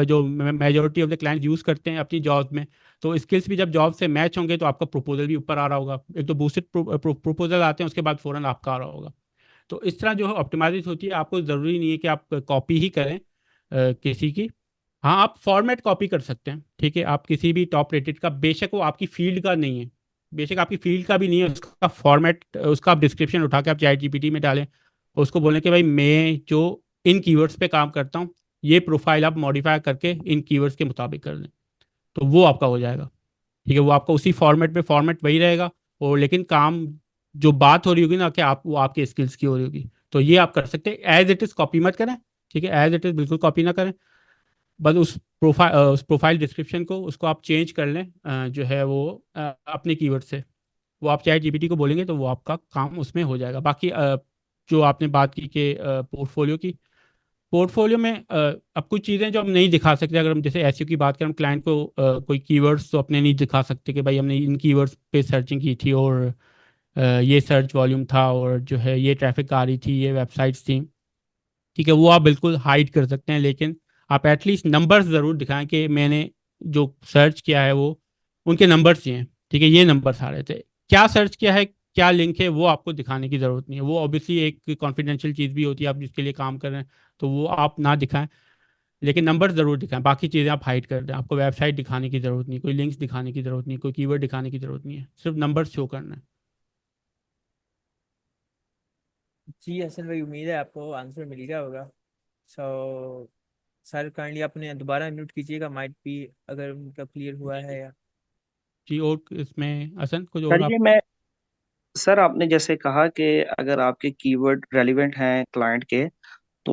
जो majority of the clients use करते हैं अपनी जॉब में, तो स्किल्स भी जब जॉब से मैच होंगे तो आपका प्रपोजल भी ऊपर आ रहा होगा। एक तो बूस्टेड प्रपोजल आते हैं, उसके बाद फ़ौरन आपका आ रहा होगा। तो इस तरह जो है ऑप्टिमाइज होती है। आपको ज़रूरी नहीं है कि आप कॉपी ही करें किसी की। हाँ, आप फॉर्मेट कॉपी कर सकते हैं, ठीक है, आप किसी भी टॉप रेटेड का, बेशक वो आपकी फील्ड का नहीं है, बेशक आपकी फील्ड का भी नहीं है, उसका फॉर्मेट, उसका आप डिस्क्रिप्शन उठा के आप चैट जीपीटी में डालें, उसको बोलें कि भाई मैं जो इन कीवर्ड्स पे काम करता हूँ, ये प्रोफाइल आप मॉडिफाई करके इन कीवर्ड्स के मुताबिक कर लें, तो वो आपका हो जाएगा, ठीक है। वो आपका उसी फॉर्मेट में, फॉर्मेट वही रहेगा, और लेकिन काम जो बात हो रही होगी ना कि आप वो आपके स्किल्स की हो रही होगी, तो ये आप कर सकते हैं। एज इट इज़ कॉपी मत करें, ठीक है, एज इट इज़ बिल्कुल कॉपी ना करें। बस उस प्रोफाइल डिस्क्रिप्शन को उसको आप चेंज कर लें, जो है वो अपने कीवर्ड से, वो आप चैट जीपीटी को बोलेंगे तो वो आपका काम उसमें हो जाएगा। बाकी जो आपने बात की कि पोर्टफोलियो की, पोर्टफोलियो में अब कुछ चीज़ें जो हम नहीं दिखा सकते, अगर हम जैसे एसईओ की बात करें, हम क्लाइंट को कोई कीवर्ड्स तो अपने नहीं दिखा सकते कि भाई हमने इन कीवर्ड्स पे सर्चिंग की थी और ये सर्च वॉल्यूम था और जो है ये ट्रैफिक आ रही थी, ये वेबसाइट्स थी। ठीक है, वो आप बिल्कुल हाइड कर सकते हैं, लेकिन आप एटलीस्ट नंबर्स ज़रूर दिखाएं कि मैंने जो सर्च किया है वो उनके नंबर्स ही हैं। ठीक है, ये नंबर्स आ रहे थे, क्या सर्च किया है, क्या लिंक है, वो आपको दिखाने की ज़रूरत नहीं है। वो ऑब्वियसली एक कॉन्फिडेंशियल चीज़ भी होती है, आप जिसके लिए काम कर रहे हैं तो वो आप ना दिखाएं, लेकिन नंबर ज़रूर दिखाएं। बाकी चीज़ें आप हाइड कर दें, आपको वेबसाइट दिखाने की ज़रूरत नहीं, कोई लिंक्स दिखाने की ज़रूरत नहीं, कोई कीवर्ड दिखाने की ज़रूरत नहीं है, सिर्फ नंबर शो करना है। जी हसन भाई, उम्मीद है आपको आंसर मिल गया होगा। सो सर काइंडली अपने दोबारा म्यूट कीजिएगा माइट भी, अगर उनका क्लियर हुआ है या। जी, और इसमें हसन कुछ और सर आप? ये मैं सर आपने जैसे कहा कि अगर आपके कीवर्ड रेलिवेंट हैं क्लाइंट के, तो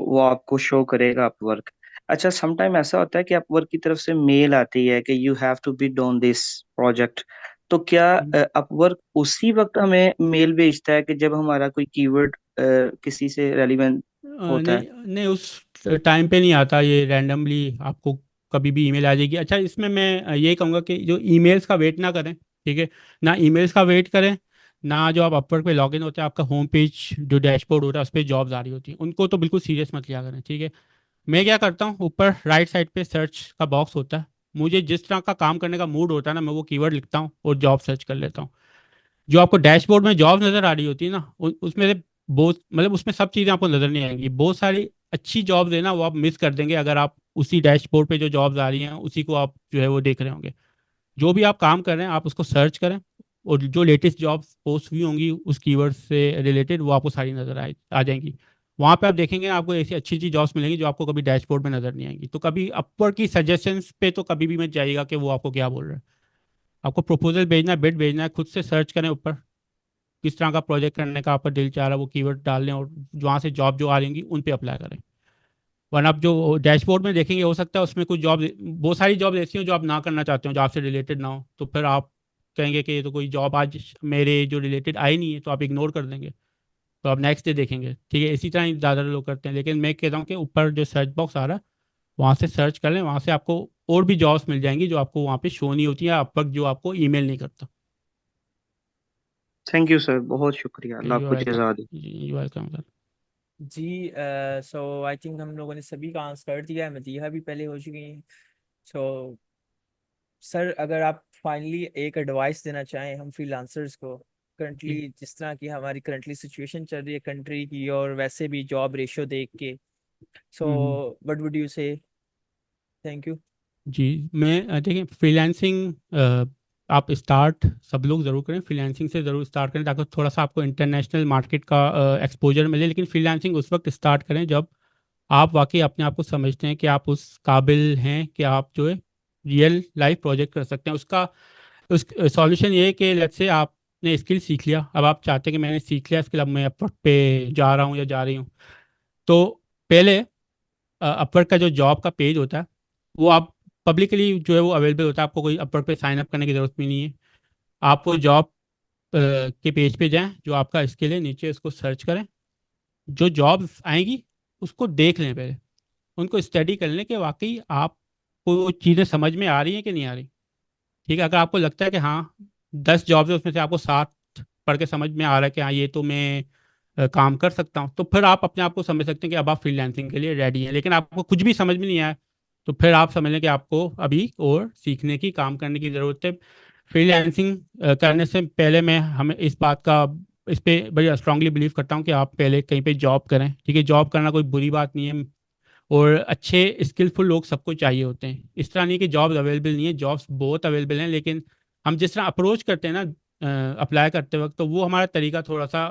वो आपको शो करेगा अपवर्क। अच्छा, समटाइम ऐसा होता है कि अपवर्क की तरफ से मेल आती है कि you have to be done this project, तो क्या अपवर्क उसी वक्त हमें मेल भेजता है कि जब हमारा कोई कीवर्ड किसी से रेलिवेंट होता है? नहीं नहीं, उस टाइम पे नहीं आता, ये रैंडमली आपको कभी भी ईमेल आ जाएगी। अच्छा, इसमें मैं ये कहूँगा कि जो ईमेल्स का वेट ना करें, ठीक है, ना ईमेल्स का वेट करें, ना जो आप अपवर्क पे लॉगिन होते हैं, आपका होम पेज जो डैशबोर्ड होता है उस पर जॉब्स आ रही होती हैं, उनको तो बिल्कुल सीरियस मत लिया करें। ठीक है, मैं क्या करता हूँ, ऊपर राइट साइड पे सर्च का बॉक्स होता है, मुझे जिस तरह का काम करने का मूड होता है ना, मैं वो कीवर्ड लिखता हूँ और जॉब सर्च कर लेता हूँ। जो आपको डैशबोर्ड में जॉब नज़र आ रही होती है ना, उसमें से बहुत, मतलब उसमें सब चीज़ें आपको नज़र नहीं आएंगी, बहुत सारी अच्छी जॉब्स है ना, वो आप मिस कर देंगे अगर आप उसी डैशबोर्ड पे जो जॉब्स आ रही हैं उसी को आप जो है वो देख रहे होंगे। जो भी आप काम कर रहे हैं आप उसको सर्च करें, और जो लेटेस्ट जॉब्स पोस्ट हुई होंगी उस कीवर्ड से रिलेटेड वो आपको सारी नज़र आ जाएंगी। वहाँ पे आप देखेंगे आपको ऐसी अच्छी अच्छी जॉब्स मिलेंगी जो आपको कभी डैशबोर्ड में नज़र नहीं आएंगी। तो कभी अपवर्क की सजेशंस पे तो कभी भी मत जाइएगा कि वो आपको क्या बोल रहे हैं। आपको प्रपोजल भेजना है, बिड भेजना है, खुद से सर्च करें ऊपर, किस तरह का प्रोजेक्ट करने का आपका दिल चाह रहा है वो कीवर्ड डाल लें, और वहाँ से जॉब जो आ रही होंगी उन पे अप्लाई करें। वरना आप जो डैशबोर्ड में देखेंगे हो सकता है उसमें कुछ जॉब, बहुत सारी जॉब ऐसी हो जो आप ना करना चाहते हो, जो आपसे रिलेटेड ना हो, तो फिर आप कहेंगे कि ये तो कोई जॉब आज मेरे जो रिलेटेड आई नहीं है, तो आप इग्नोर कर देंगे, तो आप नेक्स्ट डे देखेंगे। ठीक है, इसी तरह ही ज़्यादा लोग करते हैं, लेकिन मैं कहता हूँ कि ऊपर जो सर्च बॉक्स आ रहा है वहाँ से सर्च कर लें, वहाँ से आपको और भी जॉब्स मिल जाएंगी जो आपको वहाँ पे शो नहीं होती है, आप जो आपको ईमेल नहीं करता। थैंक यू सर, बहुत शुक्रिया, अल्लाह यू आपको वेलकम। जज़ा दे। You welcome sir. जी सो आई थिंक हम लोगों ने सभी का आंसर कर दिया है, मदीहा भी पहले हो चुकी हैं। सो सर अगर आप फाइनली एक एडवाइस देना चाहें हम फ्रीलांसर्स को, करंटली जिस तरह की हमारी करंटली सिचुएशन चल रही है कंट्री की, और वैसे भी जॉब रेशियो देख के, so what would you say? Thank you. जी, मैं देखिए फ्रीलांसिंग आप स्टार्ट सब लोग ज़रूर करें, फ्रीलांसिंग से ज़रूर स्टार्ट करें ताकि थोड़ा सा आपको इंटरनेशनल मार्केट का एक्सपोजर मिले। लेकिन फ्रीलांसिंग उस वक्त स्टार्ट करें जब आप वाकई अपने आप को समझते हैं कि आप उस काबिल हैं कि आप जो है रियल लाइफ प्रोजेक्ट कर सकते हैं। उसका उस सॉल्यूशन ये है कि लेट्स से आपने स्किल सीख लिया, अब आप चाहते हैं कि मैंने सीख लिया स्किल, अब मैं अपवर्क पे जा रहा हूँ या जा रही हूँ, तो पहले अपवर्क का जो जॉब का पेज होता है वो आप पब्लिकली जो है वो अवेलेबल होता है, आपको कोई अपवर्क पे साइन अप करने की ज़रूरत भी नहीं है। आप वो जॉब के पेज पे जाएं जो आपका स्किल है, नीचे उसको सर्च करें, जो जॉब्स आएंगी उसको देख लें पहले, उनको स्टडी कर लें कि वाकई आपको वो चीज़ें समझ में आ रही हैं कि नहीं आ रही। ठीक है, अगर आपको लगता है कि हाँ 10 जॉब्स है उसमें से आपको 7 पढ़ के समझ में आ रहा है कि हाँ ये तो मैं काम कर सकता हूँ, तो फिर आप अपने आप को समझ सकते हैं कि अब आप फ्रीलांसिंग के लिए रेडी हैं। लेकिन आपको कुछ भी समझ में नहीं आया तो फिर आप समझ लें कि आपको अभी और सीखने की, काम करने की ज़रूरत है। फ्रीलांसिंग करने से पहले मैं हमें इस बात का, इस पे बड़ी स्ट्रांगली बिलीव करता हूँ कि आप पहले कहीं पे जॉब करें। ठीक है, जॉब करना कोई बुरी बात नहीं है, और अच्छे स्किलफुल लोग सबको चाहिए होते हैं। इस तरह नहीं कि जॉब्स अवेलेबल नहीं है, जॉब्स बहुत अवेलेबल हैं, लेकिन हम जिस तरह अप्रोच करते हैं ना अप्लाई करते वक्त, तो वो हमारा तरीका थोड़ा सा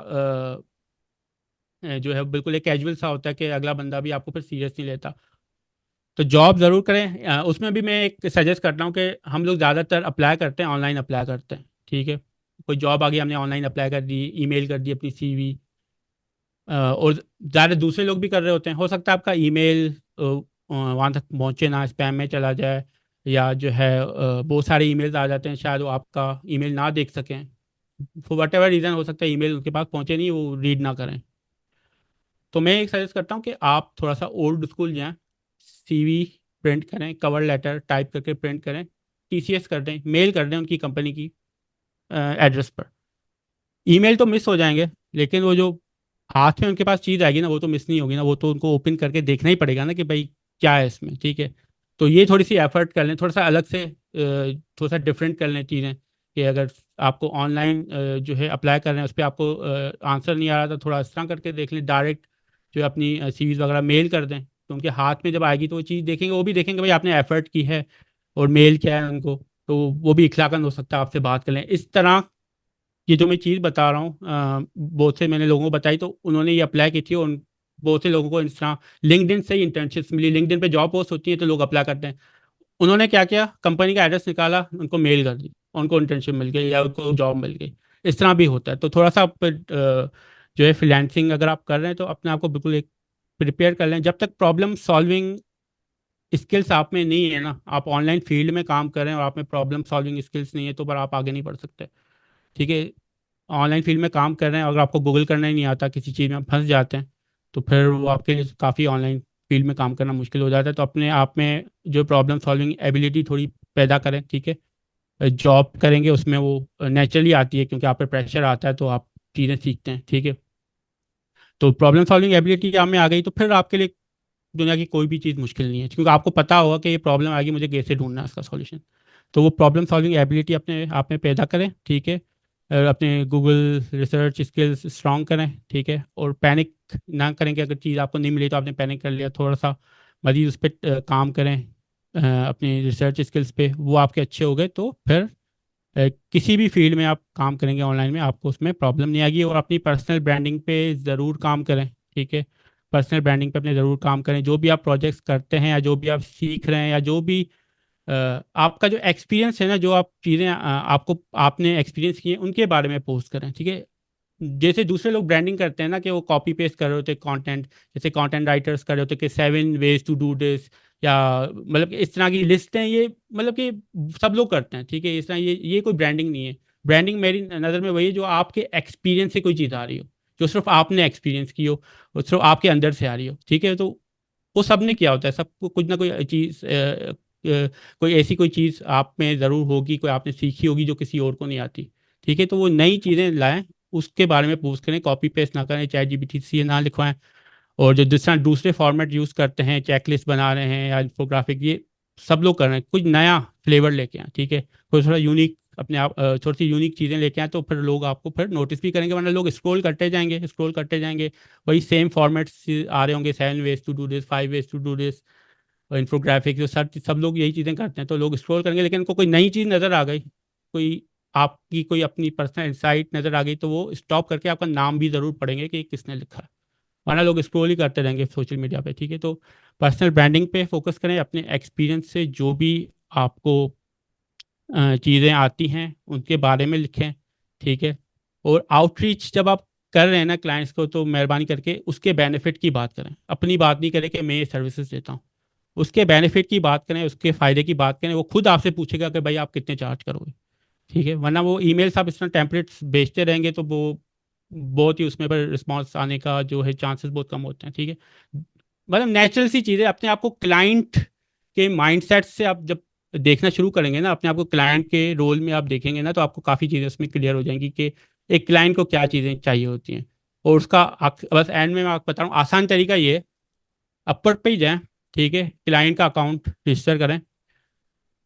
जो है बिल्कुल एक कैजुअल सा होता है कि अगला बंदा भी आपको फिर सीरियस नहीं लेता। तो जॉब ज़रूर करें। उसमें भी मैं एक सजेस्ट करता हूँ कि हम लोग ज़्यादातर अप्लाई करते हैं, ऑनलाइन अप्लाई करते हैं। ठीक है, कोई जॉब आ गई, हमने ऑनलाइन अप्लाई कर दी, ईमेल कर दी अपनी सीवी, और ज़्यादा दूसरे लोग भी कर रहे होते हैं। हो सकता है आपका ईमेल वहाँ तक पहुँचे ना, स्पैम में चला जाए, या जो है बहुत सारे ईमेल्स आ जाते हैं, शायद वो आपका ईमेल ना देख सकें, फॉर वट एवर रीज़न हो सकता है ईमेल उनके पास पहुँचे नहीं, वो रीड ना करें। तो मैं एक सजेस्ट करता हूँ कि आप थोड़ा सा ओल्ड स्कूल जाएं, सीवी प्रिंट करें, कवर लेटर टाइप करके प्रिंट करें, टीसीएस कर दें, मेल कर दें उनकी कंपनी की एड्रेस पर। ईमेल तो मिस हो जाएंगे, लेकिन वो जो हाथ में उनके पास चीज़ आएगी ना, वो तो मिस नहीं होगी ना, वो तो उनको ओपन करके देखना ही पड़ेगा ना कि भाई क्या है इसमें, ठीक है। तो ये थोड़ी सी एफर्ट कर लें, थोड़ा सा अलग से थोड़ा सा डिफरेंट कर लें चीज़ें, कि अगर आपको ऑनलाइन जो है अप्लाई कर रहे हैं उस पर आपको आंसर नहीं आ रहा, तो थोड़ा इस तरह करके देख लें, डायरेक्ट जो है अपनी सीवीज वगैरह मेल कर दें, तो उनके हाथ में जब आएगी तो वो चीज़ देखेंगे, वो भी देखेंगे भाई आपने एफर्ट की है, और मेल क्या है उनको, तो वो भी इखलाकन हो सकता है आपसे बात कर लें इस तरह। ये जो मैं चीज़ बता रहा हूँ बहुत से मैंने लोगों को बताई, तो उन्होंने ये अप्लाई की थी, और बहुत से लोगों को इस तरह लिंक्डइन से ही इंटर्नशिप्स मिली। लिंक्डइन पे जॉब पोस्ट होती है तो लोग अप्लाई करते हैं। उन्होंने क्या किया, कंपनी का एड्रेस निकाला, उनको मेल कर दी, उनको इंटर्नशिप मिल गई या उनको जॉब मिल गई। इस तरह भी होता है। तो थोड़ा सा आप जो है फ्रीलांसिंग अगर आप कर रहे हैं तो अपने आप को बिल्कुल एक प्रिपेयर कर लें। जब तक प्रॉब्लम सॉल्विंग स्किल्स आप में नहीं है ना, आप ऑनलाइन फील्ड में काम कर रहे हैं और आप में प्रॉब्लम सॉल्विंग स्किल्स नहीं है, तो पर आप आगे नहीं बढ़ सकते, ठीक है। ऑनलाइन फील्ड में काम कर रहे हैं, अगर आपको गूगल करना ही नहीं आता, किसी चीज़ में आप फंस जाते हैं, तो फिर वो आपके लिए काफ़ी ऑनलाइन फील्ड में काम करना मुश्किल हो जाता है। तो अपने आप में जो प्रॉब्लम सॉल्विंग एबिलिटी थोड़ी पैदा करें, ठीक है। जॉब करेंगे उसमें वो नेचुरली आती है, क्योंकि आप पे प्रेशर आता है तो आप चीज़ें सीखते हैं, ठीक है। तो प्रॉब्लम सॉल्विंग एबिलिटी आप में आ गई तो फिर आपके लिए दुनिया की कोई भी चीज़ मुश्किल नहीं है, क्योंकि आपको पता होगा कि ये प्रॉब्लम आएगी, मुझे कैसे ढूंढना है इसका सॉल्यूशन। तो वो प्रॉब्लम सॉल्विंग एबिलिटी अपने आप में पैदा करें, ठीक है। और अपने गूगल रिसर्च स्किल्स स्ट्रॉन्ग करें, ठीक है। और पैनिक ना करें कि अगर चीज़ आपको नहीं मिली तो आपने पैनिक कर लिया, थोड़ा सा मज़ीद उस पर काम करें, अपनी रिसर्च स्किल्स पे, वो आपके अच्छे हो गए तो फिर किसी भी फील्ड में आप काम करेंगे ऑनलाइन में, आपको उसमें प्रॉब्लम नहीं आएगी। और अपनी पर्सनल ब्रांडिंग पे ज़रूर काम करें, ठीक है। पर्सनल ब्रांडिंग पे अपने ज़रूर काम करें। जो भी आप प्रोजेक्ट्स करते हैं या जो भी आप सीख रहे हैं या जो भी आपका जो एक्सपीरियंस है ना, जो आप चीज़ें आपको आपने एक्सपीरियंस किए उनके बारे में पोस्ट करें, ठीक है। जैसे दूसरे लोग ब्रांडिंग करते हैं ना कि वो कॉपी पेस्ट कर रहे होते कंटेंट, जैसे कंटेंट राइटर्स कर रहे होते कि 7 ways टू डू दिस, या मतलब कि इस तरह की लिस्ट है ये, मतलब कि सब लोग करते हैं, ठीक है। इस तरह ये कोई ब्रांडिंग नहीं है। ब्रांडिंग मेरी नज़र में वही है जो आपके एक्सपीरियंस से कोई चीज़ आ रही हो, जो सिर्फ आपने एक्सपीरियंस की हो, और सिर्फ आपके अंदर से आ रही हो, ठीक है। तो वो सब ने किया होता है, सबको कुछ ना कोई चीज़ कोई ऐसी कोई चीज़ आप में ज़रूर होगी, कोई आपने सीखी होगी जो किसी और को नहीं आती, ठीक है। तो वो नई चीज़ें लाएं, उसके बारे में पोस्ट करें, कॉपी पेस्ट ना करें, चैट जीपीटी से ना लिखवाएं। और जो दूसरे फॉर्मेट यूज़ करते हैं, चेकलिस्ट बना रहे हैं या इन्फोग्राफिक, ये सब लोग कर रहे हैं, कुछ नया फ्लेवर लेके आए, ठीक है। कोई थोड़ा यूनिक अपने आप थोड़ी सी यूनिक चीज़ें लेके आए, तो फिर लोग आपको फिर नोटिस भी करेंगे, वरना लोग स्क्रॉल करते जाएंगे, स्क्रॉल करते जाएंगे, वही सेम फॉर्मेट्स आ रहे होंगे, 7 ways to do this, 5 ways to do this, और इन्फोग्राफिक, जो सब लोग यही चीज़ें करते हैं, तो लोग स्क्रॉल करेंगे। लेकिन उनको कोई नई चीज़ नज़र आ गई, कोई आपकी कोई अपनी पर्सनल इंसाइट नज़र आ गई, तो वो स्टॉप करके आपका नाम भी ज़रूर पढ़ेंगे कि किसने लिखा है, वरना लोग स्क्रॉल ही करते रहेंगे सोशल मीडिया पे, ठीक है। तो पर्सनल ब्रांडिंग पे फोकस करें, अपने एक्सपीरियंस से जो भी आपको चीज़ें आती हैं उनके बारे में लिखें, ठीक है। और आउटरीच जब आप कर रहे हैं ना क्लाइंट्स को, तो मेहरबानी करके उसके बेनिफिट की बात करें, अपनी बात नहीं करें कि मैं ये सर्विसेज देता हूँ। उसके बेनिफिट की बात करें, उसके फ़ायदे की बात करें, वो खुद आपसे पूछेगा कि भाई आप कितने चार्ज करोगे, ठीक है। वरना वो ईमेल्स आप इस तरह टेम्पलेट्स भेजते रहेंगे तो वो बहुत ही उसमें पर रिस्पॉन्स आने का जो है चांसेस बहुत कम होते हैं, ठीक है। मतलब नेचुरल सी चीज़ें, अपने आप को क्लाइंट के माइंडसेट से आप जब देखना शुरू करेंगे ना, अपने आप को क्लाइंट के रोल में आप देखेंगे ना, तो आपको काफ़ी चीज़ें उसमें क्लियर हो जाएंगी कि एक क्लाइंट को क्या चीज़ें चाहिए होती हैं। और उसका बस एंड में मैं आपको बता रहा हूँ, आसान तरीका ये है, अपवर्क पे ही जाएं, ठीक है, क्लाइंट का अकाउंट रजिस्टर करें,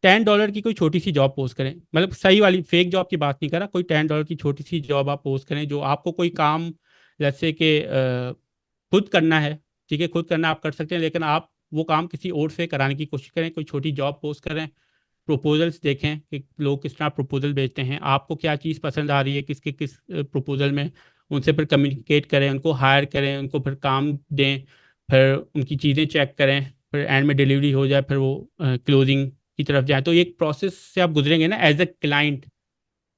$10 की कोई छोटी सी जॉब पोस्ट करें, मतलब सही वाली, फेक जॉब की बात नहीं कर रहा, कोई $10 की छोटी सी जॉब आप पोस्ट करें, जो आपको कोई काम जैसे कि खुद करना है, ठीक है, खुद करना आप कर सकते हैं, लेकिन आप वो काम किसी और से कराने की कोशिश करें, कोई छोटी जॉब पोस्ट करें, प्रपोजल्स देखें कि लोग किस तरह प्रपोजल भेजते हैं, आपको क्या चीज़ पसंद आ रही है किसके किस प्रपोजल में, उनसे फिर कम्युनिकेट करें, उनको हायर करें, उनको फिर काम दें, फिर उनकी चीज़ें चेक करें, फिर एंड में डिलीवरी हो जाए, फिर वो क्लोजिंग की तरफ जाए। तो एक प्रोसेस से आप गुजरेंगे ना एज ए क्लाइंट,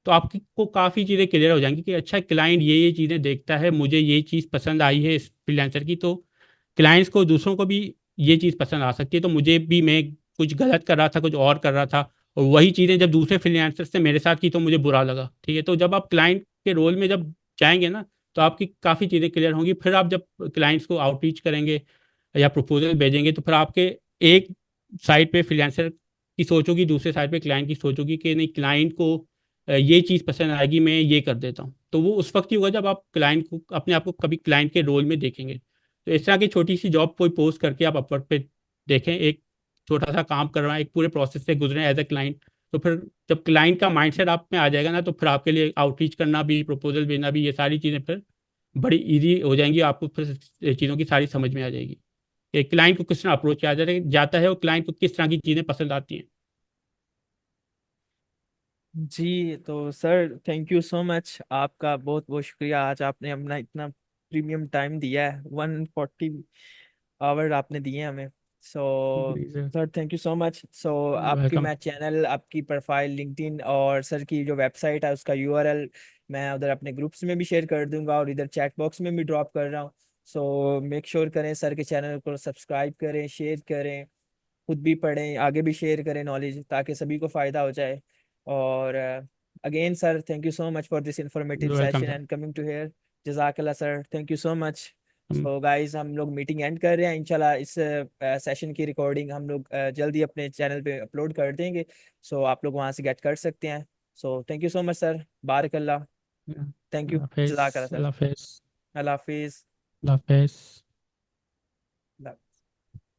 तो आपको काफ़ी चीज़ें क्लियर हो जाएंगी कि अच्छा क्लाइंट ये चीज़ें देखता है, मुझे ये चीज़ पसंद आई है इस फ्रीलांसर की, तो क्लाइंट्स को दूसरों को भी ये चीज़ पसंद आ सकती है। तो मुझे भी, मैं कुछ गलत कर रहा था, कुछ और कर रहा था, और वही चीज़ें जब दूसरे फ्रीलांसर से मेरे साथ की तो मुझे बुरा लगा, ठीक है। तो जब आप क्लाइंट के रोल में जब जाएंगे ना, तो आपकी काफ़ी चीज़ें क्लियर होंगी। फिर आप जब क्लाइंट्स को आउटरीच करेंगे या प्रपोजल भेजेंगे तो फिर आपके एक साइड पे फ्रीलांसर की सोच होगी, दूसरे साइड पे क्लाइंट की सोच होगी कि नहीं क्लाइंट को ये चीज़ पसंद आएगी, मैं ये कर देता हूँ। तो वो उस वक्त ही होगा जब आप क्लाइंट को अपने आप को कभी क्लाइंट के रोल में देखेंगे। तो इस तरह की छोटी सी जॉब कोई पोस्ट करके आप अपवर्क पे देखें, एक छोटा सा काम कर रहा है, एक पूरे प्रोसेस से गुजरे एज ए क्लाइंट। तो फिर जब क्लाइंट का माइंडसेट आप में आ जाएगा ना, तो फिर आपके लिए आउटरीच करना भी, प्रपोजल भेजना भी, ये सारी चीज़ें फिर बड़ी इजी हो जाएंगी। आपको फिर चीज़ों की सारी समझ में आ जाएगी कि क्लाइंट को किस तरह अप्रोच किया जाता है और क्लाइंट को किस तरह की चीज़ें पसंद आती हैं। जी तो sir thank you so much, आपका बहुत बहुत शुक्रिया। आज आपने अपना इतना प्रीमियम टाइम दिया है, 140 आवर आपने दिए हमें। सो जी sir, sir thank you so much. So आपकी वेलकम। मैं चैनल, आपकी प्रोफाइल, लिंक्डइन और सर की जो वेबसाइट है उसका यूआरएल मैं उधर अपने ग्रुप्स में भी शेयर कर दूंगा और इधर चैट बॉक्स में भी ड्रॉप कर रहा हूँ। सो मेक श्योर करें सर के चैनल को सब्सक्राइब करें, शेयर करें, खुद भी पढ़ें, आगे भी शेयर करें नॉलेज, ताकि सभी को फ़ायदा हो जाए। और again sir thank you so much for this informative welcome session sir. And coming to here. जज़ाकल्लाह sir, thank you so much. हम सो गाइस हम लोग मीटिंग एंड कर रहे हैं। इंशाल्लाह इस सेशन की रिकॉर्डिंग हम लोग जल्दी अपने चैनल पे अपलोड कर देंगे। सो आप लोग वहाँ से गेट कर सकते हैं। So thank you so much sir, Barak Allah, thank you, अल्लाह हाफिज़, जज़ाकल्लाह सर, अल्लाह हाफिज़, अल्लाह हाफिज़। अल्लाह हाफिज़।